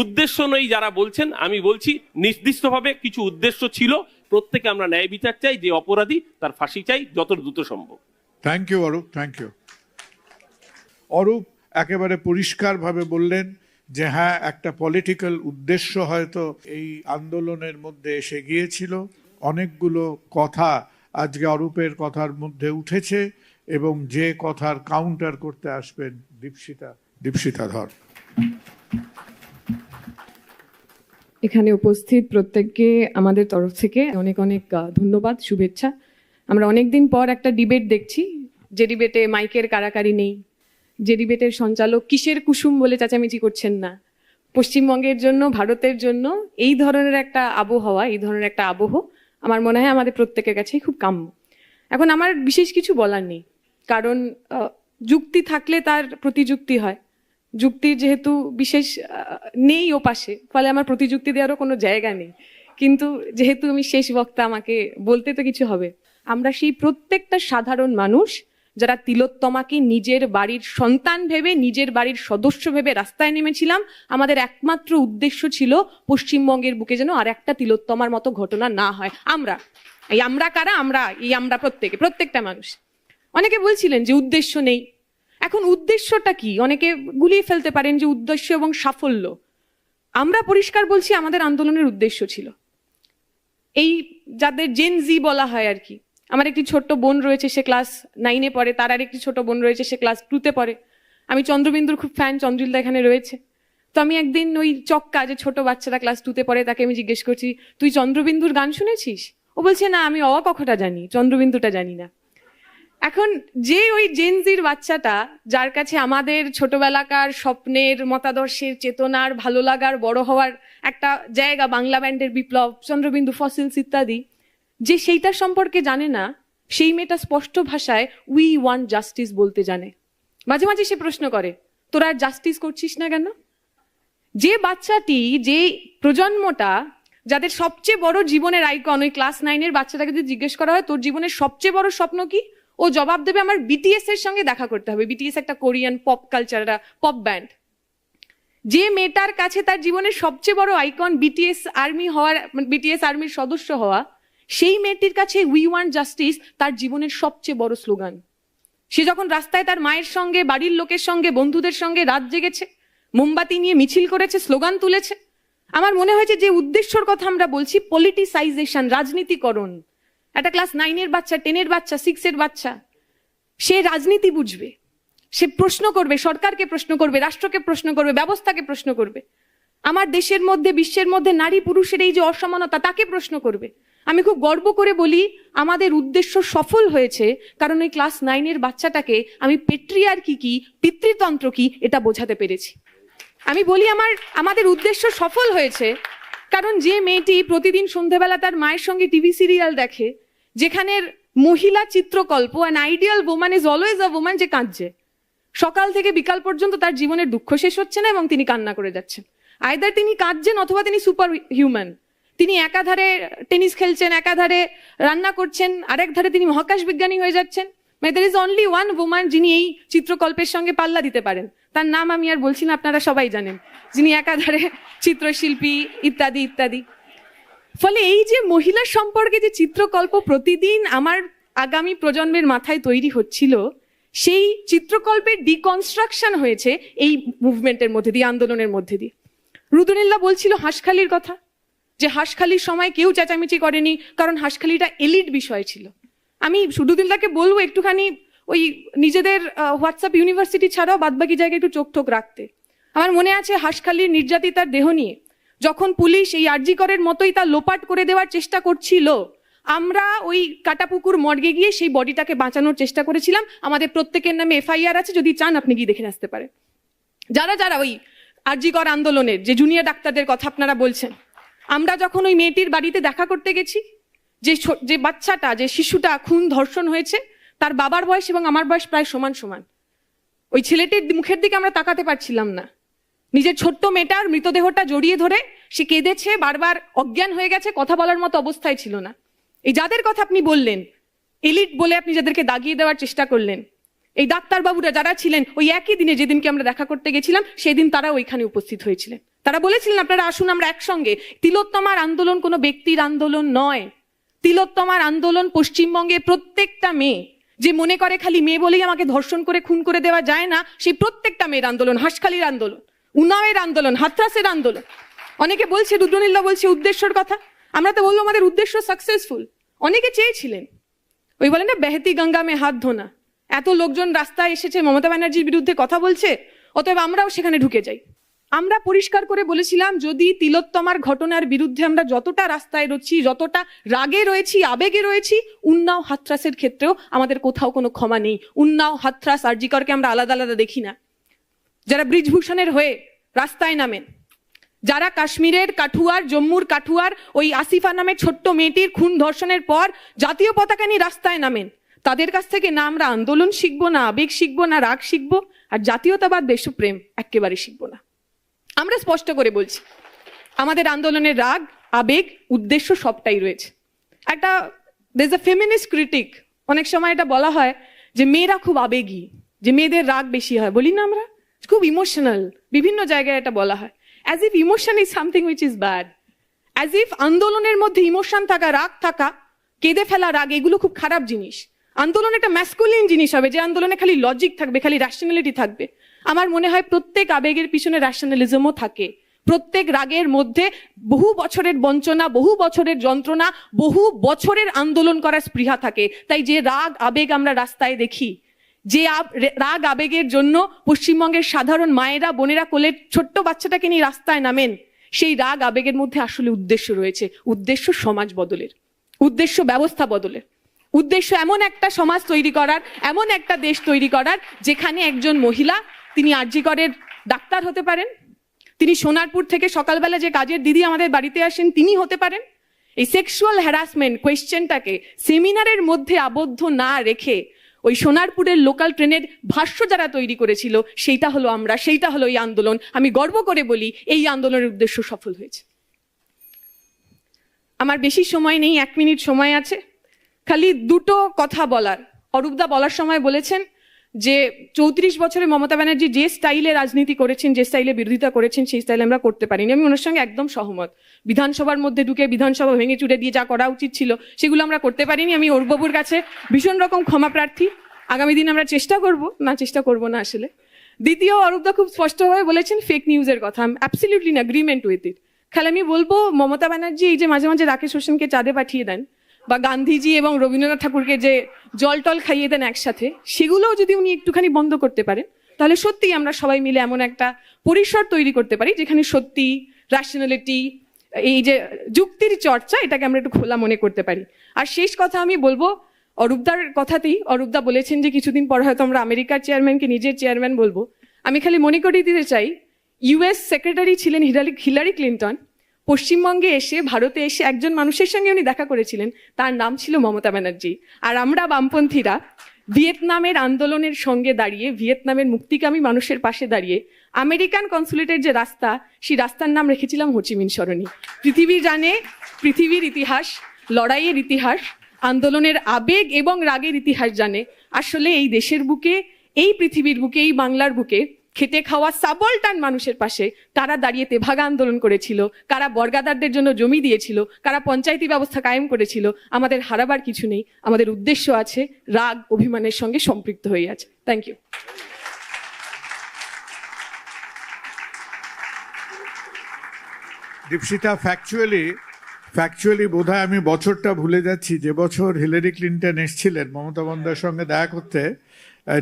S10: উদ্দেশ্য নেই যারা বলছেন। আমি বলছি নির্দিষ্টভাবে কিছু উদ্দেশ্য ছিল। প্রত্যেকে আমরা ন্যায় বিচার চাই, যে অপরাধী তার ফাঁসি চাই যত দ্রুত সম্ভব।
S3: Thank you Arup, thank you. Arup একেবারে পরিষ্কারভাবে বললেন যে হ্যাঁ, একটা পলিটিক্যাল উদ্দেশ্য হয়তো এই আন্দোলনের মধ্যে এসে গিয়েছিল। অনেকগুলো কথা আজকে অরূপের কথার মধ্যে উঠেছে, এবং যে কথার কাউন্টার করতে আসবেন দীপশিতা ধর।
S11: এখানে উপস্থিত প্রত্যেককে আমাদের তরফ থেকে অনেক অনেক ধন্যবাদ, শুভেচ্ছা। আমরা অনেকদিন পর একটা ডিবেট দেখছি, যে ডিবেটে মাইকের কারাকারি নেই, যে ডিবেটের সঞ্চালক কিসের কুসুম বলে চেঁচামেচি করছেন না। পশ্চিমবঙ্গের জন্য, ভারতের জন্য এই ধরনের একটা আবহাওয়া, এই ধরনের একটা আবহ আমার মনে হয় আমাদের প্রত্যেকের কাছেই খুব কাম্য। এখন আমার বিশেষ কিছু বলার নেই, কারণ যুক্তি থাকলে তার প্রতিযুক্তি হয়। যুক্তির যেহেতু বিশেষ নেই ও পাশে, ফলে আমার প্রতিযুক্তি দেওয়ারও কোনো জায়গা নেই। কিন্তু যেহেতু আমি শেষ বক্তা, আমাকে বলতে তো কিছু হবে। আমরা সেই প্রত্যেকটা সাধারণ মানুষ যারা তিলোত্তমাকে নিজের বাড়ির সন্তান ভেবে, নিজের বাড়ির সদস্য ভেবে রাস্তায় নেমেছিলাম, আমাদের একমাত্র উদ্দেশ্য ছিল পশ্চিমবঙ্গের বুকে যেন আর একটা তিলোত্তমার মতো ঘটনা না হয়। আমরা কারা? আমরা প্রত্যেকটা মানুষ। অনেকে বলছিলেন যে উদ্দেশ্য নেই। এখন উদ্দেশ্যটা কি? অনেকে গুলিয়ে ফেলতে পারেন যে উদ্দেশ্য এবং সাফল্য। আমরা পরিষ্কার বলছি, আমাদের আন্দোলনের উদ্দেশ্য ছিল এই, যাদের জেন জি বলা হয় আর কি। আমার একটি ছোট্ট বোন রয়েছে, সে ক্লাস 9-এ পড়ে, তার আর একটি ছোট বোন রয়েছে, সে ক্লাস 2-তে পড়ে। আমি চন্দ্রবিন্দুর খুব ফ্যান, চন্দ্রিলদা এখানে রয়েছে। তো আমি একদিন ওই চক্কা, যে ছোট বাচ্চারা ক্লাস 2-তে পড়ে, তাকে আমি জিজ্ঞেস করছি, তুই চন্দ্রবিন্দুর গান শুনেছিস? ও বলছে, না, আমি অ কখটা জানি, চন্দ্রবিন্দুটা জানি না। এখন যে ওই জেনজির বাচ্চাটা, যার কাছে আমাদের ছোটবেলাকার স্বপ্নের, মতাদর্শের, চেতনার, ভালো লাগার, বড় হওয়ার একটা জায়গা, বাংলা ব্যান্ডের বিপ্লব, চন্দ্রবিন্দু, ফসিলস ইত্যাদি, যে সেইটার সম্পর্কে জানে না, সেই মেয়েটা স্পষ্ট ভাষায় উই ওয়ান্ট জাস্টিস বলতে জানে। মাঝে মাঝে সে প্রশ্ন করে, তোরা আর জাস্টিস করছিস না কেন? যে বাচ্চাটি, যে প্রজন্মটা, যাদের সবচেয়ে বড় জীবনের আইকন, ওই ক্লাস 9-এর বাচ্চাটাকে যদি জিজ্ঞেস করা হয় তোর জীবনের সবচেয়ে বড় স্বপ্ন কি, ও জবাব দেবে আমার বিটিএস এর সঙ্গে দেখা করতে হবে। বিটিএস একটা Korean pop culture, pop band. যে মেয়েটার কাছে তার জীবনের সবচেয়ে বড় আইকন বিটিএস আর্মি হওয়ার, বিটিএস আর্মির সদস্য হওয়া, সেই মেয়েটির কাছে উই ওয়ান্ট জাস্টিস তার জীবনের সবচেয়ে বড় স্লোগান। সে যখন রাস্তায় তার মায়ের সঙ্গে, বাড়ির লোকের সঙ্গে, বন্ধুদের সঙ্গে রাত জেগেছে, মোমবাতি নিয়ে মিছিল করেছে, স্লোগান তুলেছে, আমার মনে হয়েছে যে উদ্দেশ্যর কথা আমরা বলছি, পলিটিসাইজেশন, রাজনীতিকরণ। একটা ক্লাস 9-এর বাচ্চা, 10-এর বাচ্চা, 6-এর বাচ্চা, সে রাজনীতি বুঝবে, সে প্রশ্ন করবে, সরকারকে প্রশ্ন করবে, রাষ্ট্রকে প্রশ্ন করবে, ব্যবস্থাকে প্রশ্ন করবে, আমার দেশের মধ্যে, বিশ্বের মধ্যে নারী পুরুষের এই যে অসমানতা, তাকে প্রশ্ন করবে। আমি খুব গর্ব করে বলি, আমাদের উদ্দেশ্য সফল হয়েছে, কারণ ওই ক্লাস 9-এর বাচ্চাটাকে আমি পেট্রিয়ার্কি কি, পিতৃতন্ত্র কি, এটা বোঝাতে পেরেছি। আমি বলি আমাদের উদ্দেশ্য সফল হয়েছে, কারণ যে মেয়েটি প্রতিদিন সন্ধ্যেবেলা তার মায়ের সঙ্গে টিভি সিরিয়াল দেখে, যেখানের মহিলা চিত্রকল্প, an ideal woman is always a woman, যে কাঁদছে সকাল থেকে বিকাল পর্যন্ত, তার জীবনের দুঃখ শেষ হচ্ছে না এবং তিনি কান্না করে যাচ্ছেন। আইদার তিনি কাঁদছেন অথবা তিনি সুপার হিউম্যান। তিনি একাধারে টেনিস খেলছেন, একাধারে রান্না করছেন, আরেক ধারে তিনি মহাকাশ বিজ্ঞানী হয়ে যাচ্ছেন। মানে there is only one woman যিনি এই চিত্রকল্পের সঙ্গে পাল্লা দিতে পারেন, তার নাম আমি আর বলছি না, আপনারা সবাই জানেন, যিনি একাধারে চিত্রশিল্পী ইত্যাদি ইত্যাদি। ফলে এই যে মহিলা সম্পর্কে যে চিত্রকল্প প্রতিদিন আমার আগামী প্রজন্মের মাথায় তৈরি হচ্ছিল, সেই চিত্রকল্পের ডিকনস্ট্রাকশন হয়েছে এই মুভমেন্টের মধ্যে দিয়ে, আন্দোলনের মধ্যে দিয়ে। রুদুনিল্লা বলছিল হাঁসখালির কথা, যে হাঁসখালির সময় কেউ চেঁচামেচি করেনি, কারণ হাঁসখালিটা এলিট বিষয় ছিল। আমি রুদুনিল্লাকে বলবো একটুখানি ওই নিজেদের হোয়াটসঅ্যাপ ইউনিভার্সিটি ছাড়াও বাদবাকি জায়গায় একটু চোখ ঠোক রাখতে। আমার মনে আছে হাঁসখালির নির্যাতিতার দেহ নিয়ে যখন পুলিশ এই আরজি করের মতোই তা লোপাট করে দেওয়ার চেষ্টা করছিল, আমরা ওই কাটাপুকুর মর্গে গিয়ে সেই বডিটাকে বাঁচানোর চেষ্টা করেছিলাম। আমাদের প্রত্যেকের নামে এফআইআর আছে, যদি চান আপনি গিয়ে দেখে আসতে পারেন। যারা যারা ওই আরজি কর আন্দোলনের যে জুনিয়র ডাক্তারদের কথা আপনারা বলছেন, আমরা যখন ওই মেয়েটির বাড়িতে দেখা করতে গেছি, যে বাচ্চাটা, যে শিশুটা খুন ধর্ষণ হয়েছে, তার বাবার বয়স এবং আমার বয়স প্রায় সমান সমান। ওই ছেলেটির মুখের দিকে আমরা তাকাতে পারছিলাম না। নিজের ছোট্ট মেয়েটার মৃতদেহটা জড়িয়ে ধরে সে কেঁদেছে, বারবার অজ্ঞান হয়ে গেছে, কথা বলার মতো অবস্থায় ছিল না। এই যাদের কথা আপনি বললেন, এলিট বলে আপনি যাদেরকে দাগিয়ে দেওয়ার চেষ্টা করলেন, এই ডাক্তারবাবুরা যারা ছিলেন ওই একই দিনে যেদিনকে আমরা দেখা করতে গেছিলাম, সেদিন তারা ওইখানে উপস্থিত হয়েছিলেন। তারা বলেছিলেন আপনারা আসুন আমরা একসঙ্গে। তিলোত্তমার আন্দোলন কোনো ব্যক্তির আন্দোলন নয়। তিলোত্তমার আন্দোলন পশ্চিমবঙ্গে প্রত্যেকটা মেয়ে যে মনে করে খালি মেয়ে বলেই আমাকে ধর্ষণ করে খুন করে দেওয়া যায় না, সেই প্রত্যেকটা মেয়ের আন্দোলন। হাঁসখালির আন্দোলন, উনাওয়ের আন্দোলন, হাথরাসের আন্দোলন। অনেকে বলছে, রুদ্রনীলা বলছে উদ্দেশ্যর কথা, আমরা তো বলবো আমাদের উদ্দেশ্য সাকসেসফুল। অনেকে চেয়েছিলেন, ওই বলে না বেহতি গঙ্গা মে হাত ধোনা, এত লোকজন রাস্তায় এসেছে মমতা ব্যানার্জির বিরুদ্ধে কথা বলছে, অতএব আমরাও সেখানে ঢুকে যাই। আমরা পরিষ্কার করে বলেছিলাম, যদি তিলোত্তমার ঘটনার বিরুদ্ধে আমরা যতটা রাস্তায় রয়েছি, যতটা রাগে রয়েছি, আবেগে রয়েছি, উন্নাও হাথরাসের ক্ষেত্রেও আমাদের কোথাও কোনো ক্ষমা নেই। উন্নাও, হাথরাস, আরজি করকে আমরা আলাদা আলাদা দেখি না। যারা ব্রিজভূষণের হয়ে রাস্তায় নামেন, যারা কাশ্মীরের কাঠুয়ার, জম্মুর কাঠুয়ার ওই আসিফা নামের ছোট্ট মেয়েটির খুন ধর্ষণের পর জাতীয় পতাকা নিয়ে রাস্তায় নামেন, তাদের কাছ থেকে না আমরা আন্দোলন শিখবো, না আবেগ শিখবো, না রাগ শিখবো, আর জাতীয়তাবাদ, দেশপ্রেম একেবারে শিখবো না। আমরা স্পষ্ট করে বলছি, আমাদের আন্দোলনের রাগ, আবেগ, উদ্দেশ্য সবটাই রয়েছে। একটা there's a feminist critic, অনেক সময় এটা বলা হয় যে মেয়েরা খুব আবেগী, যে মেয়েদের রাগ বেশি হয়, বলি না আমরা খুব ইমোশনাল, বিভিন্ন জায়গায় এটা বলা হয়, as if emotion is something which is bad, as if আন্দোলনের মধ্যে ইমোশন থাকা, রাগ থাকা, কেঁদে ফেলা রাগ, এগুলো খুব খারাপ জিনিস। আন্দোলন একটা ম্যাসকুলিন জিনিস হবে, যে আন্দোলনে খালি লজিক থাকবে, খালি র্যাশনালিটি থাকবে। আমার মনে হয় প্রত্যেক আবেগের পিছনে র্যাশনালিজমও থাকে। প্রত্যেক রাগের মধ্যে বহু বছরের বঞ্চনা, বহু বছরের যন্ত্রণা, বহু বছরের আন্দোলন করার স্পৃহা থাকে। তাই যে রাগ, আবেগ আমরা রাস্তায় দেখি, যে রাগ আবেগের জন্য পশ্চিমবঙ্গের সাধারণ মায়েরা বোনেরা কোলের ছোট্ট বাচ্চাটাকে নিয়ে রাস্তায় নামেন, সেই রাগ আবেগের মধ্যে আসলে উদ্দেশ্য রয়েছে। উদ্দেশ্য সমাজ বদলের, উদ্দেশ্য ব্যবস্থা বদলের, উদ্দেশ্য এমন একটা সমাজ তৈরি করার, এমন একটা দেশ তৈরি করার যেখানে একজন মহিলা তিনি আরজি করের ডাক্তার হতে পারেন, তিনি সোনারপুর থেকে সকালবেলা যে কাজের দিদি আমাদের বাড়িতে আসেন তিনি হতে পারেন। এই সেক্সুয়াল হ্যারাসমেন্ট কোয়েশ্চেনটাকে সেমিনারের মধ্যে আবদ্ধ না রেখে ওই সোনারপুরের লোকাল ট্রেনের ভাষ্য যারা তৈরি করেছিল সেইটা হলো আমরা, সেইটা হলো এই আন্দোলন। আমি গর্ব করে বলি এই আন্দোলনের উদ্দেশ্য সফল হয়েছে। আমার বেশি সময় নেই, 1 মিনিট সময় আছে। খালি দুটো কথা বলার। অরূপদা বলার সময় বলেছেন যে 34 বছরে মমতা ব্যানার্জি যে স্টাইলে রাজনীতি করেছেন, যে স্টাইলে বিরোধিতা করেছেন, সেই স্টাইলে আমরা করতে পারিনি। আমি ওনার সঙ্গে একদম সহমত। বিধানসভার মধ্যে ঢুকে বিধানসভা ভেঙে চুড়ে দিয়ে যা করা উচিত ছিল সেগুলো আমরা করতে পারিনি। আমি অরূপবাবুর কাছে ভীষণ রকম ক্ষমা প্রার্থী। আগামী দিন আমরা চেষ্টা করব না আসলে। দ্বিতীয়, অরূপদা খুব স্পষ্টভাবে বলেছেন ফেক নিউজের কথা। I am absolutely in agreement with it. খালি আমি বলবো মমতা ব্যানার্জি এই যে মাঝে মাঝে রাকেশ হোসেনকে চাঁদে পাঠিয়ে দেন বা গান্ধীজি এবং রবীন্দ্রনাথ ঠাকুরকে যে জল টল খাইয়ে দেন একসাথে, সেগুলোও যদি উনি একটুখানি বন্ধ করতে পারেন তাহলে সত্যিই আমরা সবাই মিলে এমন একটা পরিসর তৈরি করতে পারি যেখানে সত্যি র্যাশনালিটি, এই যে যুক্তির চর্চা, এটাকে আমরা একটু খোলা মনে করতে পারি। আর শেষ কথা আমি বলবো অরূপদার কথাতেই, অরূপদা বলেছেন যে কিছুদিন পর হয়তো আমরা আমেরিকার চেয়ারম্যানকে নিজের চেয়ারম্যান বলবো। আমি খালি মনে করিয়ে দিতে চাই ইউএস সেক্রেটারি ছিলেন হিলারি ক্লিন্টন, পশ্চিমবঙ্গে এসে ভারতে এসে একজন মানুষের সঙ্গে উনি দেখা করেছিলেন, তার নাম ছিল মমতা ব্যানার্জি। আর আমরা বামপন্থীরা ভিয়েতনামের আন্দোলনের সঙ্গে দাঁড়িয়ে, ভিয়েতনামের মুক্তিকামী মানুষের পাশে দাঁড়িয়ে আমেরিকান কনসুলেটের যে রাস্তা, সেই রাস্তার নাম রেখেছিলাম হোচিমিন সরণি। পৃথিবী জানে, পৃথিবীর ইতিহাস, লড়াইয়ের ইতিহাস, আন্দোলনের আবেগ এবং রাগের ইতিহাস জানে। আসলে এই দেশের বুকে, এই পৃথিবীর বুকে, এই বাংলার বুকে খেটে খাওয়া সাবলটান মানুষের পাশে কারা দাঁড়িয়ে তেভাগা আন্দোলন করেছিল, কারা বর্গাদারদের জন্য জমি দিয়েছিল, কারা পঞ্চায়েতি ব্যবস্থা কায়েম করেছিল, আমাদের হারাবার কিছু নেই। আমাদের উদ্দেশ্য আছে, রাগ অভিমানের সঙ্গে সম্পৃক্ত হয়ে আছে। Thank you.
S3: দীপশিতা, ফ্যাকচুয়ালি বোধহয় আমি বছরটা ভুলে যাচ্ছি যে বছর হিলারি ক্লিন্টন এসেছিলেন মমতা বন্দ্যোপাধ্যায়ের সঙ্গে দেখা করতে।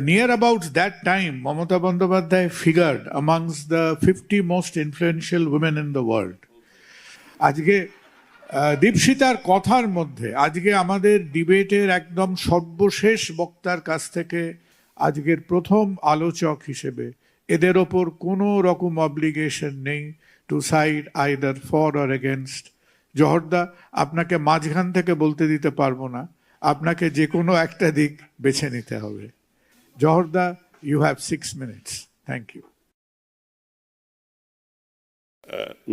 S3: Near about that time, Mamata Bandyopadhyay figured amongst the 50 most influential women in the world. আজকে দীপশিতার কথার মধ্যে আজকে আমাদের ডিবেটের একদম সর্বশেষ বক্তার কাছ থেকে আজকের প্রথম আলোচক হিসেবে এদের ওপর কোনো রকম অব্লিগেশন নেই to side either for or against. জহরদা, আপনাকে মাঝখান থেকে বলতে দিতে পারবো না, আপনাকে যে কোনো একটা দিক বেছে নিতে হবে। জহরদা, you have 6 minutes. Thank you.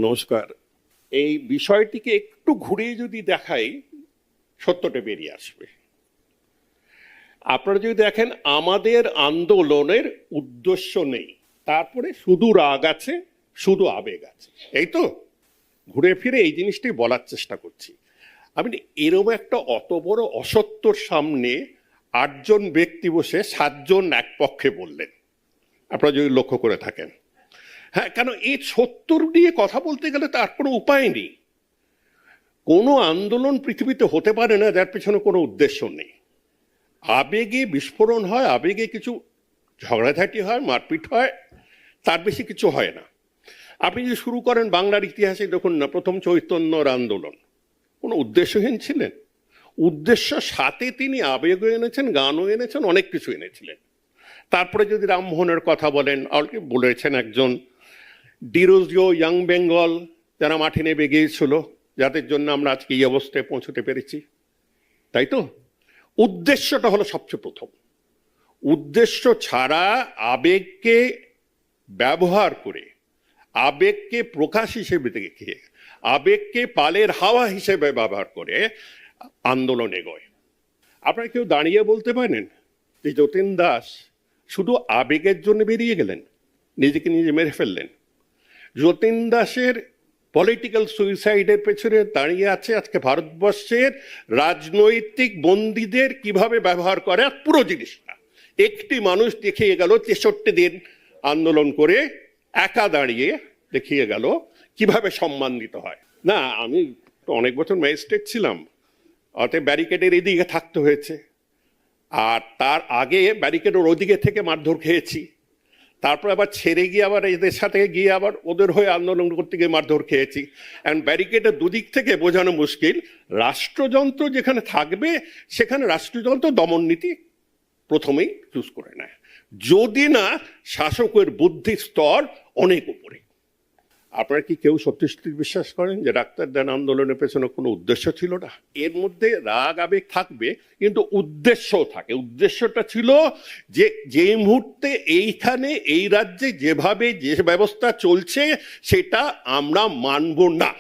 S12: নমস্কার। এই বিষয়টিকে একটু ঘুরিয়ে যদি দেখাই সত্যটা বেরিয়ে আসবে। আপনারা যদি দেখেন আমাদের আন্দোলনের উদ্দেশ্য নেই, তারপরে শুধু রাগ আছে, শুধু আবেগ আছে, এই তো ঘুরে ফিরে এই জিনিসটি বলার চেষ্টা করছি। আমি এরকম একটা অত বড় অসত্যর সামনে 8 জন ব্যক্তি বসে 7 জন এক পক্ষে বললেন, আপনারা যদি লক্ষ্য করে থাকেন। হ্যাঁ, কেন এই সত্যর নিয়ে কথা বলতে গেলে তার কোনো উপায় নেই। কোনো আন্দোলন পৃথিবীতে হতে পারে না যার পেছনে কোনো উদ্দেশ্য নেই। আবেগে বিস্ফোরণ হয়, আবেগে কিছু ঝগড়াঝাটি হয়, মারপিট হয়, তার বেশি কিছু হয় না। আপনি যদি শুরু করেন বাংলার ইতিহাসে দেখুন না, প্রথম চৈতন্যর আন্দোলন কোনো উদ্দেশ্যহীন ছিলেন। উদ্দেশ্য সাথে তিনি আবেগও এনেছেন, গানও এনেছেন, অনেক কিছু এনেছিলেন। তারপরে যদি রামমোহনের কথা বলেন, অলরেডি বলেছেন একজন, ডিরোজিও, ইয়াং বেঙ্গল, যারা মাঠে নেমে গিয়েছিল, যাদের জন্য আমরা আজকে এই অবস্থায় পৌঁছতে পেরেছি, তাই তো? উদ্দেশ্যটা হলো সবচেয়ে প্রথম। উদ্দেশ্য ছাড়া আবেগকে ব্যবহার করে, আবেগকে প্রকাশ হিসেবে দেখে, আবেগকে পালের হাওয়া হিসেবে ব্যবহার করে আন্দোলন এগোয়। আপনারা কেউ দাঁড়িয়ে বলতে পারেন যে যতীন দাস শুধু আবেগের জন্য বেরিয়ে গেলেন, নিজেকে নিজে মেরে ফেললেন? যতীন দাসের পলিটিক্যাল সুইসাইডের পেছনে দাঁড়িয়ে আছে আজকে ভারতবর্ষের রাজনৈতিক বন্দীদের কিভাবে ব্যবহার করে আর পুরো জিনিসটা। একটি মানুষ দেখিয়ে গেল 63 দিন আন্দোলন করে একা দাঁড়িয়ে দেখিয়ে গেল কিভাবে সম্মান দিতে হয়। না, আমি অনেক বছর ম্যাজিস্ট্রেট ছিলাম, অতএব ব্যারিকেডের এদিকে থাকতে হয়েছে। আর তার আগে ব্যারিকেডের ওদিকে থেকে মারধর খেয়েছি, তারপর আবার ছেড়ে গিয়ে আবার এদের সাথে গিয়ে আবার ওদের হয়ে আন্দোলন করতে গিয়ে মারধর খেয়েছি। অ্যান্ড ব্যারিকেডের দুদিক থেকে বোঝানো মুশকিল, রাষ্ট্রযন্ত্র যেখানে থাকবে সেখানে রাষ্ট্রযন্ত্র দমন নীতি প্রথমেই চুজ করে নেয়, যদি না শাসকের বুদ্ধির স্তর অনেক উপরে। আপনারা কি কেউ সত্যি সত্যি বিশ্বাস করেন যে ডাক্তারদের আন্দোলনের পেছনে কোনো উদ্দেশ্য ছিল না? এর মধ্যে রাগ আবেগ থাকবে, কিন্তু উদ্দেশ্যও থাকে। উদ্দেশ্যটা ছিল যে যে মুহূর্তে এইখানে এই রাজ্যে যেভাবে যে ব্যবস্থা চলছে সেটা আমরা মানব না,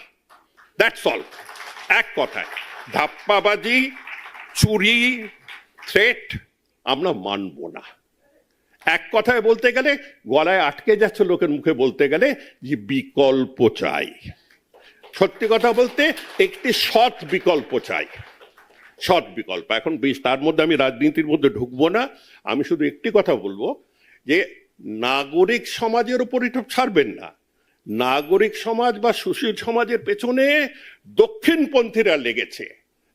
S12: দ্যাটস অল। এক কথায় ধাপ্পাবাজি, চুরি, থ্রেট আমরা মানব না। এক কথায় বলতে গেলে গলায় আটকে যাচ্ছে লোকের মুখে বলতে গেলে যে বিকল্প চাই। সত্যি কথা বলতে একটি সৎ বিকল্প চাই, সৎ বিকল্প। এখন বেশ তার মধ্যে আমি রাজনীতির মধ্যে ঢুকবো না, আমি শুধু একটি কথা বলবো যে নাগরিক সমাজের উপর এটা ছাড়বেন না। নাগরিক সমাজ বা সুশীল সমাজের পেছনে দক্ষিণপন্থীরা লেগেছে।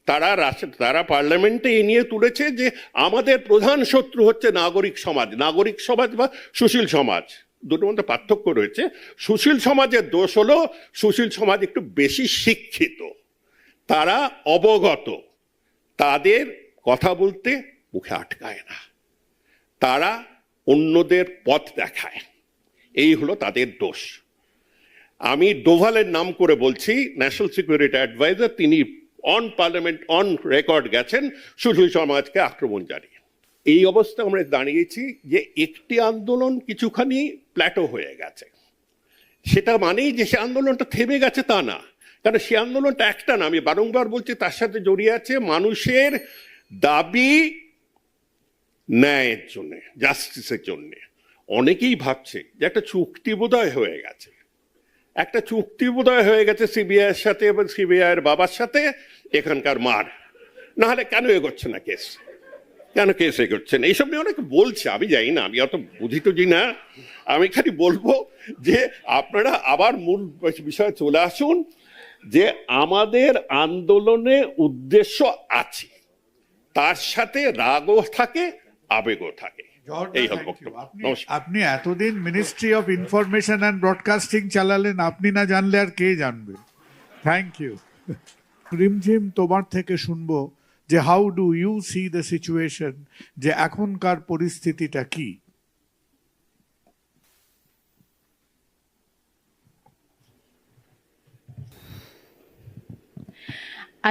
S12: তারা পার্লামেন্টে এ নিয়ে তুলেছে যে আমাদের প্রধান শত্রু হচ্ছে নাগরিক সমাজ। নাগরিক সমাজ বা সুশীল সমাজ, দুটোর মধ্যে পার্থক্য রয়েছে। সুশীল সমাজের দোষ হলো সুশীল সমাজ একটু বেশি শিক্ষিত, তারা অবগত, তাদের কথা বলতে মুখে আটকায় না, তারা অন্যদের পথ দেখায়, এই হলো তাদের দোষ। আমি ডোভালের নাম করে বলছি, ন্যাশনাল সিকিউরিটি অ্যাডভাইজার, তিনি অন পার্লামেন্ট অন রেকর্ড গেছেন সুশীল সমাজকে আক্রমণ জানিয়ে। এই অবস্থা আমরা দাঁড়িয়েছি যে একটি আন্দোলন কিছুখানি প্ল্যাটো হয়ে গেছে, সেটা মানেই যে সে আন্দোলনটা থেমে গেছে তা না, কারণ সে আন্দোলনটা একটা না, আমি বারংবার বলছি, তার সাথে জড়িয়ে আছে মানুষের দাবি ন্যায়ের জন্য, জাস্টিসের জন্য। অনেকেই ভাবছে যে একটা চুক্তি বোধহয় হয়ে গেছে, একটা চুক্তি বোধহয় হয়ে গেছে সিবিআইয়ের সাথে এবং সিবিআইয়ের বাবার সাথে, এখানকার মার না হলে কেন এগোচ্ছে না কেস, কেন কেস এগোচ্ছে না, এইসব নিয়ে অনেকে বলছে। আমি জানি না, আমি অত বুঝি টুঝি না, আমি খালি বলবো যে আপনারা আবার মূল বিষয়ে চলে আসুন, যে আমাদের আন্দোলনে উদ্দেশ্য আছে, তার সাথে রাগও থাকে, আবেগও থাকে। এই হল বক্তব্য।
S3: আপনি এতদিন Ministry of Information and Broadcasting চালালেন, আপনি না জানলে আর কে জানবে। Thank you. রিমঝিম, তোমার থেকে শুনবো যে how do you see the situation, যে এখনকার পরিস্থিতিটা কি?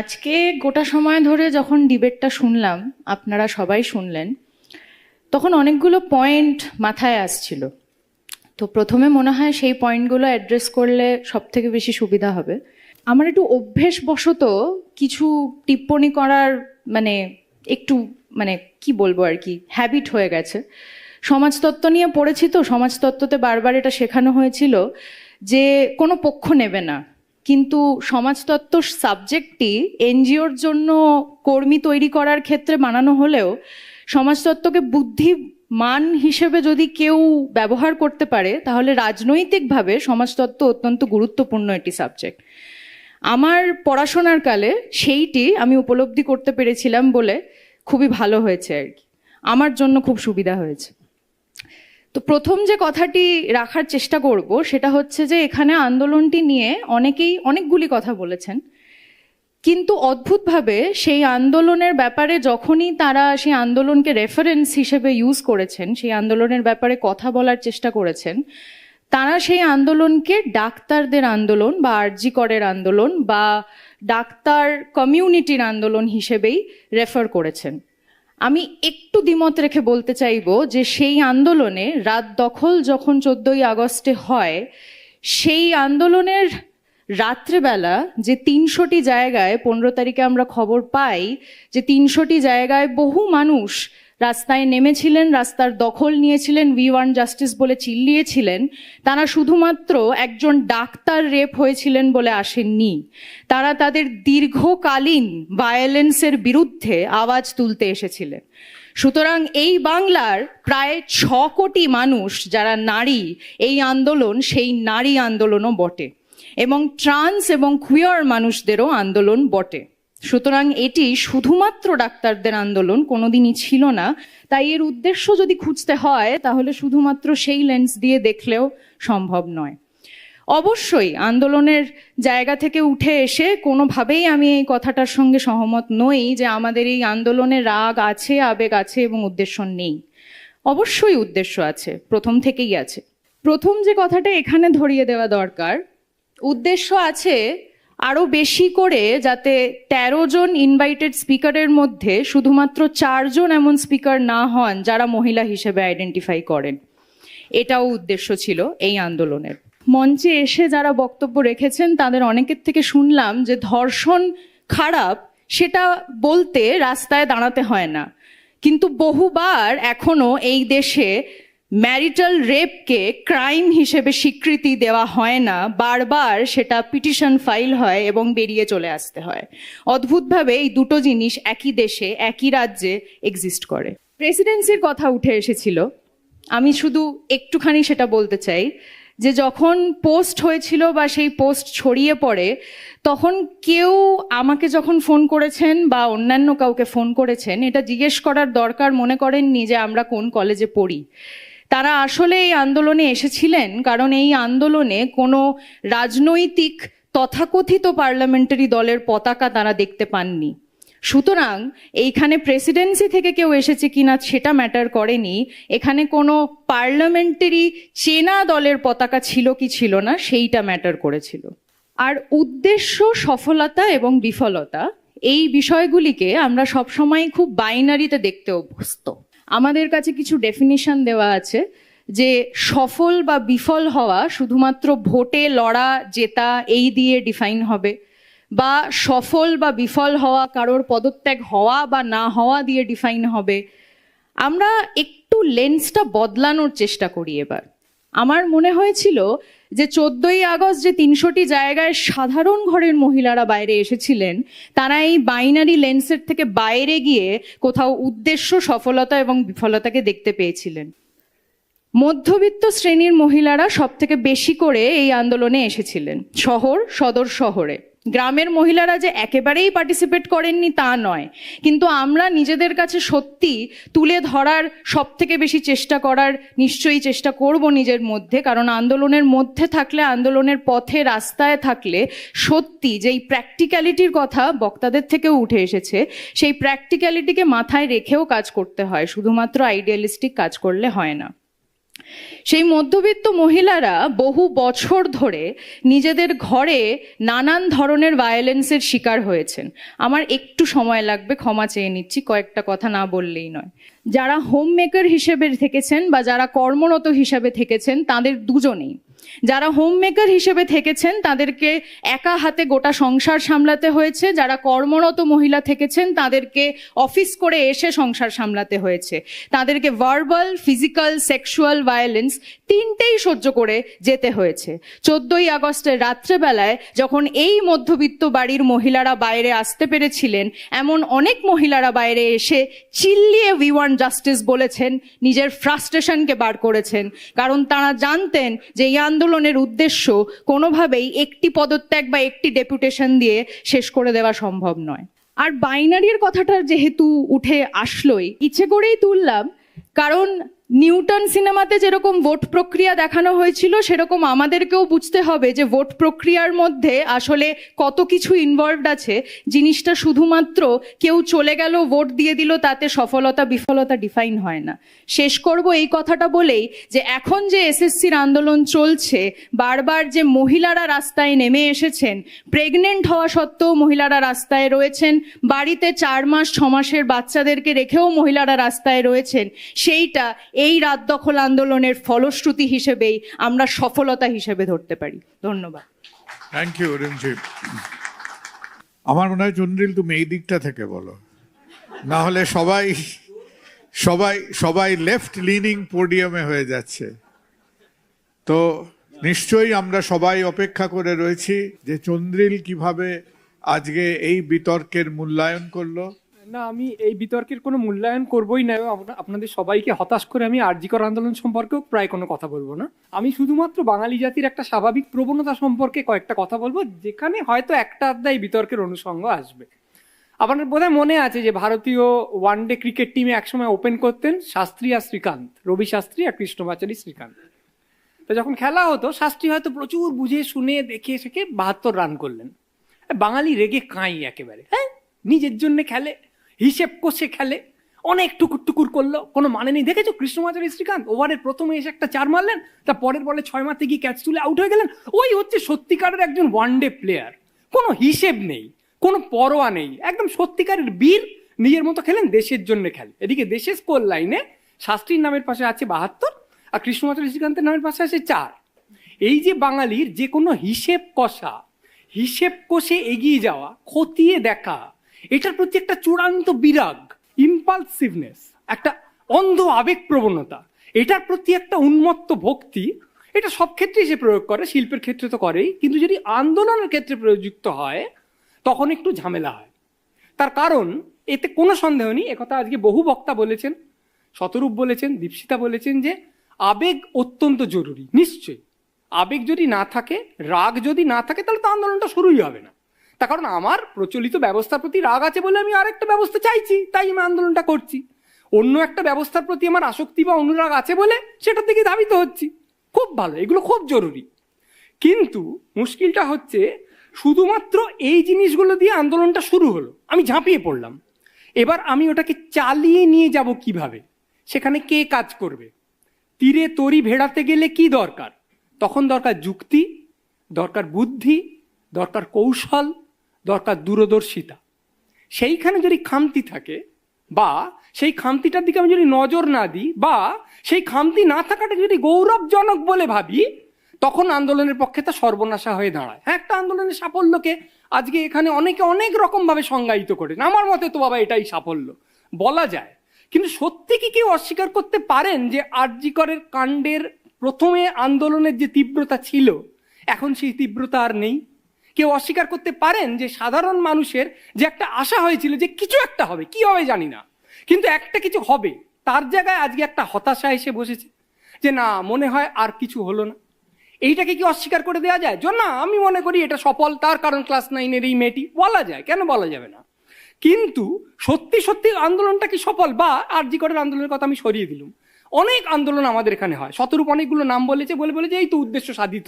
S6: আজকে গোটা সময় ধরে যখন ডিবেটটা শুনলাম, আপনারা সবাই শুনলেন, তখন অনেকগুলো পয়েন্ট মাথায় আসছিল। তো প্রথমে মনে হয় সেই পয়েন্টগুলো অ্যাড্রেস করলে সব থেকে বেশি সুবিধা হবে। আমার একটু অভ্যেসবশত কিছু টিপ্পণী করার একটু কি বলবো আর কি, হ্যাবিট হয়ে গেছে। সমাজতত্ত্ব নিয়ে পড়েছি, তো সমাজতত্ত্বতে বারবার এটা শেখানো হয়েছিল যে কোনো পক্ষ নেবে না, কিন্তু সমাজতত্ত্ব সাবজেক্টটি এনজিওর জন্য কর্মী তৈরি করার ক্ষেত্রে বানানো হলেও সমাজতত্ত্বকে বুদ্ধিমান হিসেবে যদি কেউ ব্যবহার করতে পারে, তাহলে রাজনৈতিকভাবে সমাজতত্ত্ব অত্যন্ত গুরুত্বপূর্ণ একটি সাবজেক্ট। আমার পড়াশোনার কালে সেইটি আমি উপলব্ধি করতে পেরেছিলাম বলে খুবই ভালো হয়েছে আর কি, আমার জন্য খুব সুবিধা হয়েছে। তো প্রথম যে কথাটি রাখার চেষ্টা করব সেটা হচ্ছে যে এখানে আন্দোলনটি নিয়ে অনেকগুলি কথা বলেছেন, কিন্তু অদ্ভুতভাবে সেই আন্দোলনের ব্যাপারে যখনই তারা সেই আন্দোলনকে রেফারেন্স হিসেবে ইউজ করেছেন, সেই আন্দোলনের ব্যাপারে কথা বলার চেষ্টা করেছেন, তারা সেই আন্দোলনকে ডাক্তারদের আন্দোলন বা আরজি করের আন্দোলন বা ডাক্তার কমিউনিটির আন্দোলন হিসেবেই রেফার করেছেন। আমি একটু দ্বিমত রেখে বলতে চাইব যে সেই আন্দোলনে রাত দখল যখন 14ই আগস্টে হয়, সেই আন্দোলনের রাত্রেবেলা যে 300টি জায়গায় 15 তারিখে আমরা খবর পাই যে 300টি জায়গায় বহু মানুষ রাস্তায় নেমেছিলেন, রাস্তার দখল নিয়েছিলেন, উই ওয়ান্ট জাস্টিস বলে চিল্লিয়েছিলেন, তারা শুধুমাত্র একজন ডাক্তার রেপ হয়েছিলেন বলে আসেননি, তারা তাদের দীর্ঘকালীন ভায়োলেন্সের বিরুদ্ধে আওয়াজ তুলতে এসেছিলেন। সুতরাং এই বাংলার প্রায় 6 কোটি মানুষ যারা নারী, এই আন্দোলন সেই নারী আন্দোলনও বটে, এবং ট্রান্স এবং কুয়ার মানুষদেরও আন্দোলন বটে। সুতরাং এটি শুধুমাত্র ডাক্তারদের আন্দোলন কোনোদিনই ছিল না। তাই এর উদ্দেশ্য যদি খুঁজতে হয় তাহলে শুধুমাত্র সেই লেন্স দিয়ে দেখলেও সম্ভব নয়। অবশ্যই আন্দোলনের জায়গা থেকে উঠে এসে কোনোভাবেই আমি এই কথাটার সঙ্গে সহমত নই যে আমাদের এই আন্দোলনে রাগ আছে, আবেগ আছে এবং উদ্দেশ্য নেই। অবশ্যই উদ্দেশ্য আছে, প্রথম থেকেই আছে। প্রথম যে কথাটা এখানে ধরিয়ে দেওয়া দরকার, উদ্দেশ্য আছে আরো বেশি করে যাতে 13 জন ইনভাইটেড স্পিকারের মধ্যে শুধুমাত্র 4 জন এমন স্পিকার না হন যারা মহিলা হিসেবে আইডেন্টিফাই করেন। এটাও উদ্দেশ্য ছিল এই আন্দোলনের। মঞ্চে এসে যারা বক্তব্য রেখেছেন তাদের অনেকের থেকে শুনলাম যে ধর্ষণ খারাপ সেটা বলতে রাস্তায় দাঁড়াতে হয় না, কিন্তু বহুবার এখনো এই দেশে ম্যারিটাল রেপকে ক্রাইম হিসেবে স্বীকৃতি দেওয়া হয় না। বারবার সেটা পিটিশন ফাইল হয় এবং বেরিয়ে চলে আসতে হয়। অদ্ভুতভাবে এই দুটো জিনিস একই দেশে একই রাজ্যে এক্সিস্ট করে। প্রেসিডেন্সির কথা উঠে এসেছিল, আমি শুধু একটুখানি সেটা বলতে চাই যে যখন পোস্ট হয়েছিল বা সেই পোস্ট ছড়িয়ে পড়ে তখন কেউ আমাকে যখন ফোন করেছেন বা অন্যান্য কাউকে ফোন করেছেন এটা জিজ্ঞেস করার দরকার মনে করেননি যে আমরা কোন কলেজে পড়ি। তারা আসলে এই আন্দোলনে এসেছিলেন কারণ এই আন্দোলনে কোনো রাজনৈতিক তথাকথিত পার্লামেন্টারি দলের পতাকা তারা দেখতে পাননি। সুতরাং এইখানে প্রেসিডেন্সি থেকে কেউ এসেছে কিনা সেটা ম্যাটার করেনি, এখানে কোনো পার্লামেন্টারি চেনা দলের পতাকা ছিল কি ছিল না সেইটা ম্যাটার করেছিল। আর উদ্দেশ্য, সফলতা এবং বিফলতা এই বিষয়গুলিকে আমরা সবসময় খুব বাইনারিতে দেখতে অভ্যস্ত। আমাদের কাছে কিছু ডেফিনিশন দেওয়া আছে যে সফল বা বিফল হওয়া শুধুমাত্র ভোটে লড়া জেতা এই দিয়ে ডিফাইন হবে, বা সফল বা বিফল হওয়া কারোর পদত্যাগ হওয়া বা না হওয়া দিয়ে ডিফাইন হবে। আমরা একটু লেন্সটা বদলানোর চেষ্টা করি এবার। আমার মনে হয়েছিল যে 14ই আগস্ট যে 300টি জায়গায় সাধারণ ঘরের মহিলারা বাইরে এসেছিলেন তারা এই বাইনারি লেন্সের থেকে বাইরে গিয়ে কোথাও উদ্দেশ্য, সফলতা এবং বিফলতাকে দেখতে পেয়েছিলেন। মধ্যবিত্ত শ্রেণীর মহিলারা সব থেকে বেশি করে এই আন্দোলনে এসেছিলেন, সদর শহরে। গ্রামের মহিলারা যে একেবারেই পার্টিসিপেট করেননি তা নয়, কিন্তু আমরা নিজেদের কাছে সত্যি তুলে ধরার সব থেকে বেশি চেষ্টা করার নিশ্চয়ই চেষ্টা করব নিজের মধ্যে, কারণ আন্দোলনের মধ্যে থাকলে, আন্দোলনের পথে রাস্তায় থাকলে সত্যি যেই প্র্যাকটিক্যালিটির কথা বক্তাদের থেকেও উঠে এসেছে সেই প্র্যাকটিক্যালিটিকে মাথায় রেখেও কাজ করতে হয়, শুধুমাত্র আইডিয়ালিস্টিক কাজ করলে হয় না। সেই মধ্যবিত্ত মহিলারা বহু বছর ধরে নিজেদের ঘরে নানান ধরনের ভায়োলেন্সের শিকার হয়েছেন। আমার একটু সময় লাগবে, ক্ষমা চেয়ে নিচ্ছি, কয়েকটা কথা না বললেই নয়। যারা হোম মেকার হিসেবে থেকেছেন বা যারা কর্মরত হিসেবে থেকেছেন তাদের দুজনেই। যারা হোম মেকার হিসেবে থেকেছেন তাদেরকে একা হাতে গোটা সংসার সামলাতে হয়েছে, যারা কর্মরত মহিলা থেকেছেন তাদেরকে অফিস করে এসে সংসার সামলাতে হয়েছে, তাদেরকে ভার্বাল, ফিজিক্যাল, সেক্সুয়াল ভায়োলেন্স তিনটেই সহ্য করে যেতে হয়েছে। 14ই আগস্টের রাত্রেবেলায় যখন এই মধ্যবিত্ত বাড়ির মহিলারা বাইরে আসতে পেরেছিলেন, এমন অনেক মহিলারা বাইরে এসে চিল্লিয়ে উই ওয়ান্ট জাস্টিস বলেছেন, নিজের ফ্রাস্ট্রেশনকে বার করেছেন, কারণ তারা জানতেন যে এই আন্দোলনের উদ্দেশ্য কোনোভাবেই একটি পদত্যাগ বা একটি ডেপুটেশন দিয়ে শেষ করে দেওয়া সম্ভব নয়। আর বাইনারির কথাটা যেহেতু উঠে আসলোই, ইচ্ছে করেই তুললাম, কারণ নিউটন সিনেমাতে যেরকম ভোট প্রক্রিয়া দেখানো হয়েছিল সেরকম আমাদেরকেও বুঝতে হবে যে ভোট প্রক্রিয়ার মধ্যে আসলে কত কিছু ইনভলভড আছে। জিনিসটা শুধুমাত্র কেউ চলে গেল ভোট দিয়ে দিল তাতে সফলতা বিফলতা ডিফাইন হয় না। শেষ করব এই কথাটা বলেই যে এখন যে এসএসসির আন্দোলন চলছে, বারবার যে মহিলারা রাস্তায় নেমে এসেছেন, প্রেগনেন্ট হওয়া সত্ত্বেও মহিলারা রাস্তায় রয়েছেন, বাড়িতে 4 মাস 6 মাসের বাচ্চাদেরকে রেখেও মহিলারা রাস্তায় রয়েছেন, সেইটা এই রাত দখল আন্দোলনের ফলশ্রুতি হিসেবেই আমরা সফলতা হিসেবে ধরতে পারি। ধন্যবাদ।
S3: থ্যাংক ইউ রিমঝিম। আমার মনে হয় চন্দ্রিল তুমি এই দিকটা থেকে বলো, না হলে সবাই সবাই সবাই লেফট লিনিং পোডিয়ামে হয়ে যাচ্ছে। তো নিশ্চয়ই আমরা সবাই অপেক্ষা করে রয়েছি যে চন্দ্রিল কিভাবে আজকে এই বিতর্কের মূল্যায়ন করলো।
S1: না, আমি এই বিতর্কের কোনো মূল্যায়ন করবোই না। আপনাদের সবাইকে হতাশ করে আমি আরজিকর আন্দোলন সম্পর্কেও প্রায় কোনো কথা বলবো না। আমি শুধুমাত্র বাঙালি জাতির একটা স্বাভাবিক প্রবণতা সম্পর্কে কয়েকটা কথা বলবো, যেখানে হয়তো একটা আধটা এই বিতর্কের অনুষঙ্গ আসবে। আপনার বোধহয় মনে আছে যে ভারতীয় ওয়ানডে ক্রিকেট টিমে একসময় ওপেন করতেন শাস্ত্রী আর শ্রীকান্ত, রবি শাস্ত্রী আর কৃষ্ণমাচারী শ্রীকান্ত। তো যখন খেলা হতো শাস্ত্রী হয়তো প্রচুর বুঝে শুনে দেখে শেখে 72 রান করলেন। বাঙালি রেগে কাঁই একেবারে, হ্যাঁ নিজের জন্য খেলে, হিসেব কষে খেলে, অনেক টুকুর টুকুর করলো, কোনো মানে নেই। দেখেছো কৃষ্ণমাচারী শ্রীকান্ত ওভারের প্রথমে এসে একটা 4 মারলেন, তার পরের বলে 6 মারতে গিয়ে ক্যাচ তুলে আউট হয়ে গেলেন। ওই হচ্ছে সত্যিকারের একজন ওয়ানডে প্লেয়ার, কোনো হিসেব নেই, কোনো পরোয়া নেই, একদম সত্যিকারের বীর, নিজের মতো খেলেন, দেশের জন্য খেলে। এদিকে দেশের স্কোর লাইনে শাস্ত্রীর নামের পাশে আছে 72 আর কৃষ্ণমাচারী শ্রীকান্তের নামের পাশে আছে 4। এই যে বাঙালির যে কোনো হিসেব কষা, হিসেব কষে এগিয়ে যাওয়া, খতিয়ে দেখা, এটার প্রতি একটা চূড়ান্ত বিরাগ, ইম্পালসিভনেস, একটা অন্ধ আবেগ প্রবণতা, এটার প্রতি একটা উন্মত্ত ভক্তি, এটা সব ক্ষেত্রেই সে প্রয়োগ করে, শিল্পের ক্ষেত্রে তো করেই, কিন্তু যদি আন্দোলনের ক্ষেত্রে প্রযুক্ত হয় তখন একটু ঝামেলা হয়। তার কারণ এতে কোনো সন্দেহ নেই, একথা আজকে বহু বক্তা বলেছেন, শতরূপ বলেছেন, দীপশিতা বলেছেন যে আবেগ অত্যন্ত জরুরি। নিশ্চয়ই আবেগ যদি না থাকে, রাগ যদি না থাকে, তাহলে তো আন্দোলনটা শুরুই হবে না। তার কারণ আমার প্রচলিত ব্যবস্থার প্রতি রাগ আছে বলে আমি আরেকটা ব্যবস্থা চাইছি, তাই আমি আন্দোলনটা করছি। অন্য একটা ব্যবস্থার প্রতি আমার আসক্তি বা অনুরাগ আছে বলে সেটার দিকে ধাবিত হচ্ছি। খুব ভালো, এগুলো খুব জরুরি। কিন্তু মুশকিলটা হচ্ছে শুধুমাত্র এই জিনিসগুলো দিয়ে আন্দোলনটা শুরু হলো, আমি ঝাঁপিয়ে পড়লাম, এবার আমি ওটাকে চালিয়ে নিয়ে যাব কিভাবে, সেখানে কে কাজ করবে, তীরে তরি ভেড়াতে গেলে কি দরকার, তখন দরকার যুক্তি, দরকার বুদ্ধি, দরকার কৌশল, দরকার দূরদর্শিতা। সেইখানে যদি খামতি থাকে বা সেই খামতিটার দিকে আমি যদি নজর না দিই বা সেই খামতি না থাকাটাকে যদি গৌরবজনক বলে ভাবি, তখন আন্দোলনের পক্ষে তা সর্বনাশা হয়ে দাঁড়ায়। হ্যাঁ, একটা আন্দোলনের সাফল্যকে আজকে এখানে অনেকে অনেক রকমভাবে সংজ্ঞায়িত করেন, আমার মতে তো বাবা এটাই সাফল্য বলা যায়। কিন্তু সত্যি কি কেউ অস্বীকার করতে পারেন যে আর.জি. করের কাণ্ডের প্রথমে আন্দোলনের যে তীব্রতা ছিল এখন সেই তীব্রতা আর নেই? কেউ অস্বীকার করতে পারেন যে সাধারণ মানুষের যে একটা আশা হয়েছিল যে কিছু একটা হবে, কি হবে জানি না, কিন্তু একটা কিছু হবে, তার জায়গায় আজকে একটা হতাশা এসে বসেছে যে না, মনে হয় আর কিছু হলো না? এইটাকে কি অস্বীকার করে দেওয়া যায়? না, আমি মনে করি এটা সফল, তার কারণ ক্লাস 9-এর এই মেয়েটি, বলা যায়, কেন বলা যাবে না? কিন্তু সত্যি সত্যি আন্দোলনটা কি সফল? বা আর.জি. করের আন্দোলনের কথা আমি সরিয়ে দিলাম, অনেক আন্দোলন আমাদের এখানে হয়, শতরূপ অনেকগুলো নাম বলেছে, বলে যে এই তো উদ্দেশ্য সাধিত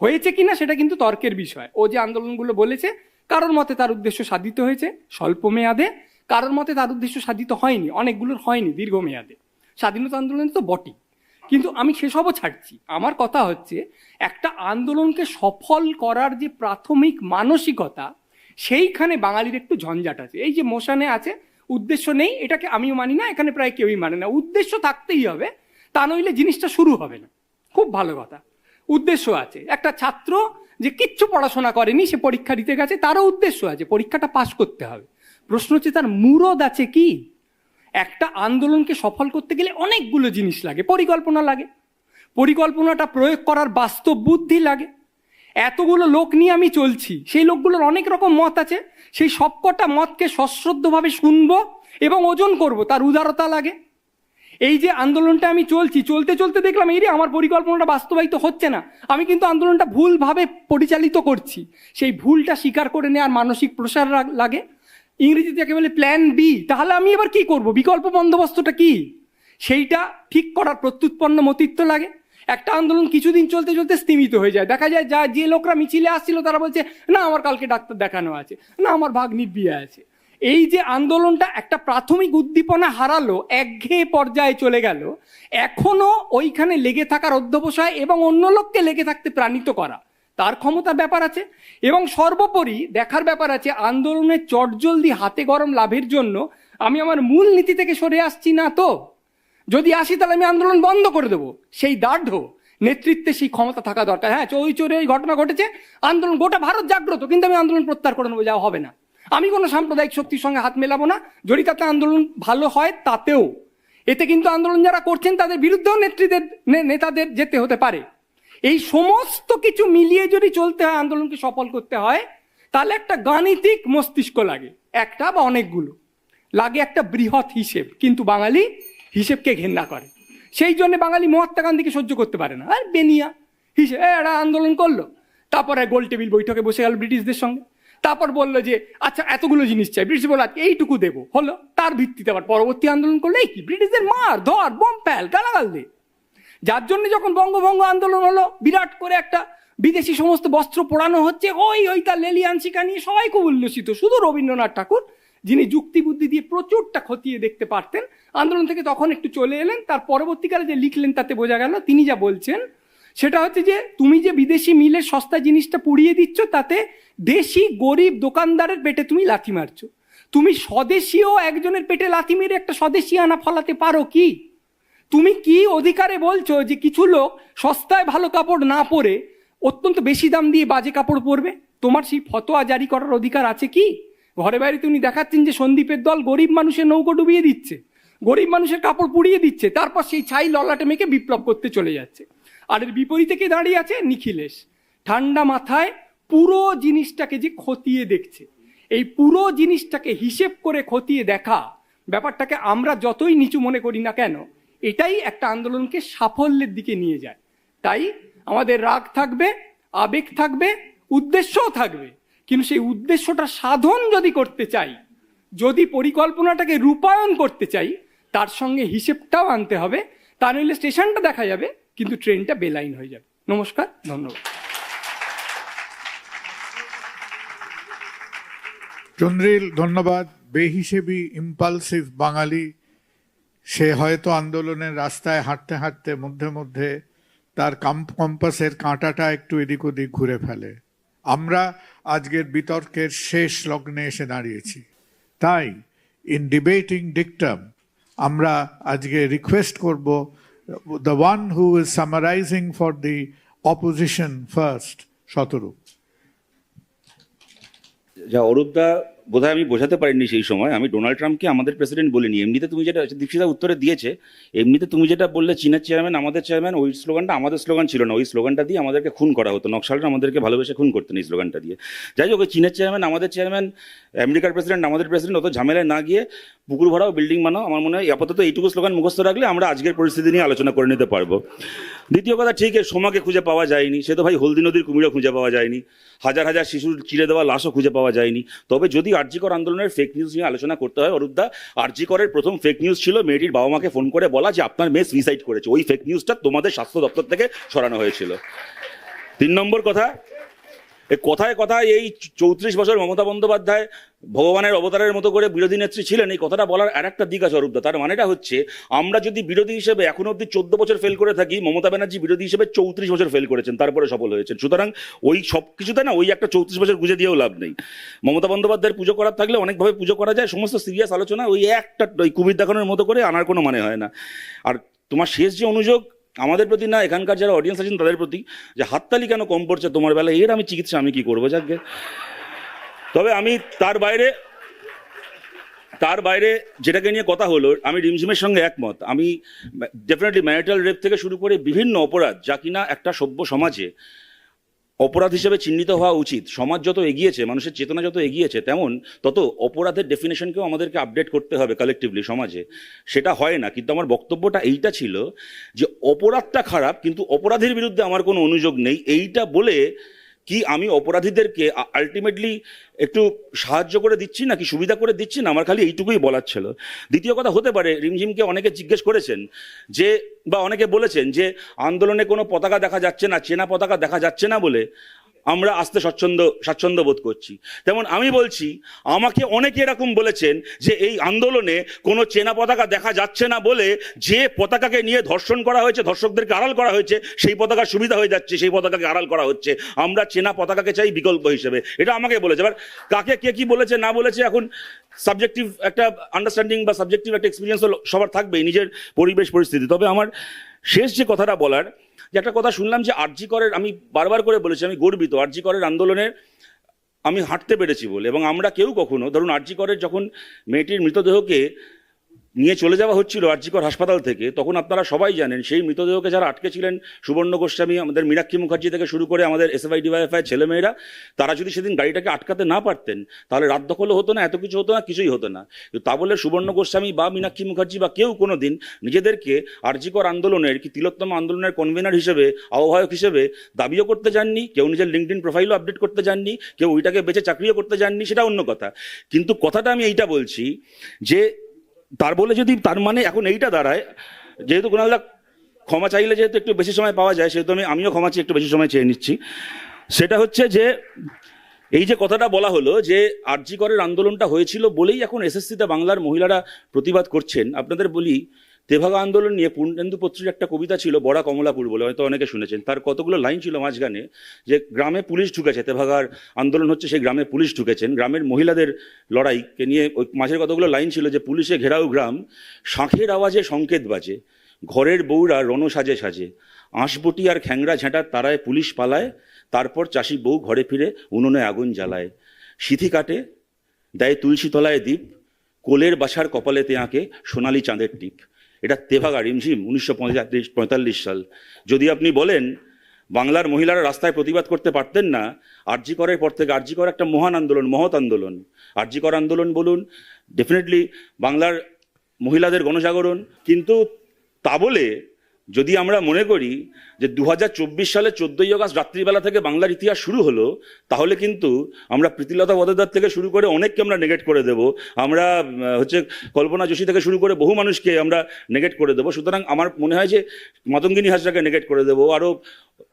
S1: হয়েছে কিনা সেটা কিন্তু তর্কের বিষয়। ও যে আন্দোলনগুলো বলেছে, কারোর মতে তার উদ্দেশ্য সাধিত হয়েছে স্বল্প মেয়াদে, কারোর মতে তার উদ্দেশ্য সাধিত হয়নি, অনেকগুলোর হয়নি দীর্ঘমেয়াদে, স্বাধীনতা আন্দোলন তো বটেই। কিন্তু আমি সেসবও ছাড়ছি, আমার কথা হচ্ছে একটা আন্দোলনকে সফল করার যে প্রাথমিক মানসিকতা, সেইখানে বাঙালির একটু ঝঞ্ঝাট আছে। এই যে মোশানে আছে, উদ্দেশ্য নেই, এটাকে আমিও মানি না, এখানে প্রায় কেউই মানে না। উদ্দেশ্য থাকতেই হবে, তা নইলে জিনিসটা শুরু হবে না। খুব ভালো কথা, উদ্দেশ্য আছে। একটা ছাত্র যে কিচ্ছু পড়াশোনা করেনি, সে পরীক্ষা দিতে গেছে, তারও উদ্দেশ্য আছে, পরীক্ষাটা পাস করতে হবে। প্রশ্ন হচ্ছে তার মুরদ আছে কি? একটা আন্দোলনকে সফল করতে গেলে অনেকগুলো জিনিস লাগে, পরিকল্পনা লাগে, পরিকল্পনাটা প্রয়োগ করার বাস্তব বুদ্ধি লাগে। এতগুলো লোক নিয়ে আমি চলছি, সেই লোকগুলোর অনেক রকম মত আছে, সেই সবকটা মতকে সশ্রদ্ধভাবে শুনবো এবং ওজন করব, তার উদারতা লাগে। এই যে আন্দোলনটা আমি চলতে চলতে দেখলাম এই রে আমার পরিকল্পনাটা বাস্তবায়িত হচ্ছে না, আমি কিন্তু আন্দোলনটা ভুলভাবে পরিচালিত করছি, সেই ভুলটা স্বীকার করে নেওয়ার মানসিক প্রসার লাগে, ইংরেজিতে যাকে বলে প্ল্যান বি। তাহলে আমি এবার কি করব, বিকল্প বন্দোবস্তটা কি, সেইটা ঠিক করার প্রত্যুৎপন্ন মতিত্ব লাগে। একটা আন্দোলন কিছুদিন চলতে চলতে স্তিমিত হয়ে যায়, দেখা যায় যে লোকরা মিছিলে আসছিল তারা বলছে না আমার কালকে ডাক্তার দেখানো আছে, না আমার ভাগ্নির বিয়ে আছে। এই যে আন্দোলনটা একটা প্রাথমিক উদ্দীপনা হারালো, একঘেয়ে পর্যায়ে চলে গেল, এখনো ওইখানে লেগে থাকার অধ্যবসায় এবং অন্য লোককে লেগে থাকতে প্রাণিত করা, তার ক্ষমতার ব্যাপার আছে। এবং সর্বোপরি দেখার ব্যাপার আছে আন্দোলনের চটজলদি হাতে গরম লাভের জন্য আমি আমার মূল নীতি থেকে সরে আসছি না তো। যদি আসি তাহলে আমি আন্দোলন বন্ধ করে দেবো, সেই দার্ঢ্য নেতৃত্বে সেই ক্ষমতা থাকা দরকার। হ্যাঁ, চৌরি ওই ঘটনা ঘটেছে, আন্দোলন গোটা ভারত জাগ্রত, কিন্তু আমি আন্দোলন প্রত্যাহার করে নেবো, যাওয়া হবে না। আমি কোনো সাম্প্রদায়িক শক্তির সঙ্গে হাত মেলাবো না, যদি তাতে আন্দোলন ভালো হয় তাতেও। এতে কিন্তু আন্দোলন যারা করছেন তাদের বিরুদ্ধেও নেতাদের যেতে হতে পারে। এই সমস্ত কিছু মিলিয়ে যদি চলতে হয়, আন্দোলনকে সফল করতে হয়, তাহলে একটা গাণিতিক মস্তিষ্ক লাগে, একটা বা অনেকগুলো লাগে, একটা বৃহৎ হিসেব। কিন্তু বাঙালি হিসেবকে ঘেন্না করে, সেই জন্য বাঙালি মহাত্মা গান্ধীকে সহ্য করতে পারে না। আর বেনিয়া হিসেব, এরা আন্দোলন করলো, তারপরে গোল টেবিল বৈঠকে বসে গেল ব্রিটিশদের সঙ্গে, তারপর বললো যে আচ্ছা এতগুলো জিনিস চাই, ব্রিটিশ বলল আজকে এইটুকু দেবো, হলো। তার ভিত্তিতে আবার পরবর্তী আন্দোলন করলে এই কি ব্রিটিশদের মার ধর বম প্যাল গালাগাল দে, যার জন্য যখন বঙ্গভঙ্গ আন্দোলন হলো বিরাট করে একটা বিদেশি সমস্ত বস্ত্র পোড়ানো হচ্ছে, ওই তার লেলিয়ান শিকা নিয়ে সবাই খুব উল্লসিত। শুধু রবীন্দ্রনাথ ঠাকুর, যিনি যুক্তি বুদ্ধি দিয়ে প্রচুরটা খতিয়ে দেখতে পারতেন, আন্দোলন থেকে তখন একটু চলে এলেন। তার পরবর্তীকালে যে লিখলেন তাতে বোঝা গেল তিনি যা বলছেন সেটা হচ্ছে যে তুমি যে বিদেশি মিলের সস্তা জিনিসটা পুড়িয়ে দিচ্ছ, তাতে দেশি গরিব দোকানদারের পেটে তুমি লাথি মারছো। তুমি স্বদেশীয় একজনের পেটে লাথি মেরে একটা স্বদেশী আনা ফলাতে পারো কি? তুমি কি অধিকারে বলছো যে কিছু লোক সস্তায় ভালো কাপড় না পরে অত্যন্ত বেশি দাম দিয়ে বাজে কাপড় পরবে? তোমার সেই ফতোয়া জারি করার অধিকার আছে কি? ঘরে বাইরে তুমি দেখাচ্ছেন যে সন্দীপের দল গরিব মানুষের নৌকো ডুবিয়ে দিচ্ছে, গরিব মানুষের কাপড় পুড়িয়ে দিচ্ছে, তারপর সেই ছাই ললাটে মেখে বিপ্লব করতে চলে যাচ্ছে। আর এর বিপরীতে কে দাঁড়িয়ে আছে? নিখিলেশ ঠান্ডা মাথায় পুরো জিনিসটাকে যে খতিয়ে দেখছে। এই পুরো জিনিসটাকে হিসেব করে খতিয়ে দেখা ব্যাপারটাকে আমরা যতই নিচু মনে করি না কেন, এটাই একটা আন্দোলনকে সাফল্যের দিকে নিয়ে যায়। তাই আমাদের রাগ থাকবে, আবেগ থাকবে, উদ্দেশ্যও থাকবে, কিন্তু সেই উদ্দেশ্যটা সাধন যদি করতে চাই, যদি পরিকল্পনাটাকে রূপায়ণ করতে চাই, তার সঙ্গে হিসেবটাও আনতে হবে। তা নইলে স্টেশনটা দেখা যাবে কিন্তু ট্রেনটা বেলাইন হয়ে যাবে। নমস্কার, ধন্যবাদ।
S3: চন্দ্রিল ধন্যবাদ। বেহিসেবি ইম্পালসিভ বাঙালি, সে হয়তো আন্দোলনের রাস্তায় হাঁটতে হাঁটতে মধ্যে মধ্যে তার কম্পাসের কাঁটাটা একটু এদিক ওদিক ঘুরে ফেলে। আমরা আজকের বিতর্কের শেষ লগ্নে এসে দাঁড়িয়েছি, তাই ইন ডিবেটিং ডিকটাম আমরা আজকে রিকোয়েস্ট করব the one who is summarising for the opposition first, Shatarup.
S9: যা অরূপদা বোধহয় আমি বোঝাতে পারিনি সেই সময়, আমি ডোনাল্ড ট্রাম্পকে আমাদের প্রেসিডেন্ট বলিনি। এমনিতে তুমি যেটা দীপশিতা উত্তরে দিয়েছে, এমনিতে তুমি যেটা বললে চীনের চেয়ারম্যান আমাদের চেয়ারম্যান, ওই স্লোগানটা আমাদের স্লোগান ছিল না। ওই স্লোগানটা দিয়ে আমাদেরকে খুন করা হতো, নকশালরা আমাদেরকে ভালোবেসে খুন করতেন এই স্লোগানটা দিয়ে। যাই হোক, ওই চীনের চেয়ারম্যান আমাদের চেয়ারম্যান, আমেরিকার প্রেসিডেন্ট আমাদের প্রেসিডেন্ট, অত ঝামেলায় না গিয়ে পুকুর ভরাও বিল্ডিং বানাও, আমার মনে হয় আপাতত এইটুকু স্লোগান মুখস্থ রাখলে আমরা আজকের পরিস্থিতি নিয়ে আলোচনা করে নিতে পারবো। দ্বিতীয় কথা, ঠিক সোমাকে খুঁজে পাওয়া যায়নি, সে তো ভাই হলদি নদীর কুমিরও খুঁজে পাওয়া যায়নি, হাজার হাজার শিশুর চিড়ে দেওয়া লাশও খুঁজে পাওয়া যায়নি। তবে যদি আরজিকর আন্দোলনের ফেক নিউজ নিয়ে আলোচনা করতে হয়, অরূপদা, আরজিকরের প্রথম ফেক নিউজ ছিল মেয়েটির বাবা মাকে ফোন করে বলা যে আপনার মেয়ে সুইসাইড করেছে। ওই ফেক নিউজটা তোমাদের স্বাস্থ্য দপ্তর থেকে সরানো হয়েছিল। 3 নম্বর কথা, কথায় কথায় এই 34 বছর মমতা বন্দ্যোপাধ্যায় ভগবানের অবতারের মতো করে বিরোধী নেত্রী ছিলেন, এই কথাটা বলার আর একটা দিক আছে অরূপদা। তার মানেটা হচ্ছে আমরা যদি বিরোধী হিসেবে এখন অব্দি 14 বছর ফেল করে থাকি, মমতা ব্যানার্জি বিরোধী হিসেবে 34 বছর ফেল করেছেন, তারপরে সফল হয়েছেন। সুতরাং ওই সব কিছুতে না ওই একটা 34 বছর গুঁজে দিয়েও লাভ নেই। মমতা বন্দ্যোপাধ্যায়ের পুজো করার থাকলে অনেকভাবে পুজো করা যায়, সমস্ত সিরিয়াস আলোচনা ওই একটা ওই কুমির দেখানোর মতো করে আনার কোনো মানে হয় না। আর তোমার শেষ যে অনুযোগ আমাদের প্রতি না, এখানকার যারা অডিয়েন্স আছেন তাদের প্রতি, যে হাততালি কেন কম পড়ছে তোমার বেলায়, এর আমি চিকিৎসা আমি কি করবো যাকে। তবে আমি তার বাইরে যেটাকে নিয়ে কথা হলো, আমি রিমঝিমের সঙ্গে একমত। আমি ডেফিনেটলি ম্যারিটাল রেপ থেকে শুরু করে বিভিন্ন অপরাধ যা কিনা একটা সভ্য সমাজে অপরাধ হিসেবে চিহ্নিত হওয়া উচিত। সমাজ যত এগিয়েছে, মানুষের চেতনা যত এগিয়েছে, তেমন তত অপরাধের ডেফিনেশনকেও আমাদেরকে আপডেট করতে হবে কালেকটিভলি সমাজে। সেটা হয় না, কিন্তু আমার বক্তব্যটা এইটা ছিল যে অপরাধটা খারাপ, কিন্তু অপরাধীর বিরুদ্ধে আমার কোনো অনুযোগ নেই। এইটা বলে কি আমি অপরাধীদেরকে আলটিমেটলি একটু সাহায্য করে দিচ্ছি না, কি সুবিধা করে দিচ্ছি না, আমার খালি এইটুকুই বলার ছিল। দ্বিতীয় কথা, হতে পারে রিমঝিমকে অনেকে জিজ্ঞেস করেছেন যে, বা অনেকে বলেছেন যে আন্দোলনে কোনো পতাকা দেখা যাচ্ছে না, চেনা পতাকা দেখা যাচ্ছে না বলে আমরা আসতে স্বাচ্ছন্দ্য বোধ করছি। তেমন আমি বলছি, আমাকে অনেকে এরকম বলেছেন যে এই আন্দোলনে কোনো চেনা পতাকা দেখা যাচ্ছে না বলে যে পতাকাকে নিয়ে ধর্ষণ করা হয়েছে, ধর্ষকদেরকে আড়াল করা হয়েছে, সেই পতাকার সুবিধা হয়ে যাচ্ছে, সেই পতাকাকে আড়াল করা হচ্ছে। আমরা চেনা পতাকাকে চাই বিকল্প হিসেবে, এটা আমাকে বলেছে। এবার কাকে কে কি বলেছে না বলেছে, এখন সাবজেক্টিভ একটা আন্ডারস্ট্যান্ডিং বা সাবজেক্টিভ একটা এক্সপিরিয়েন্স সবার থাকবেই, নিজের পরিবেশ পরিস্থিতি। তবে আমার শেষ যে কথাটা বলার, যে একটা কথা শুনলাম যে আরজিকরের, আমি বারবার করে বলেছি আমি গর্বিত আরজিকরের আন্দোলনের আমি হাঁটতে পেরেছি বলে। এবং আমরা কেউ কখনো, ধরুন আরজিকরের যখন মেয়েটির মৃতদেহকে নিয়ে চলে যাওয়া হচ্ছিল আরজিকর হাসপাতাল থেকে, তখন আপনারা সবাই জানেন সেই মৃতদেহকে যারা আটকে ছিলেন, সুবর্ণ গোস্বামী, আমাদের মীনাক্ষী মুখার্জি থেকে শুরু করে আমাদের এসএফআই ডিওয়াইএফআই ছেলেমেয়েরা, তারা যদি সেদিন গাড়িটাকে আটকাতে না পারতেন তাহলে রাত দখলও হতো না, এত কিছু হতো না, কিছুই হতো না। তা বলে সুবর্ণ গোস্বামী বা মীনাক্ষী মুখার্জি বা কেউ কোনো দিন নিজেদেরকে আরজিকর আন্দোলনের কি তিলোত্তম আন্দোলনের কনভেনার হিসেবে, আহ্বায়ক হিসেবে দাবিও করতে যাননি, কেউ নিজের লিঙ্কডইন প্রোফাইলও আপডেট করতে যাননি, কেউ ওইটাকে বেঁচে চাকরিও করতে যাননি, সেটা অন্য কথা। কিন্তু কথাটা আমি এইটা বলছি যে তার বলে যদি তার মানে এখন এইটা দাঁড়ায়, যেহেতু কুণালদা ক্ষমা চাইলে যেহেতু একটু বেশি সময় পাওয়া যায়, সেহেতু আমিও ক্ষমা চেয়ে একটু বেশি সময় চেয়ে নিচ্ছি। সেটা হচ্ছে যে এই যে কথাটা বলা হলো যে আরজিকরের আন্দোলনটা হয়েছিল বলেই এখন এসএসসিতে বাংলার মহিলারা প্রতিবাদ করছেন। আপনাদের বলি, তেভাগা আন্দোলন নিয়ে পূর্ণেন্দু পত্রীর একটা কবিতা ছিল বড়া কমলাপুর বলে, হয়তো অনেকে শুনেছেন। তার কতগুলো লাইন ছিল মাঝখানে, যে গ্রামে পুলিশ ঢুকেছে, তেভাগার আন্দোলন হচ্ছে সেই গ্রামে পুলিশ ঢুকেছেন, গ্রামের মহিলাদের লড়াইকে নিয়ে ওই মাঝের কতগুলো লাইন ছিল যে পুলিশে ঘেরাও গ্রাম, শাঁখের আওয়াজে সংকেত বাজে, ঘরের বউরা রণ সাজে সাজে, আঁশবটি আর খ্যাংরা ঝেঁটার তারায় পুলিশ পালায়, তারপর চাষি বউ ঘরে ফিরে উনুনে আগুন জ্বালায়, সিথি কাটে দেয় তুলসী তলায় দ্বীপ, কোলের বাসার কপালেতে আঁকে সোনালি চাঁদের টিপ। এটা তেভাগা রিমঝিম 1945 সাল। যদি আপনি বলেন বাংলার মহিলারা রাস্তায় প্রতিবাদ করতে পারতেন না, আরজিকরের পর থেকে আরজিকর একটা মহান আন্দোলন, মহৎ আন্দোলন, আরজিকর আন্দোলন বলুন, ডেফিনেটলি বাংলার মহিলাদের গণজাগরণ। কিন্তু তা বলে যদি আমরা মনে করি যে 2024 সালে 14ই আগস্ট রাত্রিবেলা থেকে বাংলার ইতিহাস শুরু হলো, তাহলে কিন্তু আমরা প্রীতিলতা বন্দ্যোপাধ্যায় থেকে শুরু করে অনেককে আমরা নেগেট করে দেব, আমরা কল্পনা যোশী থেকে শুরু করে বহু মানুষকে আমরা নেগেট করে দেবো। সুতরাং আমার মনে হয় যে মাতঙ্গিনী হাজরাকে নেগেট করে দেবো, আরও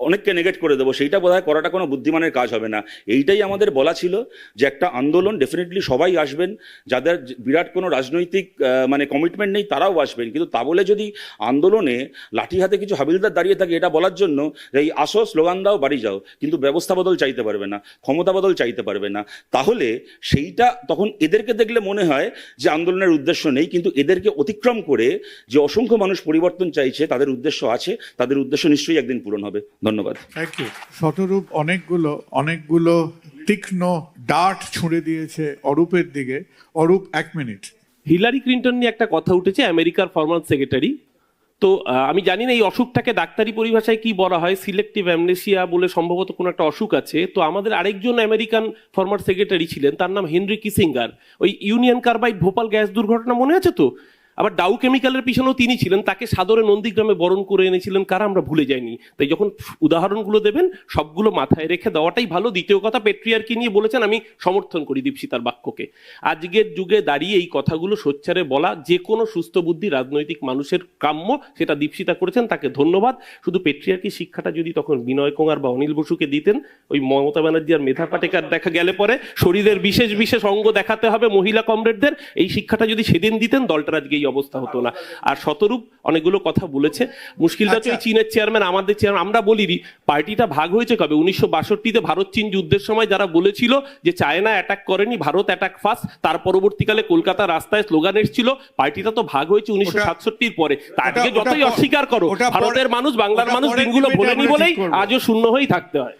S9: অনেককে নেগেট করে দেবো, সেইটা বোধহয় করাটা কোনো বুদ্ধিমানের কাজ হবে না। এইটাই আমাদের বলা ছিল যে একটা আন্দোলন ডেফিনেটলি সবাই আসবেন, যাদের বিরাট কোনো রাজনৈতিক মানে কমিটমেন্ট নেই তারাও আসবেন। কিন্তু তা বলে যদি আন্দোলনে লাঠি হাতে কিছু হাবিলদার দাঁড়িয়ে থাকে এটা বলার জন্য যে এই আসো স্লোগান দাও বাড়ি যাও, কিন্তু ব্যবস্থা বদল চাইতে পারবে না, ক্ষমতা বদল চাইতে পারবে না, তাহলে সেইটা তখন এদেরকে দেখলে মনে হয় যে আন্দোলনের উদ্দেশ্য নেই। কিন্তু এদেরকে অতিক্রম করে যে অসংখ্য মানুষ পরিবর্তন চাইছে, তাদের উদ্দেশ্য আছে, তাদের উদ্দেশ্য নিশ্চয়ই একদিন পূরণ হবে। ধন্যবাদ।
S3: Thank you. শতরূপ অনেকগুলো তীক্ষ্ণ ডার্ট ছুঁড়ে দিয়েছে অরূপের দিকে। অরূপ, 1 মিনিট।
S10: হিলারি ক্লিন্টন নিয়ে একটা কথা উঠেছে, আমেরিকার ফরমার সেক্রেটারি। তো আমি জানি না এই অসুখটাকে ডাক্তারি পরিভাষায় কি বলা হয়, সিলেক্টিভ অ্যামনেসিয়া বলে সম্ভবত কোনো একটা অসুখ আছে। তো আমাদের আরেকজন আমেরিকান ফরমার সেক্রেটারি ছিলেন, তার নাম হেনরি কিসিঙ্গার। ওই ইউনিয়ন কার্বাইড ভোপাল গ্যাস দুর্ঘটনা মনে আছে তো? আবার ডাউ কেমিক্যালের পিছনেও তিনি ছিলেন, তাকে সাদরে নন্দীগ্রামে বরণ করে এনেছিলেন কারা, আমরা ভুলে যাইনি। তাই যখন উদাহরণগুলো দেবেন সবগুলো মাথায় রেখে দেওয়াটাই ভালো। দ্বিতীয় কথা, পেট্রিয়ার্কি নিয়ে বলেছেন, আমি সমর্থন করি দীপশিতার বাক্যকে। আজকের যুগে দাঁড়িয়ে এই কথাগুলো সোচ্চারে বলা যে কোনো সুস্থ বুদ্ধি রাজনৈতিক মানুষের কাম্য, সেটা দীপশিতা করেছেন, তাকে ধন্যবাদ। শুধু পেট্রিয়ার্কি শিক্ষাটা যদি তখন বিনয় কুমার বা অনিল বসুকে দিতেন, ওই মমতা ব্যানার্জি আর মেধা পাটেকার দেখা গেলে পরে শরীরের বিশেষ বিশেষ অঙ্গ দেখাতে হবে মহিলা কমরেডদের, এই শিক্ষাটা যদি সেদিন দিতেন দলটার আজকে এই অবস্থা হতো না। আর শতরূপ অনেকগুলো কথা বলেছে, মুশকিলটা তো এই চীনের চেয়ারম্যান, আমাদের চেয়ারম্যান। আমরা বলি পার্টিটা ভাগ হয়েছে কবে? 1962-তে ভারত চীন যুদ্ধের সময় যারা বলেছিল যে চায়না অ্যাটাক করেনি, ভারত অ্যাটাক ফার্স্ট, তার পরবর্তীকালে কলকাতা রাস্তায় স্লোগান এসেছিল। পার্টিটা তো ভাগ হয়েছে 1967-র পরে। তাকে যতই অস্বীকার করো, ভারতের মানুষ, বাংলার মানুষ দিনগুলো ভোলেনি বলেই আজও শূন্য হয়েই থাকতে হয়।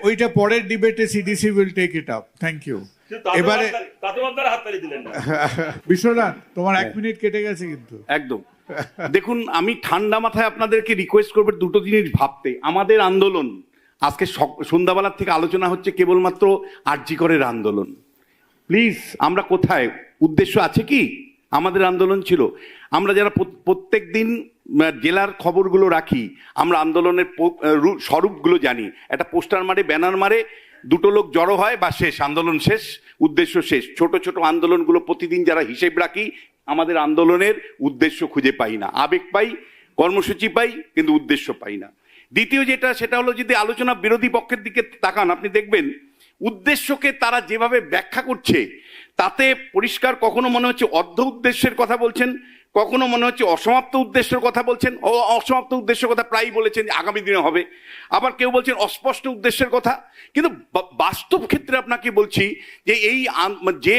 S3: ওইটা পরের ডিবেটে CDC will take it up. Thank you. এবারে বিশ্বনাথ, তোমার 1 মিনিট কেটে গেছে কিন্তু।
S4: একদম। দেখুন, আমি ঠান্ডা মাথায় আপনাদেরকে রিকোয়েস্ট করবো দুটো জিনিস ভাবতে। আমাদের আন্দোলন আজকে সন্ধ্যাবেলার থেকে আলোচনা হচ্ছে কেবলমাত্র আরজিকরের আন্দোলন। প্লিজ, আমরা কোথায়? উদ্দেশ্য আছে কি? আমাদের আন্দোলন ছিল, আমরা যারা প্রত্যেক দিন জেলার খবরগুলো রাখি, আমরা আন্দোলনের স্বরূপগুলো জানি। একটা পোস্টার মারে, ব্যানার মারে, দুটো লোক জড়ো হয় বা শেষ, আন্দোলন শেষ, উদ্দেশ্য শেষ। ছোট ছোট আন্দোলনগুলো প্রতিদিন যারা হিসেব রাখি, আমাদের আন্দোলনের উদ্দেশ্য খুঁজে পাই না। আবেগ পাই, কর্মসূচি পাই, কিন্তু উদ্দেশ্য পাই না। দ্বিতীয় যেটা, সেটা হলো যদি আলোচনা বিরোধী পক্ষের দিকে তাকান, আপনি দেখবেন উদ্দেশ্যকে তারা যেভাবে ব্যাখ্যা করছে তাতে পরিষ্কার কখনো মনে হচ্ছে অর্ধ উদ্দেশ্যের কথা বলছেন, কখনো মনে হচ্ছে অসমাপ্ত উদ্দেশ্যের কথা বলছেন। অসমাপ্ত উদ্দেশ্যের কথা প্রায়ই বলেছেন যে আগামী দিনে হবে, আবার কেউ বলছেন অস্পষ্ট উদ্দেশ্যের কথা। কিন্তু বাস্তব ক্ষেত্রে আপনাকে বলছি যে এই যে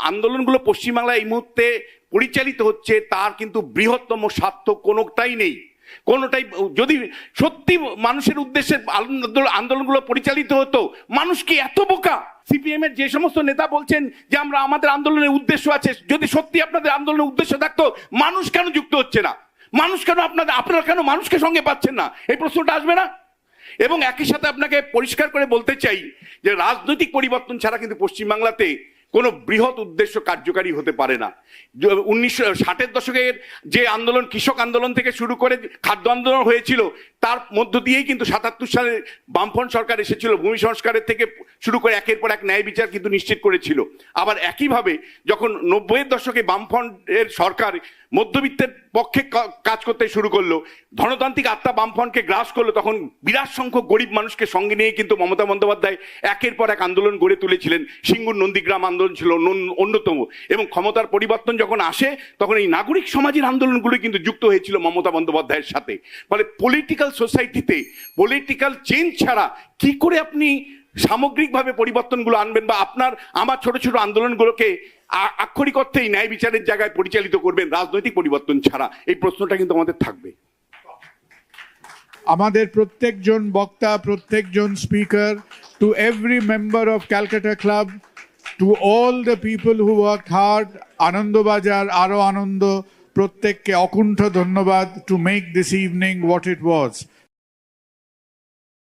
S4: আন্দোলনগুলো পশ্চিমবাংলায় এই মুহূর্তে পরিচালিত হচ্ছে তার কিন্তু বৃহত্তম স্বার্থ কোনোটাই নেই। কোনোটাই যদি সত্যি মানুষের উদ্দেশ্যে আন্দোলনগুলো পরিচালিত হতো, মানুষ কি এত বোকা? সিপিএম এর যে সমস্ত নেতা বলছেন যে আমরা আমাদের আন্দোলনের উদ্দেশ্য আছে, যদি সত্যি আপনাদের আন্দোলনের উদ্দেশ্য থাকতো, মানুষ কেন যুক্ত হচ্ছে না? মানুষ কেন আপনারা কেন মানুষকে সঙ্গে পাচ্ছেন না? এই প্রশ্নটা আসবে না? এবং একই সাথে আপনাকে পরিষ্কার করে বলতে চাই যে রাজনৈতিক পরিবর্তন ছাড়া কিন্তু পশ্চিমবাংলাতে কোনো বৃহৎ উদ্দেশ্য কার্যকারী হতে পারে না। 1960-এর দশকের যে আন্দোলন, কৃষক আন্দোলন থেকে শুরু করে খাদ্য আন্দোলন হয়েছিল, তার মধ্য দিয়েই কিন্তু 77 সালে বামফ্রন্ট সরকার এসেছিল, ভূমি সংস্কারের থেকে শুরু করে একের পর এক ন্যায় বিচার কিন্তু নিশ্চিত করেছিল। আবার একইভাবে যখন 90-এর দশকে বামফ্রন্টের সরকার মধ্যবিত্তের পক্ষে কাজ করতে শুরু করলো, ধনতান্ত্রিক আত্মা বামফ্রন্টকে গ্রাস করলো, তখন বিরাট সংখ্যক গরিব মানুষকে সঙ্গে নিয়ে কিন্তু মমতা বন্দ্যোপাধ্যায় একের পর এক আন্দোলন গড়ে তুলেছিলেন। সিঙ্গুর নন্দীগ্রাম আন্দোলন ছিল অন্যতম। এবং ক্ষমতার পরিবর্তন যখন আসে, তখন এই নাগরিক সমাজের আন্দোলনগুলো কিন্তু যুক্ত হয়েছিল মমতা বন্দ্যোপাধ্যায়ের সাথে। ফলে পলিটিক্যাল সোসাইটিতে পলিটিক্যাল চেঞ্জ ছাড়া কি করে আপনি সামগ্রিকভাবে পরিবর্তনগুলো আনবেন, বা আমার ছোট ছোট আন্দোলনগুলোকে আক্ষরিক অর্থেই ন্যায় বিচারের জায়গায় পরিচালিত করবেন রাজনৈতিক পরিবর্তন ছাড়া? এই প্রশ্নটা কিন্তু আমাদের থাকবে।
S3: আমাদের প্রত্যেকজন বক্তা, প্রত্যেকজন speaker, to every member of Calcutta club, to all the people who work hard, Anandabazar, আরো আনন্দ, প্রত্যেককে অকুণ্ঠ ধন্যবাদ to make this evening what it was.